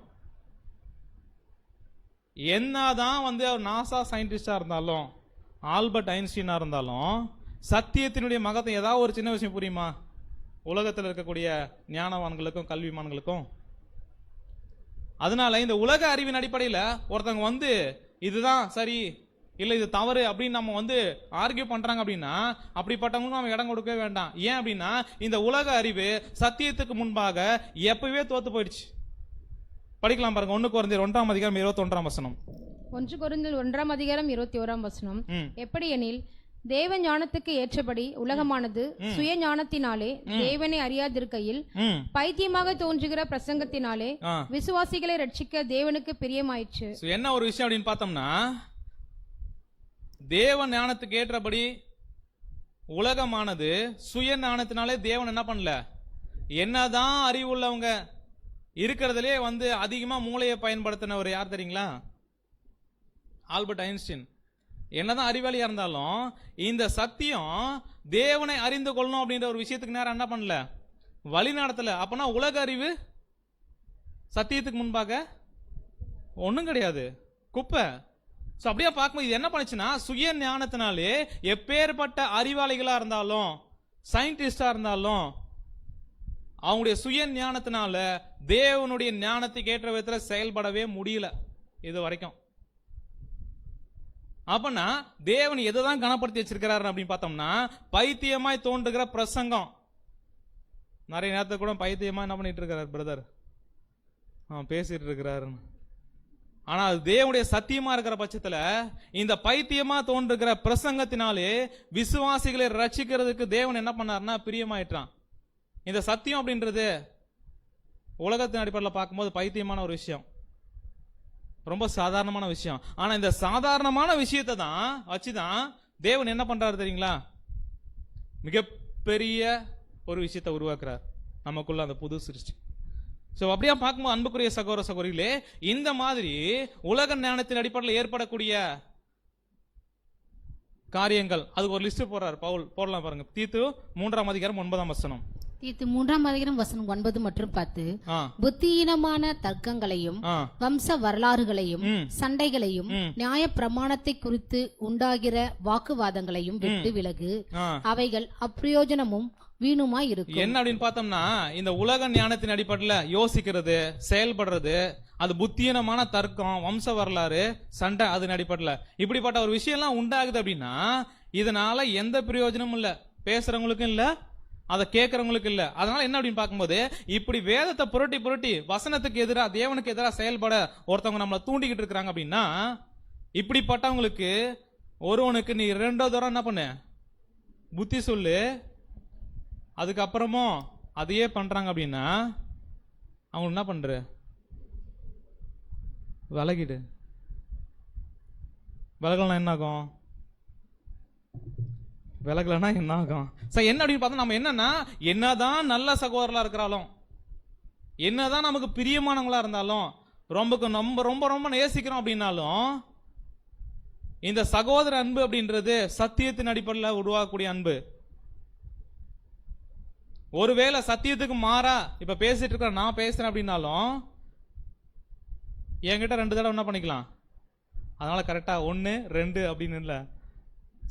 என்னதான் வந்து அவர் நாசா சயின்டிஸ்டா இருந்தாலும், ஆல்பர்ட் ஐன்ஸ்டீனா இருந்தாலும், சத்தியத்தினுடைய மகத்தை ஏதாவது ஒரு சின்ன விஷயம் புரியுமா உலகத்தில் இருக்கக்கூடிய ஞானவான்களுக்கும் கல்விமான்களுக்கும்? அதனால இந்த உலக அறிவின் அடிப்படையில் ஒருத்தவங்க வந்து இதுதான் சரி இல்லை இது தவறு அப்படின்னு நம்ம வந்து ஆர்கியூ பண்றாங்க அப்படின்னா அப்படிப்பட்டவங்களும் நம்ம இடம் கொடுக்கவே வேண்டாம். ஏன் அப்படின்னா இந்த உலக அறிவு சத்தியத்துக்கு முன்பாக எப்பவே தோத்து போயிடுச்சு. படிக்கலாம் பாருங்க, 1 கொரிந்தியர் 1:21. 1 கொரிந்தியர் 1:21 எப்படி எனில் தேவ ஞானத்துக்கு ஏற்றபடி உலகமானது சுய ஞானத்தினாலே தேவனை அறியாதிருக்கையில் பைத்தியமாக தோன்றுகிற பிரசங்கத்தினாலே விசுவாசிகளை ரட்சிக்க தேவனுக்கு பிரியமாயிற்று. என்ன ஒரு விஷயம் அப்படின்னு பார்த்தோம்னா, தேவ ஞானத்துக்கு ஏற்றபடி உலகமானது சுய ஞானத்தினாலே தேவன் என்ன பண்ணல, என்னதான் அறிவு உள்ளவங்க இருக்கிறதுலே வந்து அதிகமா மூளையை பயன்படுத்தினவர் யார் தெரியுங்களா? Albert Einstein. என்னதான் அறிவாளியா இருந்தாலும் இந்த சத்தியம் தேவனை அறிந்து கொள்ளணும் அப்படின்ற ஒரு விஷயத்துக்கு நேரம் என்ன பண்ணல, வழி நடத்தல. அப்பனா உலக அறிவு சத்தியத்துக்கு முன்பாக ஒண்ணும் கிடையாது, குப்பை. சோ அப்படியே பார்க்கும்போது இது என்ன பண்ணுச்சுன்னா, சுய ஞானத்தினாலே எப்பேற்பட்ட அறிவாளிகளா இருந்தாலும் சயின்டிஸ்டா இருந்தாலும் அவங்களுடைய சுய ஞானத்தினால தேவனுடைய ஞானத்துக்கு ஏற்ற விதத்தில் செயல்படவே முடியல இது வரைக்கும். அப்பனா தேவன் எதைதான் கனப்படுத்தி வச்சிருக்கிறாரு அப்படின்னு பார்த்தோம்னா, பைத்தியமாய் தோன்றுகிற பிரசங்கம். நிறைய நேரத்துக்கு கூட பைத்தியமா என்ன பண்ணிட்டு இருக்காரு பிரதர், பேசிட்டு இருக்கிறாரு. ஆனா அது தேவனுடைய சத்தியமா இருக்கிற பட்சத்துல இந்த பைத்தியமா தோன்றுகிற பிரசங்கத்தினாலே விசுவாசிகளை ரட்சிக்கிறதுக்கு தேவன் என்ன பண்ணாருன்னா பிரியமாயிட்டான். இந்த சத்தியம் அப்படின்றது உலகத்தின் அடிப்படையில் பார்க்கும்போது பைத்தியமான ஒரு விஷயம், ரொம்ப சாதாரணமான விஷயம். ஆனா இந்த சாதாரணமான விஷயத்தை தான் வச்சுதான் தேவன் என்ன பண்றாரு தெரியுங்களா, மிகப்பெரிய ஒரு விஷயத்தை உருவாக்குறார் நமக்குள்ள, அந்த புது சிருஷ்டி. சோ அப்படியே பார்க்கும்போது அன்புக்குரிய சகோதர சகோதரிகளே, இந்த மாதிரி உலக ஞானத்தின் அடிப்படையில் ஏற்படக்கூடிய காரியங்கள் அதுக்கு ஒரு லிஸ்ட் போடுறார் பவுல். போடலாம் பாருங்க, தீத்து 3:9. தீத்து 3:9 மற்றும் 10. புத்தியீனமான தர்க்கங்களையும் வம்ச வரலாறுகளையும் சண்டைகளையும் நியாய பிரமாணத்தை குறித்து உண்டாகிற வாக்குவாதங்களையும் விட்டு விலகு, அவைகள் அப்பிரயோஜனமும் வீணுமாய் இருக்கும். என்ன அப்படின்னு பார்த்தோம்னா, இந்த உலக ஞானத்தின் அடிப்படையில் யோசிக்கிறது செயல்படுறது அது புத்தியீனமான தர்க்கம் வம்ச வரலாறு சண்டை அதன் அடிப்படையில் இப்படிப்பட்ட ஒரு விஷயம் எல்லாம் உண்டாகுது அப்படின்னா இதனால எந்த பிரயோஜனமும் இல்ல, பேசுறவங்களுக்கும் இல்ல, அதை கேட்கறவங்களுக்கு இல்ல. அதனால என்ன அப்படின்னு பார்க்கும்போது இப்படி வேதத்தை புரட்டி புரட்டி வசனத்துக்கு எதிராக தேவனுக்கு எதிராக செயல்பட ஒருத்தவங்க நம்மளை தூண்டிக்கிட்டு இருக்கிறாங்க அப்படின்னா இப்படிப்பட்டவங்களுக்கு ஒருவனுக்கு நீ 2 தடவை என்ன பண்ணு புத்தி சொல்லு, அதுக்கப்புறமும் அதையே பண்றாங்க அப்படின்னா அவங்க என்ன பண்ற, விலகிடு. விலகலன்னா என்ன ஆகும், விலகலன்னா என்ன ஆகும்? என்ன அப்படின்னு பார்த்தா நம்ம என்னன்னா, என்னதான் நல்ல சகோதரர்களா இருக்கிறாலும் என்னதான் நமக்கு பிரியமானவங்களா இருந்தாலும் ரொம்ப ரொம்ப ரொம்ப நேசிக்கிறோம் அப்படின்னாலும் இந்த சகோதர அன்பு அப்படின்றது சத்தியத்தின் அடிப்படையில் உருவாக்கக்கூடிய அன்பு. ஒருவேளை சத்தியத்துக்கு மாறா இப்ப பேசிட்டு இருக்க நான் பேசுறேன் அப்படின்னாலும் என்கிட்ட 2 தடவை என்ன பண்ணிக்கலாம், அதனால கரெக்டா 1 2 அப்படின்னு இல்ல,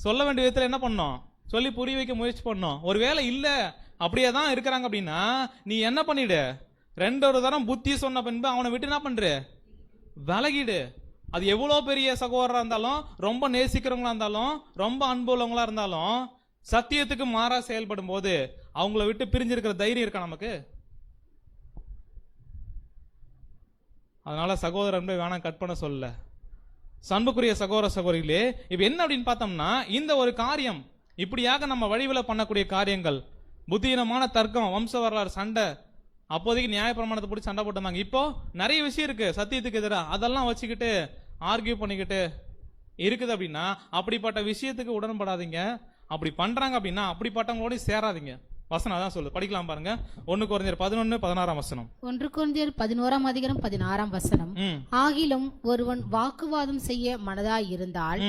சொல்ல வேண்டிய விதத்துல என்ன பண்ணோம் சொல்லி புரிய வைக்க முயற்சி பண்ணோம். ஒருவேளை இல்ல அப்படியே தான் இருக்கிறாங்க அப்படின்னா நீ என்ன பண்ணிடு, 2 தரம் புத்தி சொன்ன பின்பு அவனை விட்டு என்ன பண்ற, விலகிடு. அது எவ்வளவு பெரிய சகோதரா இருந்தாலும் ரொம்ப நேசிக்கிறவங்களா இருந்தாலும் ரொம்ப அன்பு உள்ளவங்களா இருந்தாலும் சத்தியத்துக்கு மாறா செயல்படும் போது அவங்கள விட்டு பிரிஞ்சிருக்கிற தைரியம் இருக்கா நமக்கு? அதனால சகோதர அன்பை வேணாம் கட் பண்ண சொல்ல. அன்புக்குரிய சகோதர சகோதரிகளே, இப்ப என்ன அப்படின்னு பார்த்தோம்னா இந்த ஒரு காரியம் இப்படியாக நம்ம வழிவில பண்ணக்கூடிய காரியங்கள் புத்தியீனமான தர்க்கம் வம்ச வரலாறு சண்டை, அப்போதைக்கு நியாய பிரமாணத்தை பிடிச்சி சண்டை போட்டிருந்தாங்க. இப்போ நிறைய விஷயம் இருக்கு சத்தியத்துக்கு எதிராக, அதெல்லாம் வச்சுக்கிட்டு ஆர்கியூ பண்ணிக்கிட்டு இருக்குது அப்படின்னா அப்படிப்பட்ட விஷயத்துக்கு உடன்படாதீங்க. அப்படி பண்றாங்க அப்படின்னா அப்படிப்பட்டவங்களோட சேராதீங்க. வசனம் அதான் சொல்லுது, படிக்கலாம் பாருங்க. 1 கொரிந்தியர் 11:16 வசனம். 1 கொரிந்தியர் 11:16 ஆகிலும் ஒருவன் வாக்குவாதம் செய்ய மனதாய் இருந்தால்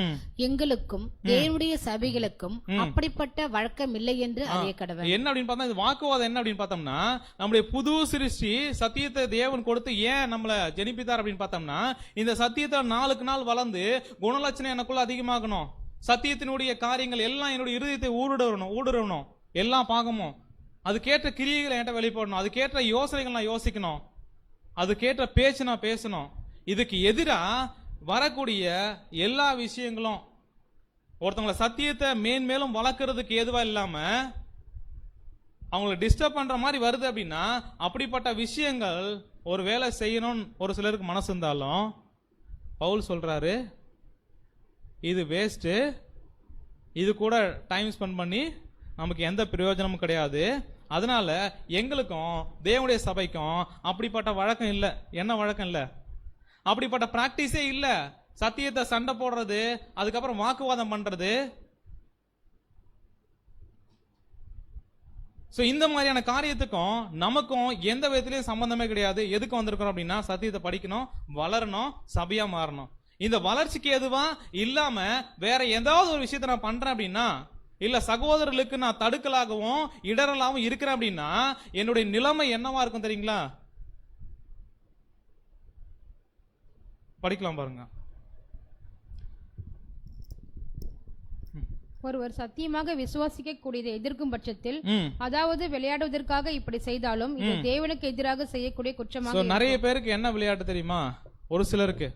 எங்களுக்கும் தேவனுடைய சபைகளுக்கும் அப்படிப்பட்ட வழக்கம் இல்லை என்று அறிய கடவன். என்ன அப்படின்னு பார்த்தா, இது வாக்குவாதம் என்ன அப்படின்னு பார்த்தோம்னா, நம்முடைய புது சிருஷ்டி சத்தியத்தை தேவன் கொடுத்து ஏன் நம்மள ஜெனிப்பித்தார் அப்படின்னு பார்த்தோம்னா, இந்த சத்தியத்தை நாளுக்கு நாள் வளர்ந்து குணலட்சணம் எனக்குள்ள அதிகமாகணும், சத்தியத்தினுடைய காரியங்கள் எல்லாம் என்னுடைய இருதயத்தை ஊடுருவணும், எல்லாம் பார்க்கணும், அதுக்கேற்ற கிரியைகளை என்கிட்ட வெளிப்படணும், அதுக்கேற்ற யோசனைகள் நான் யோசிக்கணும், அதுக்கேற்ற பேச்சு நான் பேசணும். இதுக்கு எதிரா வரக்கூடிய எல்லா விஷயங்களும் ஒருத்தவங்களை சத்தியத்தை மேன்மேலும் வளர்க்கறதுக்கு எதுவா இல்லாம அவங்களை டிஸ்டர்ப் பண்ற மாதிரி வருது அப்படின்னா, அப்படிப்பட்ட விஷயங்கள் ஒரு வேலை செய்யணும்னு ஒரு சிலருக்கு மனசு இருந்தாலும் பவுல் சொல்றாரு, இது வேஸ்ட்டு, இது கூட டைம் ஸ்பெண்ட் பண்ணி நமக்கு எந்த பிரயோஜனமும் கிடையாது. அதனால எங்களுக்கும் தேவனுடைய சபைக்கும் அப்படிப்பட்ட வழக்கம் இல்லை. என்ன வழக்கம் இல்லை? அப்படிப்பட்ட பிராக்டிஸே இல்லை. சத்தியத்தை சண்டை போடுறது, அதுக்கப்புறம் வாக்குவாதம் பண்றது. ஸோ இந்த மாதிரியான காரியத்துக்கும் நமக்கும் எந்த விதத்திலையும் சம்பந்தமே கிடையாது. எதுக்கு வந்திருக்கிறோம் அப்படின்னா, சத்தியத்தை படிக்கணும், வளரணும், சபையா மாறணும். இந்த வளர்ச்சிக்கு எதுவா இல்லாம வேற ஏதாவது ஒரு விஷயத்த நான் பண்றேன் அப்படின்னா, இல்ல சகோதரர்களுக்கு நான் தடுக்கலாகவும் இடரலாகவும் இருக்கிறேன் அப்படின்னா, என்னுடைய நிலைமை என்னவா இருக்கும் தெரியுங்களா? படிக்கலாம் பாருங்க. ஒருவர் சத்தியமாக விசுவாசிக்க கூடியதை எதிர்க்கும் பட்சத்தில், அதாவது விளையாடுவதற்காக இப்படி செய்தாலும் இது தேவனுக்கு எதிராக செய்யக்கூடிய குற்றமாக. நிறைய பேருக்கு என்ன விளையாட்டு தெரியுமா? ஒரு சிலருக்கு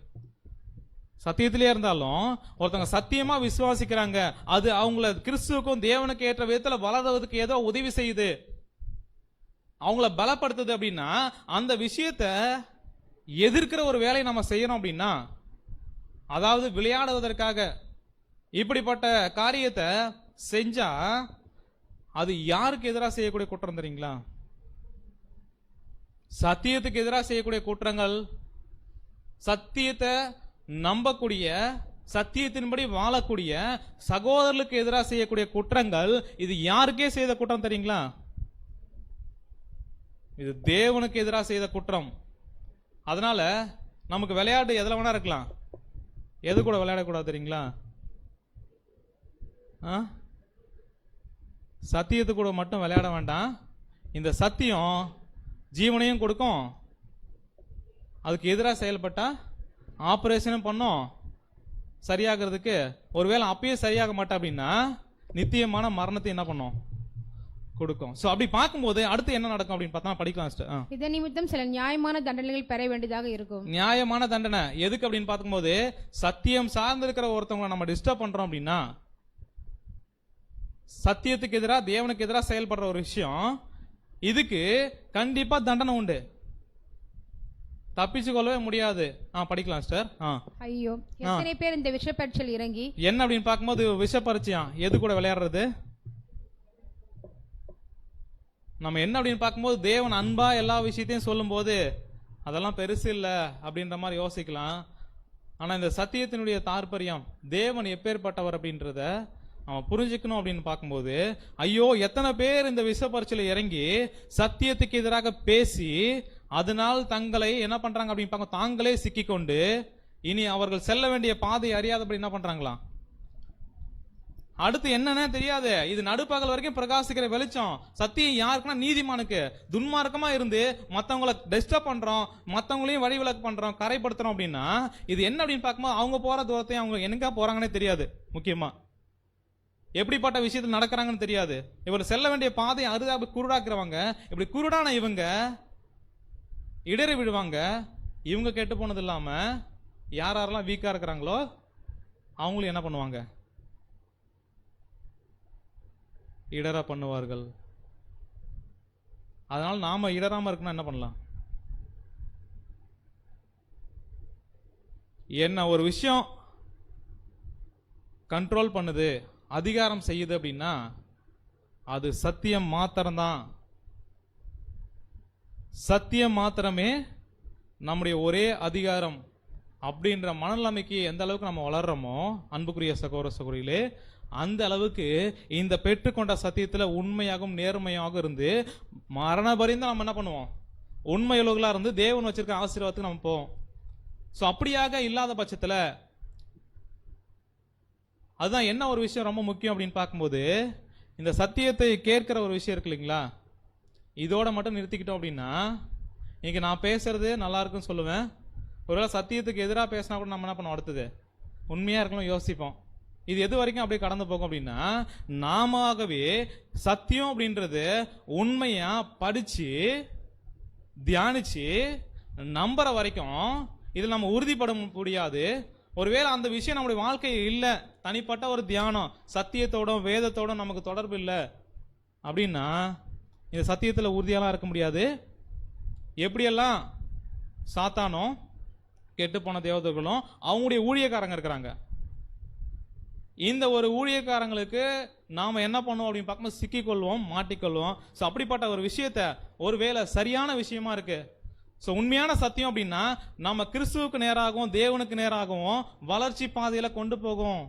சத்தியத்திலே இருந்தாலும் ஒருத்தவங்க சத்தியமா விசுவாசிக்கிறாங்க, அது அவங்கள கிறிஸ்துவுக்கும் தேவனுக்கு ஏற்ற விதத்துல வளர்றதுக்கு ஏதோ உதவி செய்யுது, அவங்கள பலப்படுத்துது அப்படின்னா, அந்த விஷயத்த எதிர்க்கிற ஒரு வேலையை நம்ம செய்யறோம் அப்படின்னா, அதாவது விளையாடுவதற்காக இப்படிப்பட்ட காரியத்தை செஞ்சா அது யாருக்கு எதிராக செய்யக்கூடிய குற்றம் தெரியுங்களா? சத்தியத்துக்கு எதிராக செய்யக்கூடிய குற்றங்கள், சத்தியத்தை நம்பக்கூடிய, சத்தியத்தின்படி வாழக்கூடிய சகோதரர்களுக்கு எதிராக செய்யக்கூடிய குற்றங்கள், இது யாருக்கே செய்த குற்றம் தெரியுங்களா? இது தேவனுக்கு எதிராக செய்த குற்றம். அதனால நமக்கு விளையாட்டு எதுல வேணா இருக்கலாம், எது கூட விளையாடக்கூடாது தெரியுங்களா? சத்தியத்து கூட மட்டும் விளையாட வேண்டாம். இந்த சத்தியம் ஜீவனையும் கொடுக்கும், அதுக்கு எதிராக செயல்பட்டா ஆபரேஷனும் பண்ணும் சரியாகிறதுக்கு. ஒருவேளை அப்பயே சரியாக மாட்டா அப்படின்னா நித்தியமான மரணத்தை என்ன பண்ணும்? கொடுக்கும். சோ அப்படி பார்க்கும்போது அடுத்து என்ன நடக்கும் அப்படின்னு பார்த்தா படிக்கலாம். இதன் நிமித்தம் சில நியாயமான தண்டனைகள் பெற வேண்டியதாக இருக்கும். நியாயமான தண்டனை எதுக்கு அப்படின்னு பார்க்கும்போது, சத்தியம் சார்ந்திருக்கிற ஒருத்தவங்களை நம்ம டிஸ்டர்ப் பண்றோம் அப்படின்னா, சத்தியத்துக்கு எதிராக தேவனுக்கு எதிராக செயல்படுற ஒரு விஷயம், இதுக்கு கண்டிப்பா தண்டனை உண்டு, தப்பிச்சு கொள்ளவே முடியாது. படிக்கலாம் சிஸ்டர். ஐயோ, எத்தனை பேர் இந்த விஷ பரீட்சையில் இறங்கி என்ன அப்படின்னு பார்க்கும்போது, விஷ பரீட்சையா எது கூட விளையாடுறது? நம்ம என்ன அப்படின்னு பார்க்கும்போது, தேவன் அன்பா எல்லா விஷயத்தையும் சொல்லும் போது அதெல்லாம் பெருசு இல்லை அப்படின்ற மாதிரி யோசிக்கலாம். ஆனா இந்த சத்தியத்தினுடைய தாற்பயம், தேவன் எப்பேற்பட்டவர் அப்படின்றத அவன் புரிஞ்சுக்கணும் அப்படின்னு பார்க்கும்போது, ஐயோ எத்தனை பேர் இந்த விஷ பரீட்சையில இறங்கி சத்தியத்துக்கு எதிராக பேசி அதனால் தங்களை என்ன பண்றாங்க அப்படின்னு பார்க்க, தாங்களே சிக்கிக்கொண்டு இனி அவர்கள் செல்ல வேண்டிய பாதை அறியாதபடி என்ன பண்றாங்களாம், அடுத்து என்னன்னே தெரியாது. இது நடுப்பகல் வரைக்கும் பிரகாசிக்கிற வெளிச்சம். சத்தியம் யாருக்குன்னா நீதிமானுக்கு. துன்மார்க்கமா இருந்து மத்தவங்களை டிஸ்டர்ப் பண்றோம், மத்தவங்களையும் வழிவிலக்கு பண்றோம், கரைப்படுத்துறோம் அப்படின்னா, இது என்ன அப்படின்னு பார்க்கும்போது அவங்க போற தூரத்தையும் அவங்க எங்க போறாங்கன்னே தெரியாது. முக்கியமா எப்படிப்பட்ட விஷயத்தில் நடக்கிறாங்கன்னு தெரியாது. இவர் செல்ல வேண்டிய பாதை அறுதா குருடாக்குறவங்க, இப்படி குருடான இவங்க இடறி விடுவாங்க. இவங்க கெட்டு போனது இல்லாம யாரெல்லாம் வீக்கா இருக்கிறாங்களோ அவங்களும் என்ன பண்ணுவாங்க, இடரா பண்ணுவார்கள். அதனால நாம இடராம இருக்கணும். என்ன பண்ணலாம்? என்ன ஒரு விஷயம் கண்ட்ரோல் பண்ணுது, அதிகாரம் செய்யுது அப்படின்னா அது சத்தியம் மாத்திரம்தான். சத்தியம் மாத்திரமே நம்முடைய ஒரே அதிகாரம் அப்படின்ற மனநிலைமைக்கு எந்த அளவுக்கு நம்ம வளர்றோமோ, அன்புக்குரிய சகோதர சகோதரிகளே, அந்த அளவுக்கு இந்த பெற்றுக்கொண்ட சத்தியத்துல உண்மையாகவும் நேர்மையாகவும் இருந்து மரண பரிந்து நம்ம என்ன பண்ணுவோம், உண்மையுள்ளவர்களா இருந்து தேவன் வச்சிருக்க ஆசீர்வாதத்துக்கு நம்ம போவோம். ஸோ அப்படியாக இல்லாத பட்சத்துல அதுதான் என்ன ஒரு விஷயம் ரொம்ப முக்கியம் அப்படின்னு பார்க்கும்போது, இந்த சத்தியத்தை கேட்கிற ஒரு விஷயம் இருக்கு இல்லைங்களா, இதோட மட்டும் நிறுத்திக்கிட்டோம் அப்படின்னா இன்னைக்கு நான் பேசுறது நல்லா இருக்குன்னு சொல்லுவேன். ஒருவேளை சத்தியத்துக்கு எதிராக பேசினா கூட நம்ம என்ன பண்ணுவோம், அடுத்தது உண்மையா இருக்கணும் யோசிப்போம். இது எது வரைக்கும் அப்படியே கடந்து போகும் அப்படின்னா, நாமவே சத்தியம் அப்படின்றது உண்மையா படிச்சு தியானிச்சு நம்புற வரைக்கும் இதில் நம்ம உறுதிப்பட முடியாது. ஒருவேளை அந்த விஷயம் நம்முடைய வாழ்க்கையில் இல்லை, தனிப்பட்ட ஒரு தியானம் சத்தியத்தோட வேதத்தோட நமக்கு தொடர்பு இல்லை அப்படின்னா இந்த சத்தியத்தில் உறுதியெல்லாம் இருக்க முடியாது. எப்படியெல்லாம் சாத்தானோ கெட்டு போன தேவதர்களும் அவங்களுடைய ஊழியக்காரங்க இருக்கிறாங்க. இந்த ஒரு ஊழியக்காரங்களுக்கு நாம என்ன பண்ணுவோம் அப்படின்னு பார்க்கும்போது சிக்கிக்கொள்வோம், மாட்டிக்கொள்வோம். ஸோ அப்படிப்பட்ட ஒரு விஷயத்த ஒருவேளை சரியான விஷயமா இருக்கு, ஸோ உண்மையான சத்தியம் அப்படின்னா நம்ம கிறிஸ்துவுக்கு நேராகவும் தேவனுக்கு நேராகவும் வளர்ச்சி பாதையில கொண்டு போகும்.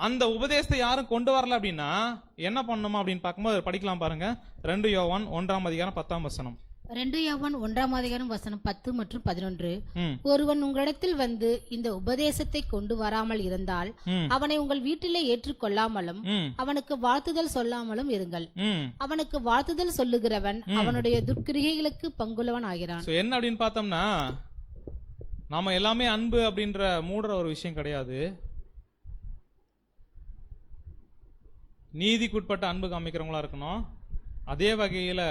அந்த உபதேசத்தை யாரும் கொண்டு வரல அப்படின்னா என்ன பண்ணணுமா அப்படின்னு பார்க்கும்போது படிக்கலாம் பாருங்க. 2 யோவான் 1:10. 2 யோவான் 1:10 மற்றும் 11. ஒருவன் உங்களிடத்தில் வந்து இந்த உபதேசத்தை கொண்டு வராமல் இருந்தால் அவனை உங்கள் வீட்டிலே ஏற்றுக்கொள்ளாமலும் அவனுக்கு வாழ்த்துதல் சொல்லாமலும் இருங்கள். அவனுக்கு வாழ்த்துதல் சொல்லுகிறவன் அவனுடைய துர்க்கிரிகைகளுக்கு பங்குள்ளவன் ஆகிறான். என்ன அப்படின்னு பார்த்தோம்னா, நாம எல்லாமே அன்பு அப்படின்ற மூடுற ஒரு விஷயம் கிடையாது. நீதிக்குட்பட்ட அன்பு காமிக்கிறவங்களா இருக்கணும். அதே வகையில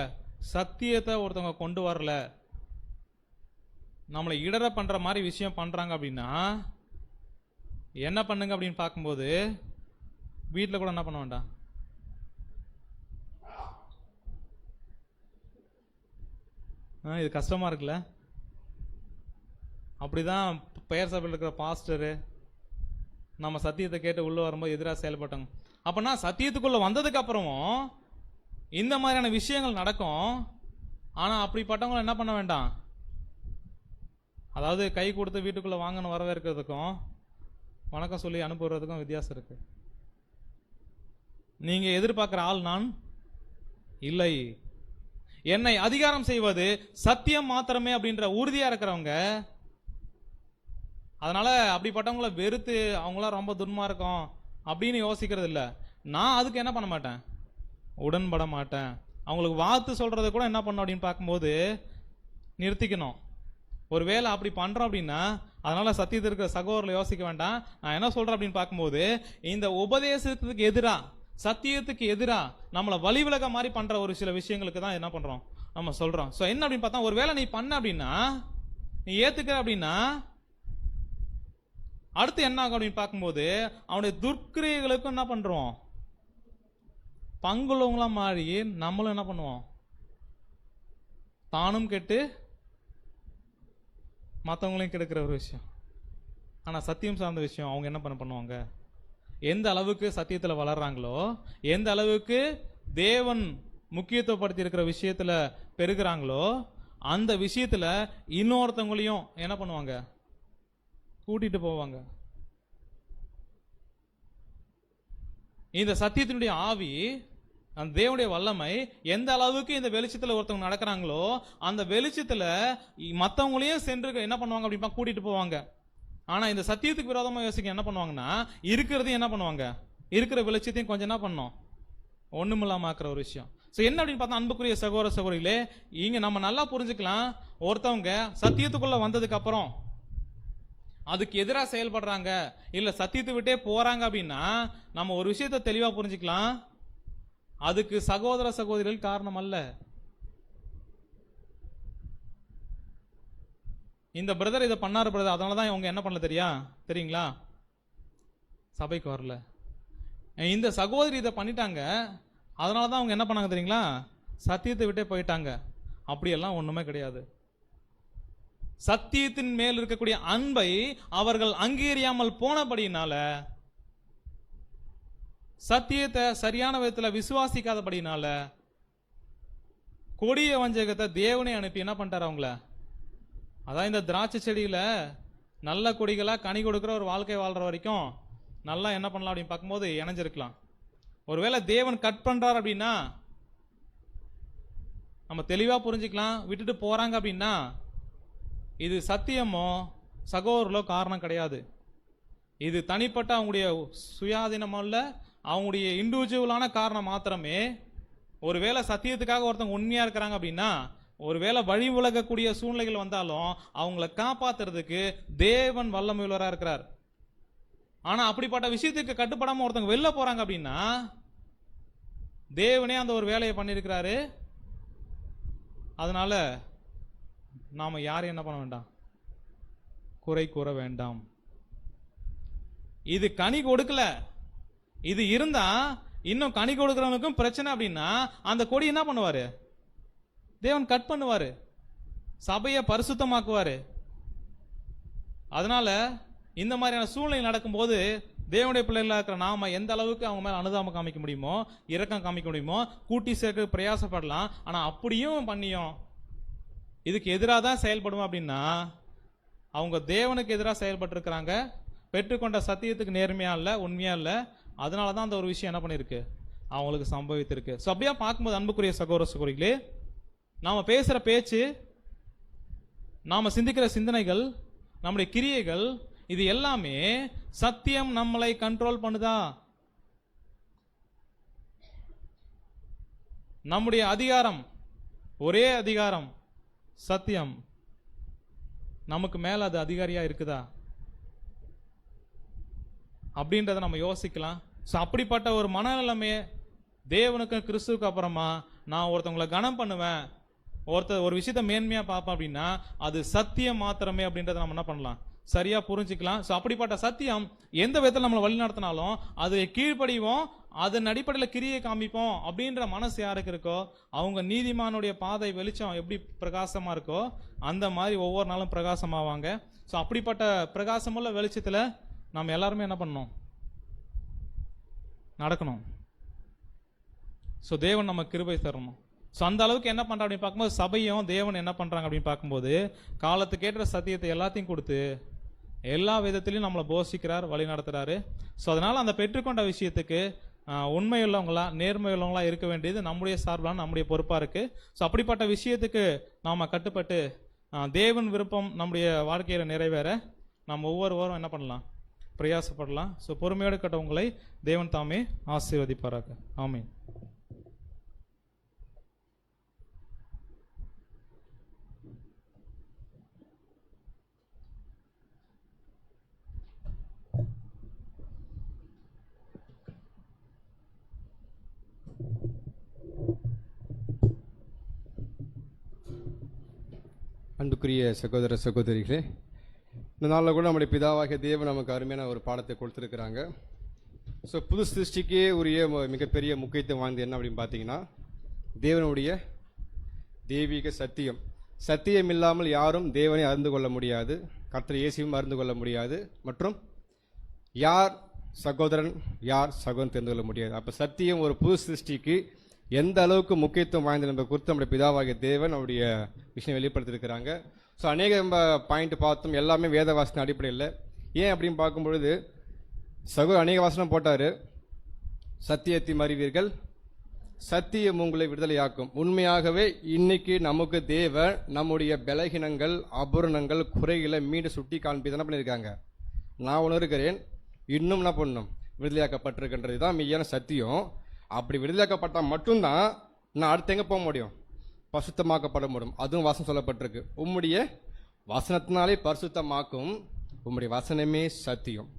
சத்தியத்தை ஒருத்தவங்க கொண்டு வரல, நம்மளை இடர பண்ற மாதிரி விஷயம் பண்றாங்க அப்படின்னா என்ன பண்ணுங்க அப்படின்னு பார்க்கும்போது வீட்டில் கூட என்ன பண்ண வேண்டாம். இது கஷ்டமா இருக்குல்ல. அப்படிதான் பெயர் சபையில் இருக்கிற பாஸ்டரு நம்ம சத்தியத்தை கேட்டு உள்ள வரும்போது எதிராக செயல்பட்டாங்க. அப்பனா சத்தியத்துக்குள்ள வந்ததுக்கு அப்புறமும் இந்த மாதிரியான விஷயங்கள் நடக்கும். ஆனா அப்படிப்பட்டவங்களை என்ன பண்ண வேண்டாம், அதாவது கை கொடுத்து வீட்டுக்குள்ள வாங்கன்னு வரவேற்கிறதுக்கும் வணக்கம் சொல்லி அனுப்புறதுக்கும் வித்தியாசம் இருக்கு. நீங்க எதிர்பார்க்கிற ஆள் நான் இல்லை, என்னை அதிகாரம் செய்வது சத்தியம் மாத்திரமே அப்படின்ற உறுதியா இருக்கிறவங்க. அதனால அப்படிப்பட்டவங்களை வெறுத்து அவங்களாம் ரொம்ப துன்மார்க்கம் அப்படின்னு யோசிக்கிறது இல்லை. நான் அதுக்கு என்ன பண்ண மாட்டேன், உடன்பட மாட்டேன். அவங்களுக்கு வாழ்த்து சொல்றதை கூட என்ன பண்ணணும் அப்படின்னு பார்க்கும்போது நிறுத்திக்கணும். ஒருவேளை அப்படி பண்றோம் அப்படின்னா அதனால சத்தியத்தில் இருக்கிற சகோதரர்களை யோசிக்க வேண்டாம். நான் என்ன சொல்றேன் அப்படின்னு பார்க்கும்போது, இந்த உபதேசத்துக்கு எதிரா சத்தியத்துக்கு எதிரா நம்மளை வழிவிலக மாதிரி பண்ற ஒரு சில விஷயங்களுக்கு தான் என்ன பண்றோம் நம்ம சொல்றோம். ஸோ என்ன அப்படின்னு பார்த்தா, ஒருவேளை நீ பண்ண அப்படின்னா நீ ஏத்துக்கிற அப்படின்னா அடுத்து என்ன ஆகும் அப்படின்னு பார்க்கும்போது அவனுடைய துர்க்கிரியைகளுக்கும் என்ன பண்றோம், பங்குள்ளவங்களா மாறி நம்மளும் என்ன பண்ணுவோம், தானும் கெட்டு மற்றவங்களையும் கெடுக்கிற ஒரு விஷயம். ஆனா சத்தியம் சார்ந்த விஷயம் அவங்க என்ன பண்ணுவாங்க, எந்த அளவுக்கு சத்தியத்துல வளர்றாங்களோ, எந்த அளவுக்கு தேவன் முக்கியத்துவப்படுத்தி இருக்கிற விஷயத்துல பெருகிறாங்களோ, அந்த விஷயத்துல இன்னொருத்தவங்களையும் என்ன பண்ணுவாங்க, கூட்டிட்டு போவாங்க. இந்த சத்தியத்தினுடைய ஆவி, அந்த தேவனுடைய வல்லமை எந்த அளவுக்கு இந்த வெளிச்சத்துல ஒருத்தவங்க நடக்கிறாங்களோ அந்த வெளிச்சத்துல மற்றவங்களையும் சென்று என்ன பண்ணுவாங்க அப்படின்னா கூட்டிட்டு போவாங்க. ஆனா இந்த சத்தியத்துக்கு விரோதமா யோசிக்க என்ன பண்ணுவாங்கன்னா இருக்கிறதையும் என்ன பண்ணுவாங்க, இருக்கிற வெளிச்சத்தையும் கொஞ்சம் என்ன பண்ணோம், ஒண்ணுமில்லாம ஆக்குற ஒரு விஷயம். ஸோ என்ன அப்படின்னு பார்த்தா, அன்புக்குரிய சகோதர சகோதரிகளே, இங்க நம்ம நல்லா புரிஞ்சுக்கலாம். ஒருத்தவங்க சத்தியத்துக்குள்ள வந்ததுக்கு அப்புறம் அதுக்கு எதிராக செயல்படுறாங்க, இல்ல சத்தியத்தை விட்டே போறாங்க அப்படின்னா நம்ம ஒரு விஷயத்தை தெளிவா புரிஞ்சுக்கலாம், அதுக்கு சகோதர சகோதரிகள் காரணம் அல்ல. இந்த பிரதர் இதை பண்ணாரு பிரதர், அதனாலதான் இவங்க என்ன பண்ணல தெரியுங்களா, சபைக்கு வரல. இந்த சகோதரி இதை பண்ணிட்டாங்க, அதனாலதான் அவங்க என்ன பண்ணாங்க தெரியுங்களா, சத்தியத்தை விட்டே போயிட்டாங்க. அப்படியெல்லாம் ஒண்ணுமே கிடையாது. சத்தியத்தின் மேல் இருக்கக்கூடிய அன்பை அவர்கள் அங்கீகரியாமல் போனபடினால, சத்தியத்தை சரியான விதத்தில் விசுவாசிக்காதபடினால, கொடிய வஞ்சகத்தை தேவனே அனுப்பி என்ன பண்ணிட்டார் அவங்கள, அதான் இந்த திராட்சை செடியில நல்ல கொடிகளா கனி கொடுக்கிற ஒரு வாழ்க்கை வாழ்ற வரைக்கும் நல்லா என்ன பண்ணலாம் அப்படின்னு பார்க்கும்போது இணைஞ்சிருக்கலாம். ஒருவேளை தேவன் கட் பண்றார் அப்படின்னா நம்ம தெளிவா புரிஞ்சுக்கலாம். விட்டுட்டு போறாங்க அப்படின்னா இது சத்தியமோ சகோதரர்களோ காரணம் கிடையாது. இது தனிப்பட்ட அவங்களுடைய சுயாதீனமோ இல்லை, அவங்களுடைய இண்டிவிஜுவலான காரணம் மாத்திரமே. ஒருவேளை சத்தியத்துக்காக ஒருத்தவங்க உண்மையா இருக்கிறாங்க அப்படின்னா, ஒருவேளை வழி விலகக்கூடிய சூழ்நிலைகள் வந்தாலும் அவங்கள காப்பாத்துறதுக்கு தேவன் வல்லமையுள்ளவராக இருக்கிறார். ஆனா அப்படிப்பட்ட விஷயத்துக்கு கட்டுப்படாம ஒருத்தவங்க வெளில போறாங்க அப்படின்னா தேவனே அந்த ஒரு வேலையை பண்ணியிருக்கிறாரு. அதனால நாம யாரையும் என்ன பண்ண வேண்டாம், குறை கூற வேண்டாம். இது கனி கொடுக்கல, இது இருந்தா இன்னும் கனி கொடுக்கிறவனுக்கும் பிரச்சனை அப்படின்னா அந்த கொடி என்ன பண்ணுவாரு, தேவன் கட் பண்ணுவாரு, சபையை பரிசுத்தமாக்குவாரு. அதனால இந்த மாதிரியான சூழ்நிலை நடக்கும்போது தேவனுடைய பிள்ளைகளாக இருக்கிற நாம எந்த அளவுக்கு அவங்க மேல அனுதாபம் காமிக்க முடியுமோ, இரக்கம் காமிக்க முடியுமோ, கூட்டி சேர்க்க பிரயாசப்படலாம். ஆனா அப்படியும் பண்ணியும் இதுக்கு எதிராக தான் செயல்படுவோம் அப்படின்னா அவங்க தேவனுக்கு எதிராக செயல்பட்டு இருக்கிறாங்க. பெற்றுக்கொண்ட சத்தியத்துக்கு நேர்மையா இல்லை, உண்மையா இல்லை. அதனால தான் அந்த ஒரு விஷயம் என்ன பண்ணிருக்கு, அவங்களுக்கு சம்பவித்திருக்கு. ஸோ அப்படியே பார்க்கும்போது அன்புக்குரிய சகோதர சகோதரிகளே, நாம பேசுற பேச்சு, நாம சிந்திக்கிற சிந்தனைகள், நம்முடைய கிரியைகள், இது எல்லாமே சத்தியம் நம்மளை கண்ட்ரோல் பண்ணுதா? நம்முடைய அதிகாரம், ஒரே அதிகாரம் சத்தியம், நமக்கு மேல அது அதிகாரியா இருக்குதா அப்படின்றத நம்ம யோசிக்கலாம். ஸோ அப்படிப்பட்ட ஒரு மனநிலைமையை தேவனுக்கு கிறிஸ்துவுக்கு அப்புறமா நான் ஒருத்தவங்களை கனம் பண்ணுவேன், ஒரு விஷயத்த மேன்மையா பார்ப்பேன் அப்படின்னா அது சத்தியம் மாத்திரமே அப்படின்றத நம்ம என்ன பண்ணலாம், சரியா புரிஞ்சுக்கலாம். ஸோ அப்படிப்பட்ட சத்தியம் எந்த விதத்தில் நம்மளை வழி நடத்தினாலும் அது கீழ்ப்படிவோம், அதன் அடிப்படையில் கிரியை காமிப்போம் அப்படின்ற மனசு யாருக்கு இருக்கோ அவங்க நீதிமானுடைய பாதை வெளிச்சம் எப்படி பிரகாசமா இருக்கோ அந்த மாதிரி ஒவ்வொரு நாளும் பிரகாசமாவாங்க. ஸோ அப்படிப்பட்ட பிரகாசமுள்ள வெளிச்சத்தில் நம்ம எல்லாருமே என்ன பண்ணணும், நடக்கணும். ஸோ தேவன் நம்ம கிருபை தரணும். ஸோ அந்த அளவுக்கு என்ன பண்றோம் அப்படின்னு பார்க்கும்போது சபையும் தேவன் என்ன பண்றாங்க அப்படின்னு பார்க்கும்போது காலத்துக்கேற்ற சத்தியத்தை எல்லாத்தையும் கொடுத்து எல்லா விதத்திலையும் நம்மளை போஷிக்கிறார், வழி நடத்துறாரு. ஸோ அதனால அந்த பெற்றுக்கொண்ட விஷயத்துக்கு உண்மையுள்ளவங்களா நேர்மையுள்ளவங்களா இருக்க வேண்டியது நம்முடைய சார்பான நம்முடைய பொறுப்பா இருக்கு. ஸோ அப்படிப்பட்ட விஷயத்துக்கு நாம கட்டுப்பட்டு தேவன் விருப்பம் நம்முடைய வாழ்க்கையில நிறைவேற நம்ம ஒவ்வொருவரும் என்ன பண்ணலாம், பிரயாசப்படலாம். ஸோ பொறுமையோடு கட்டவங்களை தேவன் தாமே ஆசீர்வதிப்பாராக. ஆமீன். அன்புக்குரிய சகோதர சகோதரிகளே, இந்த நாளில் கூட நம்முடைய பிதாவாகிய தேவன் நமக்கு அருமையான ஒரு பாடத்தை கொடுத்துருக்குறாங்க. ஸோ புது சிருஷ்டிக்கே உரிய மிகப்பெரிய முக்கியத்துவம் வாய்ந்தது என்ன அப்படின்னு பார்த்தீங்கன்னா தேவனுடைய தெய்வீக சத்தியம். சத்தியம் இல்லாமல் யாரும் தேவனை அறிந்து கொள்ள முடியாது, கர்த்தர் இயேசுவையும் அறிந்து கொள்ள முடியாது, மற்றும் யார் சகோதரன் யார் சகோதரன் தெரிந்து கொள்ள முடியாது. அப்போ சத்தியம் ஒரு புது சிருஷ்டிக்கு எந்த அளவுக்கு முக்கியத்துவம் வாய்ந்தது என்பதை குறித்து நம்முடைய பிதாவாகிய தேவன் அவருடைய விஷயம் வெளிப்படுத்தியிருக்கிறாங்க. ஸோ அநேக பாயிண்ட் பார்த்தோம், எல்லாமே வேத வாசன அடிப்படையில். ஏன் அப்படின்னு பார்க்கும்பொழுது அநேக வாசனம் போட்டார். சத்தியத்தை அறிவீர்கள், சத்தியம் உங்களை விடுதலையாக்கும். உண்மையாகவே இன்னைக்கு நமக்கு தேவன் நம்முடைய பலகீனங்கள், அபூரணங்கள், குறைகளை மீண்டும் சுட்டி காண்பி என்ன பண்ணியிருக்காங்க. நான் உணர்கிறேன், இன்னும் என்ன பண்ணணும், விடுதலையாக்கப்பட்டிருக்கின்றது தான் மெய்யான சத்தியம். அப்படி விடுதலையாக்கப்பட்டால் மட்டும்தான் நான் அடுத்து எங்கே போக முடியும், பரிசுத்தமாக்கப்பட முடியும். அதுவும் வாசனம் சொல்லப்பட்டிருக்கு, உம்முடைய வசனத்தினாலே பரிசுத்தமாக்கும், உம்முடைய வசனமே சத்தியம்.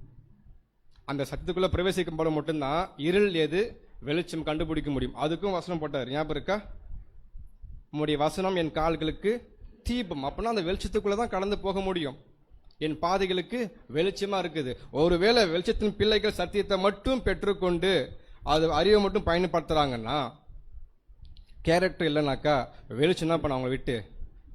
அந்த சத்தியத்துக்குள்ளே பிரவேசிக்கும் போது மட்டும்தான் இருள் எது வெளிச்சம் கண்டுபிடிக்க முடியும். அதுக்கும் வசனம் போட்டார், ஞாபகம் இருக்கா? உம்முடைய வசனம் என் கால்களுக்கு தீபம். அப்படின்னா அந்த வெளிச்சத்துக்குள்ளே தான் கடந்து போக முடியும். என் பாதைகளுக்கு வெளிச்சமா இருக்குது. ஒருவேளை வெளிச்சத்தின் பிள்ளைகள் சத்தியத்தை மட்டும் பெற்றுக்கொண்டு அது அறிவை மட்டும் பயன்படுத்துறாங்கன்னா, கேரக்டர் இல்லைனாக்கா வெளிச்சம் தான் பண்ண அவங்களை விட்டு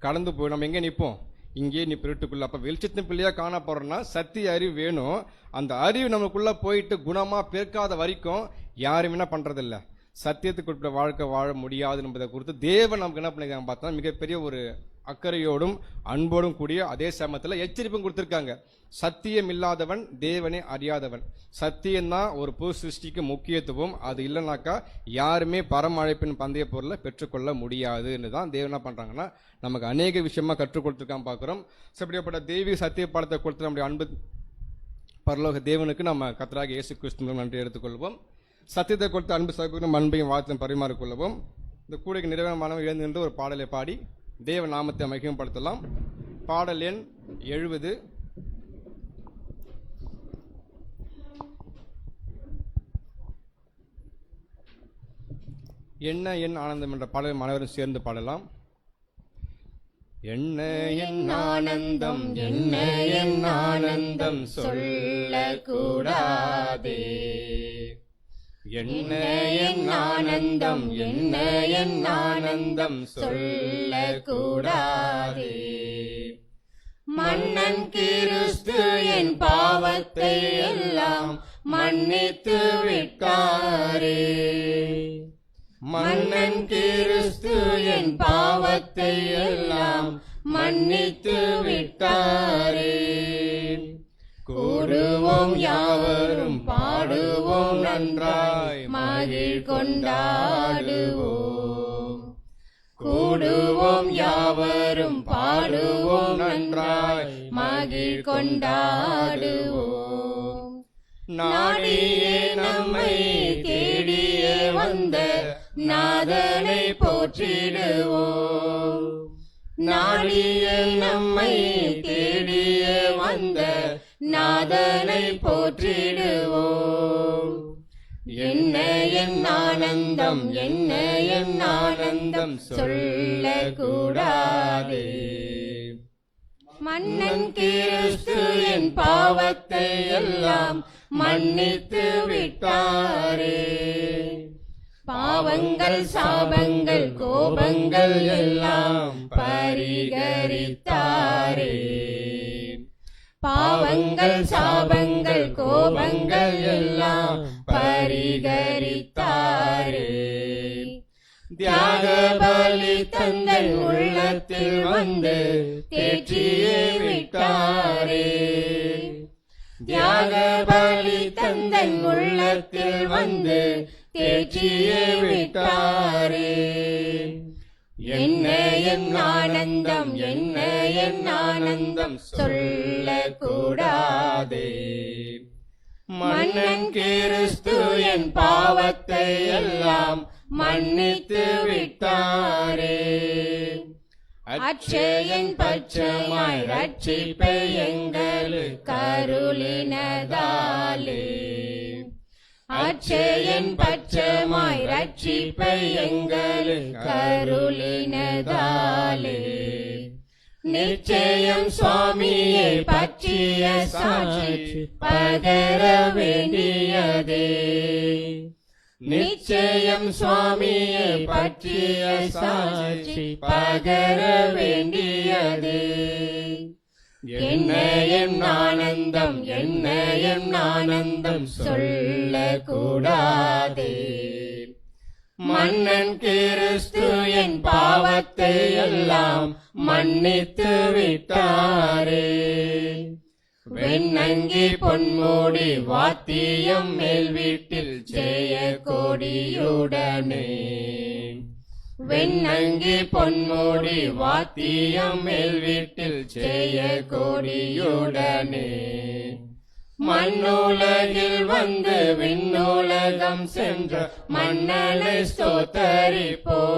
கடந்து போய் நம்ம எங்கே நிற்போம், இங்கேயே நிற்ப இருட்டுக்குள்ள. அப்போ வெளிச்சத்தின் பிள்ளையா காண போறோம்னா சத்திய அறிவு வேணும். அந்த அறிவு நமக்குள்ள போயிட்டு குணமா பெருக்காத வரைக்கும் யாரும் என்ன பண்றதில்ல, சத்தியத்துக்கு உட்பட்ட வாழ்க்கை வாழ முடியாது என்பதை குறித்து தேவன் நமக்கு என்ன பண்ணிருக்காங்க பார்த்தா மிகப்பெரிய ஒரு அக்கறையோடும் அன்போடும் கூடிய அதே சமயத்தில் எச்சரிப்பும் கொடுத்துருக்காங்க. சத்தியம் இல்லாதவன் தேவனை அறியாதவன். சத்தியம்தான் ஒரு புது சிருஷ்டிக்கு முக்கியத்துவம். அது இல்லைனாக்கா யாருமே பரம அழைப்பின் பந்தய பொருளை பெற்றுக்கொள்ள முடியாதுன்னு தான் தேவன் என்ன பண்ணுறாங்கன்னா நமக்கு அநேக விஷயமா கற்றுக் கொடுத்துருக்கான் பார்க்குறோம். அப்படிப்பட்ட தெய்வீக சத்திய பாடத்தை கொடுத்து நம்முடைய அன்பு பரலோக தேவனுக்கு நம்ம கர்த்தராகிய இயேசு கிறிஸ்துவின் நன்றி எடுத்துக்கொள்வோம். சத்தியத்தை கொடுத்து அன்பு சகோதரனும் அன்பையும் வாழ்த்தையும் பரிமாறிக்கொள்ளவும். இந்த கூடைக்கு நிறைவேறமானவன் எழுந்து நின்று ஒரு பாடலை பாடி தேவ நாமத்தை மகிமைப்படுத்தலாம். பாடல் எண் 70. என்ன என் ஆனந்தம் என்ற பாடலை அனைவரும் சேர்ந்து பாடலாம். என்ன என் ஆனந்தம், என்ன என் ஆனந்தம் சொல்லக்கூடாதே. என்ன என் ஆனந்தம், என்ன என் ஆனந்தம் சொல்லக்கூடாதே. மன்னன் கிறிஸ்து என் பாவத்தை எல்லாம் மன்னித்து விட்டாரே. மன்னன் கிறிஸ்து என் பாவத்தை எல்லாம் மன்னித்து விட்டாரே. கூடுவோம் யாவரும் பாடுவோம் நன்றாய் மகிழ் கொண்டாடுவோம். கூடுவோம் யாவரும் பாடுவோம் நன்றாய் மகிழ் கொண்டாடுவோம். நாடியே நம்மை தேடியே வந்த நாதனை போற்றிடுவோம். நாடியே நம்மை தேடியே வந்த நாதனை போற்றிடுவோம். என்ன என் ஆனந்தம், என்ன என் ஆனந்தம் சொல்லக்கூடாதே. மன்னன் கிறிஸ்து என் பாவத்தை எல்லாம் மன்னித்து விட்டாரே. பாவங்கள் சாபங்கள் கோபங்கள் எல்லாம் பரிகரித்தாரே. பாவங்கள் சாபங்கள் கோபங்கள் எல்லாம் பரிகரித்தாரே. தியாக பலி தந்தன் உள்ளத்தில் வந்து தேற்றியே விட்டாரே. தியாக பலி தந்தன் உள்ளத்தில் வந்து தேற்றியே விட்டாரே. என்ன என் ஆனந்தம், என்ன என் ஆனந்தம் சொல்லக்கூடாதே. மன்னன் கிறிஸ்து என் பாவத்தை எல்லாம் மன்னித்து விட்டாரே. அட்சயன் பட்சமாய் ரட்சிப்பை எங்களுக்கு அருளினதாலே. அட்சயன் பட்சமாய் ரட்சிப்பை எங்களுக்கு அருளினதாலே. நிச்சயம் சுவாமியை பற்றிய சாட்சி பகர வேண்டியதே. நிச்சயம் சுவாமியை பற்றிய சாட்சி பகர வேண்டியதே. என்ன என் ஆனந்தம், என்ன என் ஆனந்தம் சொல்லக்கூடாதே. மன்னன் கிறிஸ்து என் பாவத்தை எல்லாம் மன்னித்து விட்டாரே. வெண்ணங்கி பொன்மூடி வாத்தியம் மேல் வீட்டில் ஜெய கொடியுடனே. வெண்ணங்கி பொன்மூடி வாத்தியம் மேல் வீட்டில் ஜெய கொடியுடனே. மண்ணுலகில் வந்து விண்ணுலகம் சென்ற மன்னனை ஸ்தோத்தரிப்போம்.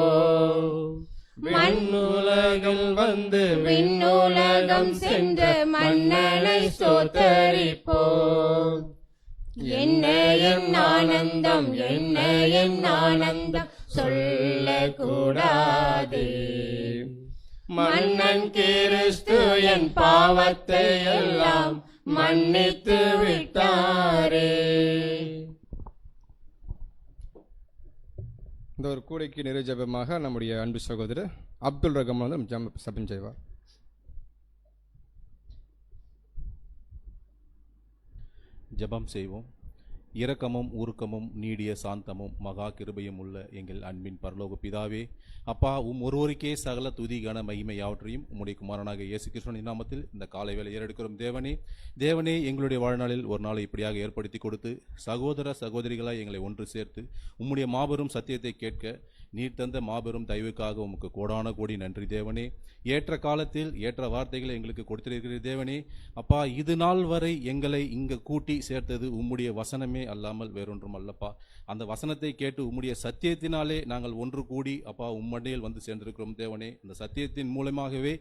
மண்ணுலகில் வந்து விண்ணுலகம் சென்ற மன்னனை ஸ்தோத்தரிப்போம். என்ன என் ஆனந்தம், என்ன என் ஆனந்தம் சொல்லக்கூடாதே. மன்னன் கிறிஸ்து என் பாவத்தை எல்லாம் மன்னித்து விட்டாரே. இந்த ஒரு கூடைக்கு நிறைவு ஜெபமாக நம்முடைய அன்பு சகோதரர் அப்துல் ரஹ்மான் வந்து ஜெபம் செய்வார். ஜெபம் செய்வோம். இரக்கமும் உருக்கமும் நீடிய சாந்தமும் மகா கிருபையும் உள்ள எங்கள் அன்பின் பரலோக பிதாவே, அப்பா, ஒருவருக்கே சகல துதி கன மகிமை யாவற்றையும் உம்முடைய குமாரனாக இயேசு கிறிஸ்துவின் நாமத்தில் இந்த காலை வேளை ஏறெடுக்கிறோம். தேவனே, எங்களுடைய வாழ்நாளில் ஒரு நாளை இப்படியாக ஏற்படுத்தி கொடுத்து சகோதர சகோதரிகளாய் எங்களை ஒன்று சேர்த்து உம்முடைய மாபெரும் சத்தியத்தை கேட்க நீர் தந்த மாபெரும் தயவுக்காக உமக்கு கோடான கோடி நன்றி தேவனே. ஏற்ற காலத்தில் ஏற்ற வார்த்தைகளை எங்களுக்கு கொடுத்திருக்கிற தேவனே, அப்பா, இது நாள் வரை எங்களை இங்க கூட்டி சேர்த்தது உம்முடைய வசனமே அல்லாமல் வேறொன்றும் அல்லப்பா. அந்த வசனத்தை கேட்டு உம்முடைய சத்தியத்தினாலே நாங்கள் ஒன்று கூடி அப்பா உம்மண்டையில் வந்து சேர்ந்திருக்கிறோம் தேவனே. அந்த சத்தியத்தின் மூலமாகவே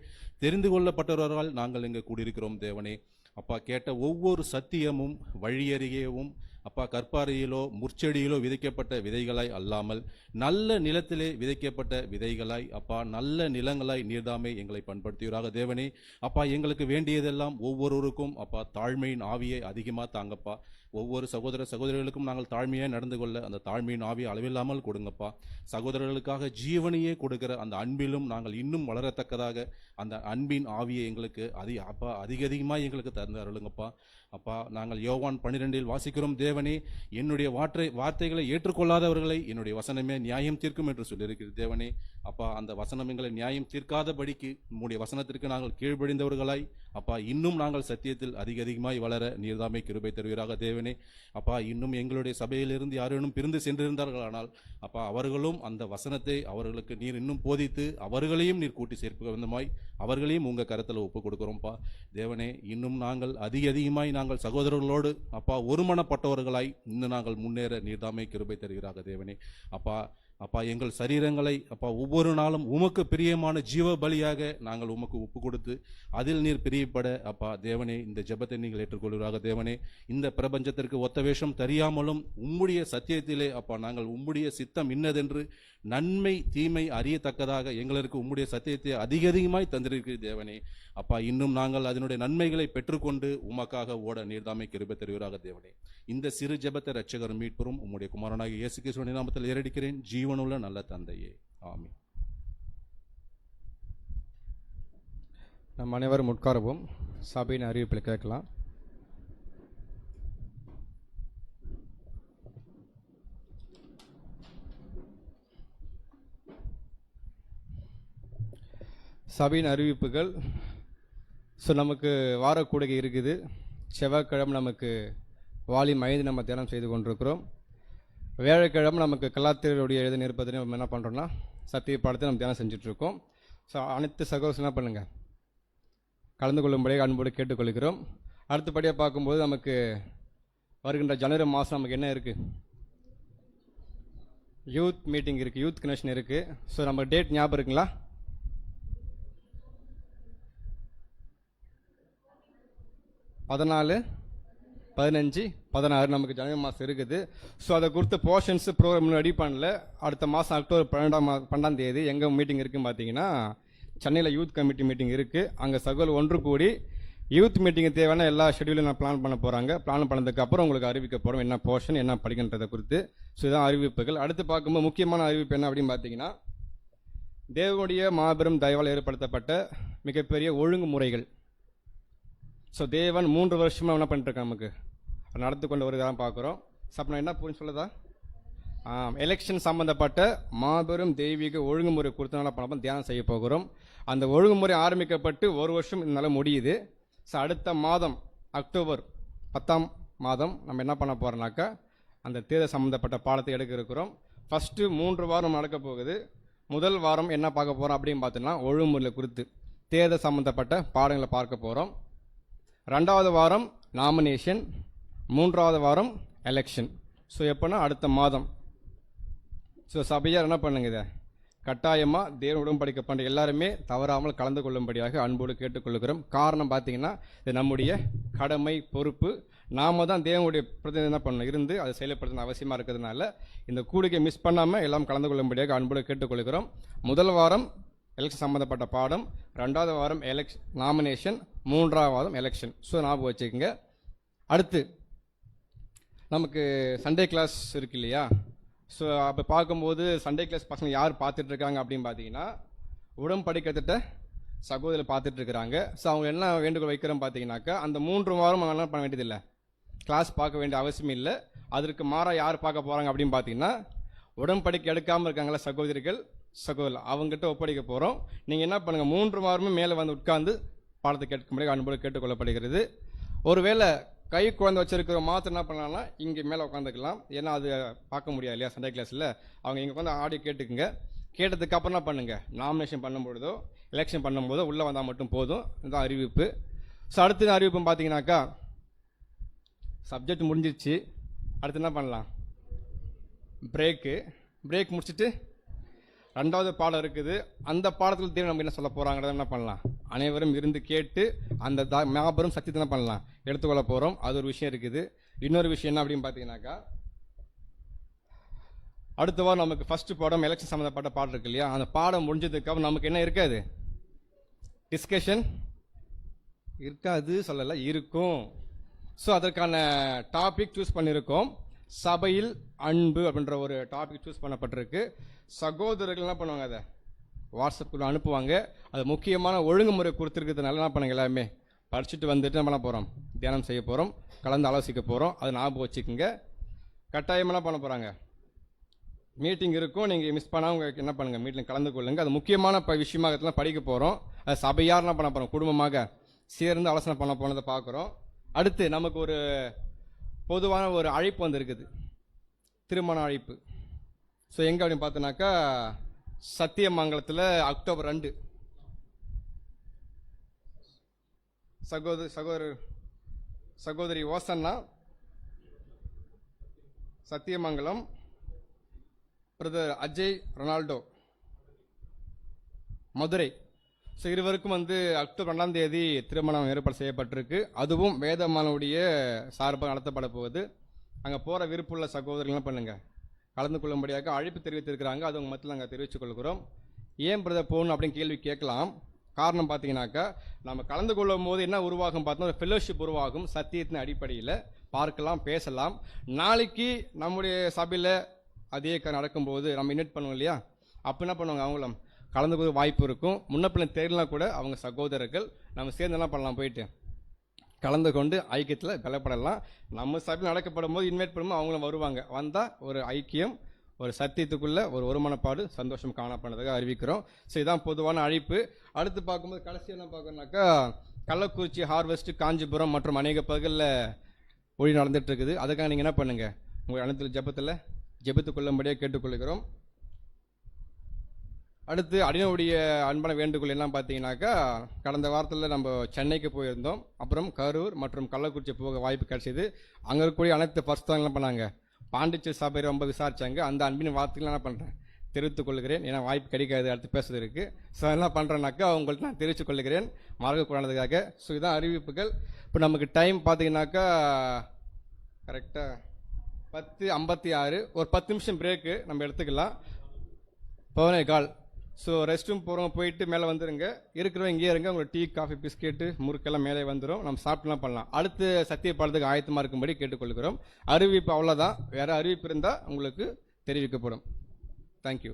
தெரிந்து கொள்ளப்பட்டவர்களால் நாங்கள் இங்கே கூடியிருக்கிறோம் தேவனே. அப்பா, கேட்ட ஒவ்வொரு சத்தியமும் வழியறியவும் அப்பா கற்பாறையிலோ முற்செடியிலோ விதைக்கப்பட்ட விதைகளாய் அல்லாமல் நல்ல நிலத்திலே விதைக்கப்பட்ட விதைகளாய் அப்பா நல்ல நிலங்களாய் நீர்தாமே எங்களை பண்படுத்துவீராக தேவனே. அப்பா, எங்களுக்கு வேண்டியதெல்லாம் ஒவ்வொருவருக்கும் அப்பா தாழ்மையின் ஆவியை அதிகமாக தாங்கப்பா. ஒவ்வொரு சகோதர சகோதரிகளுக்கும் நாங்கள் தாழ்மையாக நடந்து கொள்ள அந்த தாழ்மையின் ஆவியை அளவில்லாமல் கொடுங்கப்பா. சகோதரர்களுக்காக ஜீவனையே கொடுக்கிற அந்த அன்பிலும் நாங்கள் இன்னும் வளரத்தக்கதாக அந்த அன்பின் ஆவியை எங்களுக்கு அதிகமாக எங்களுக்கு தந்து அருளுங்கப்பா. அப்பா, நாங்கள் யோவான் 12 வாசிக்கிறோம் தேவனே, என்னுடைய வார்த்தைகளை ஏற்றுக்கொள்ளாதவர்களை என்னுடைய வசனமே நியாயம் தீர்க்கும் என்று சொல்லியிருக்கிறது தேவனே. அப்பா, அந்த வசனம் எங்களை நியாயம் தீர்க்காதபடிக்கு உம்முடைய வசனத்திற்கு நாங்கள் கீழ்ப்படிந்தவர்களாய் அப்பா இன்னும் நாங்கள் சத்தியத்தில் அதிகமாய் வளர நீர்தாமே கிருபை தருவீராக தேவனே. அப்பா, இன்னும் எங்களுடைய சபையிலிருந்து யாரேனும் பிரிந்து சென்றிருந்தார்களானால் அப்பா அவர்களும் அந்த வசனத்தை அவர்களுக்கு நீர் இன்னும் போதித்து அவர்களையும் நீர் கூட்டி சேர்க்க வந்தமாய் அவர்களையும் உங்கள் கரத்தில் ஒப்புக் கொடுக்கிறோம்ப்பா தேவனே. இன்னும் நாங்கள் அதிகமாய் நாங்கள் சகோதரர்களோடு அப்பா ஒருமனப்பட்டவர்களாய் இன்னும் நாங்கள் முன்னேற நீர்தாமே கிருபை தருகிறாக தேவனே. அப்பா, எங்கள் சரீரங்களை அப்பா ஒவ்வொரு நாளும் உமக்கு பிரியமான ஜீவ பலியாக நாங்கள் உமக்கு ஒப்பு கொடுத்து அதில் நீர் பிரியப்பட அப்பா தேவனே இந்த ஜெபத்தை நீங்கள் ஏற்றுக்கொள்கிறாக தேவனே. இந்த பிரபஞ்சத்திற்கு ஒத்த வேஷம் தெரியாமலும் உம்முடைய சத்தியத்திலே அப்பா நாங்கள் உம்முடைய சித்தம் இன்னதென்று நன்மை தீமை அறியத்தக்கதாக எங்களுக்கு உம்முடைய சத்தியத்தை அதிகமாய் தந்திருக்கிற தேவனே. அப்பா, இன்னும் நாங்கள் அதனுடைய நன்மைகளை பெற்றுக்கொண்டு உமக்காக ஓட நீர்தாமை கிருபை தருவீராக தேவனே. இந்த சிறு ஜெபத்தை இரட்சகரும் மீட்பரும் உம்முடைய குமாரனாகிய இயேசு கிறிஸ்துவின் நாமத்தில் ஏறெடுக்கிறேன், ஜீவனுள்ள நல்ல தந்தையே, ஆமென். நம் அனைவரும் உட்காரவும். சபையின் அறிவிப்பில் கேட்கலாம். சபையின் அறிவிப்புகள். நமக்கு வார கூடுகை இருக்குது. செவ்வாய்க்கிழமை நமக்கு வால்யூம் 5 நம்ம தியானம் செய்து கொண்டிருக்கிறோம். வியாழக்கிழமை நமக்கு கலாத்தியருடைய எழுத நிற்பதில் நம்ம என்ன பண்ணுறோம்னா சத்திய பாடத்தை நம்ம தியானம் செஞ்சுட்ருக்கோம். அனைத்து சகோதரர்கள் என்ன பண்ணுங்கள், கலந்து கொள்ளும்படியாக அன்போடு கேட்டுக்கொள்கிறோம். அடுத்தபடியாக பார்க்கும்போது நமக்கு வருகின்ற ஜனவரி மாதம் நமக்கு என்ன இருக்குது, யூத் மீட்டிங் இருக்குது, யூத் கனெக்ஷன் இருக்குது. நம்ம டேட் ஞாபகம் இருக்குங்களா? பதினாலு 15 16 நமக்கு ஜனவரி மாதம் இருக்குது. அதை குறித்த போர்ஷன்ஸு ப்ரோக்ராம் ரெடி பண்ணல. அடுத்த மாதம் அக்டோபர் 12ஆம் தேதி எங்கே மீட்டிங் இருக்குதுன்னு பார்த்தீங்கன்னா சென்னையில் யூத் கமிட்டி மீட்டிங் இருக்குது. அங்கே சகோதரர் ஒன்று கூடி யூத் மீட்டிங்கு தேவையான எல்லா ஷெடியூலும் நான் பிளான் பண்ண போகிறாங்க. பிளான் பண்ணதுக்கப்புறம் உங்களுக்கு அறிவிக்கப்படும் என்ன போர்ஷன் என்ன படிக்கின்றதை குறித்து. இதுதான் அறிவிப்புகள். அடுத்து பார்க்கும்போது முக்கியமான அறிவிப்பு என்ன அப்படின்னு பார்த்தீங்கன்னா, தேவனுடைய மாபெரும் தயவால் ஏற்படுத்தப்பட்ட மிகப்பெரிய ஒழுங்குமுறைகள். தேவன் 3 வருஷமாக என்ன பண்ணிட்டுருக்காங்க, நமக்கு நடத்து கொண்டு வருவதாக பார்க்குறோம். அப்போ நான் என்ன புரிஞ்சு சொல்லதா, எலெக்ஷன் சம்மந்தப்பட்ட மாபெரும் தெய்வீக ஒழுங்குமுறை குறித்து பண்ண தியானம் செய்ய போகிறோம். அந்த ஒழுங்குமுறை ஆரம்பிக்கப்பட்டு 1 வருஷம் இதனால் முடியுது. அடுத்த மாதம் அக்டோபர் 10ஆம் மாதம் நம்ம என்ன பண்ண போகிறோம்னாக்கா அந்த தேர்தல் சம்மந்தப்பட்ட பாடத்தை எடுக்க இருக்கிறோம். ஃபஸ்ட்டு 3 வாரம் நடக்க போகுது. முதல் வாரம் என்ன பார்க்க போகிறோம் அப்படின்னு பார்த்தோன்னா ஒழுங்குமுறை குறித்து தேர்தல் சம்மந்தப்பட்ட பாடங்களை பார்க்க போகிறோம். 2வது வாரம் நாமினேஷன், 3வது வாரம் எலெக்ஷன். எப்போனா அடுத்த மாதம். சபையார் என்ன பண்ணுங்க, இதை கட்டாயமாக தேவ உடன்படிக்கை பண்ணுற எல்லாருமே தவறாமல் கலந்து கொள்ளும்படியாக அன்போடு கேட்டுக்கொள்கிறோம். காரணம் பார்த்தீங்கன்னா இது நம்முடைய கடமை பொறுப்பு. நாம தான் தேவனுடைய பிரதிநிதி என்ன பண்ணணும் இருந்து அதை செயல்படுத்தணும் அவசியமாக இருக்கிறதுனால இந்த கூடுகை மிஸ் பண்ணாமல் எல்லாம் கலந்து கொள்ளும்படியாக அன்போடு கேட்டுக்கொள்கிறோம். முதல் வாரம் எலெக்ஷன் சம்மந்தப்பட்ட பாடம், 2வது வாரம் நாமினேஷன், 3வது வாரம் எலெக்ஷன். ஞாபகம் வச்சுக்கோங்க. அடுத்து நமக்கு சண்டே கிளாஸ் இருக்கு இல்லையா? அப்போ பார்க்கும்போது சண்டே கிளாஸ் பசங்க யார் பார்த்துட்ருக்காங்க அப்படின்னு பார்த்தீங்கன்னா உடன்படிக்கை சகோதரர் பார்த்துட்ருக்குறாங்க. அவங்க என்ன வேண்டுகோள் வைக்கிறோம் பார்த்தீங்கன்னாக்கா அந்த 3 வாரம் என்ன பண்ண வேண்டியதில்லை, கிளாஸ் பார்க்க வேண்டிய அவசியம் இல்லை. அதற்கு மாறாக யார் பார்க்க போகிறாங்க அப்படின்னு பார்த்தீங்கன்னா, உடன்படிக்கை எடுக்காமல் இருக்காங்களா சகோதரிகள் சகோதரர், அவங்ககிட்ட ஒப்படைக்க போகிறோம். நீங்கள் என்ன பண்ணுங்கள், 3 வாரமும் மேலே வந்து உட்கார்ந்து பாடத்தை கேட்கும்படி அன்போடு கேட்டுக்கொள்ளப்படுகிறது. ஒருவேளை கை குழந்தை வச்சிருக்கிற மாத்திரம் என்ன பண்ணலாம்னா இங்கே மேலே உட்காந்துக்கலாம். ஏன்னா அது பார்க்க முடியாது இல்லையா சண்டே கிளாஸில். அவங்க இங்கே உட்காந்து ஆடியோ கேட்டுக்குங்க. கேட்டதுக்கு அப்புறம் என்ன பண்ணுங்கள், நாமினேஷன் பண்ணும்பொழுதோ எலெக்ஷன் பண்ணும்போதோ உள்ளே வந்தால் மட்டும் போதும். இதுதான் அறிவிப்பு. ஸோ அடுத்த அறிவிப்பு பார்த்தீங்கன்னாக்கா, சப்ஜெக்ட் முடிஞ்சிருச்சு. அடுத்து என்ன பண்ணலாம், பிரேக் முடிச்சுட்டு 2வது பாடம் இருக்குது. அந்த பாடத்தில் தேவை நம்ம என்ன சொல்ல போகிறாங்கிறத என்ன பண்ணலாம், அனைவரும் இருந்து கேட்டு அந்த மாபெரும் சத்தியத்தை என்ன பண்ணலாம், எடுத்துக்கொள்ள போகிறோம். அது ஒரு விஷயம் இருக்குது. இன்னொரு விஷயம் என்ன அப்படின்னு பார்த்தீங்கன்னாக்கா, அடுத்த வாரம் நமக்கு ஃபர்ஸ்ட் பாடம் எலெக்ஷன் சம்மந்தப்பட்ட பாடம் இருக்கு இல்லையா, அந்த பாடம் முடிஞ்சதுக்கப்புறம் நமக்கு என்ன இருக்காது, டிஸ்கஷன் இருக்காது சொல்லலை, இருக்கும். ஸோ அதற்கான டாபிக் சூஸ் பண்ணியிருக்கோம். சபையில் அன்பு அப்படின்ற ஒரு டாபிக் சூஸ் பண்ணப்பட்டிருக்கு. சகோதரர்கள் என்ன பண்ணுவாங்க, அதை வாட்ஸ்அப்புக்குள்ள அனுப்புவாங்க. அது முக்கியமான ஒழுங்குமுறை கொடுத்துருக்கிறதுனால என்ன பண்ணுங்க, எல்லாருமே படிச்சுட்டு வந்துட்டு என்ன பண்ண போகிறோம், தியானம் செய்ய போகிறோம், கலந்து ஆலோசிக்க போகிறோம். அது ஞாபகம் வச்சுக்கோங்க. கட்டாயமெல்லாம் பண்ண போகிறாங்க, மீட்டிங் இருக்கும். நீங்கள் மிஸ் பண்ணாமல் என்ன பண்ணுங்கள், மீட்டிங் கலந்து கொள்ளுங்க. அது முக்கியமான விஷயமாக படிக்க போகிறோம். அது சபையார் என்ன பண்ண போகிறோம், குடும்பமாக சேர்ந்து ஆலோசனை பண்ண போனதை பார்க்குறோம். அடுத்து நமக்கு ஒரு பொதுவான ஒரு அழைப்பு வந்திருக்குது, திருமண அழைப்பு. ஸோ எங்கே அப்படின்னு பார்த்தோன்னாக்கா, சத்தியமங்கலத்தில் அக்டோபர் 2 சகோதரி ஓசன்னா, Sathyamangalam, brother Ajay Ronaldo, Madurai. So இருவருக்கும் அக்டோபர் 2ஆம் தேதி திருமணம் ஏற்பாடு செய்யப்பட்டிருக்கு. அதுவும் வேதமானுடைய சார்பாக நடத்தப்பட போகுது. அங்கே போகிற விருப்புள்ள சகோதரர்கள் பண்ணுங்க, கலந்து கொள்ளும்படியாக அழைப்பு தெரிவித்திருக்கிறாங்க. அது உங்கள் மத்தியில் நாங்கள் தெரிவித்துக் கொள்கிறோம். ஏன் பிரதர் போகணும் அப்படின்னு கேள்வி கேட்கலாம். காரணம் பார்த்தீங்கன்னாக்கா, நம்ம கலந்து கொள்ளும் போது என்ன உருவாகும் பார்த்தோம்னா, ஒரு ஃபெல்லோஷிப் உருவாகும். சத்தியத்தின் அடிப்படையில் பார்க்கலாம், பேசலாம். நாளைக்கு நம்முடைய சபையில் அதே நடக்கும்போது நம்ம இன்வைட் பண்ணுவோம் இல்லையா, அப்போ என்ன பண்ணுவாங்க, அவங்களும் கலந்து கொள்ள வாய்ப்பு இருக்கும். முன்னப்பிள்ளை தெரியலாம் கூட அவங்க சகோதரர்கள் நம்ம சேர்ந்து என்ன பண்ணலாம், போயிட்டு கலந்து கொண்டு ஐக்கியத்தில் பலப்படலாம். நம்ம சபையில் நடக்கப்படும் போது இன்வைட் பண்ணும்போது அவங்களும் வருவாங்க. வந்தால் ஒரு ஐக்கியம், ஒரு சத்தியத்துக்குள்ள ஒரு ஒருமனப்பாடு, சந்தோஷம் காணப்படுறதாக அறிவிக்கிறோம். ஸோ இதான் பொதுவான அழைப்பு. அடுத்து பார்க்கும்போது கடைசி என்ன பார்க்கணுன்னாக்கா, கள்ளக்குறிச்சி, ஹார்வெஸ்ட், காஞ்சிபுரம் மற்றும் அநேக பகுதிகளில் ஒளி நடந்துட்டு இருக்குது. அதுக்காக நீங்கள் என்ன பண்ணுங்கள், உங்கள் அனைத்து ஜெபத்துக் கொள்ளும்படியாக கேட்டுக்கொள்கிறோம். அடுத்து அடினுடைய அன்பான வேண்டுகோள் என்ன பார்த்தீங்கன்னாக்கா, கடந்த வாரத்தில் நம்ம சென்னைக்கு போயிருந்தோம். அப்புறம் கரூர் மற்றும் கள்ளக்குறிச்சி போக வாய்ப்பு கிடைச்சிது. அங்கே இருக்கக்கூடிய அனைத்து பரிசுத்தவான்கள் என்ன பண்ணாங்க, பாண்டிச்சேரி சபையை ரொம்ப விசாரிச்சாங்க. அந்த அன்பின் வார்த்தைகள் என்ன பண்ணுறேன், தெரிவித்துக் கொள்கிறேன். ஏன்னா வாய்ப்பு கிடைக்காது அடுத்து பேசுறதுக்கு. ஸோ என்ன பண்ணுறேன்னாக்கா உங்கள்கிட்ட நான் தெரிவித்துக் கொள்கிறேன், மறக்கக்கூடாததுக்காக. ஸோ இதான் அறிவிப்புகள். இப்போ நமக்கு டைம் பார்த்தீங்கன்னாக்கா கரெக்டாக 10:56. ஒரு 10 நிமிஷம் பிரேக்கு நம்ம எடுத்துக்கலாம். 11:15. ஸோ ரெஸ்ட் ரூம் போகிறவங்க போயிட்டு மேலே வந்துடுங்க. இருக்கிறவங்க இங்கே இருங்க. உங்களுக்கு டீ, காஃபி, பிஸ்கெட்டு, முறுக்கெல்லாம் மேலே வந்துடும். நம்ம சாப்பிட்டுலாம் பண்ணலாம். அடுத்து சத்திய பாடத்துக்கு ஆயத்தமாக இருக்கும்படி கேட்டுக்கொள்கிறோம். அறிவிப்பு அவ்வளோதான். வேறு அறிவிப்பு இருந்தால் உங்களுக்கு தெரிவிக்கப்படும். தேங்க்யூ.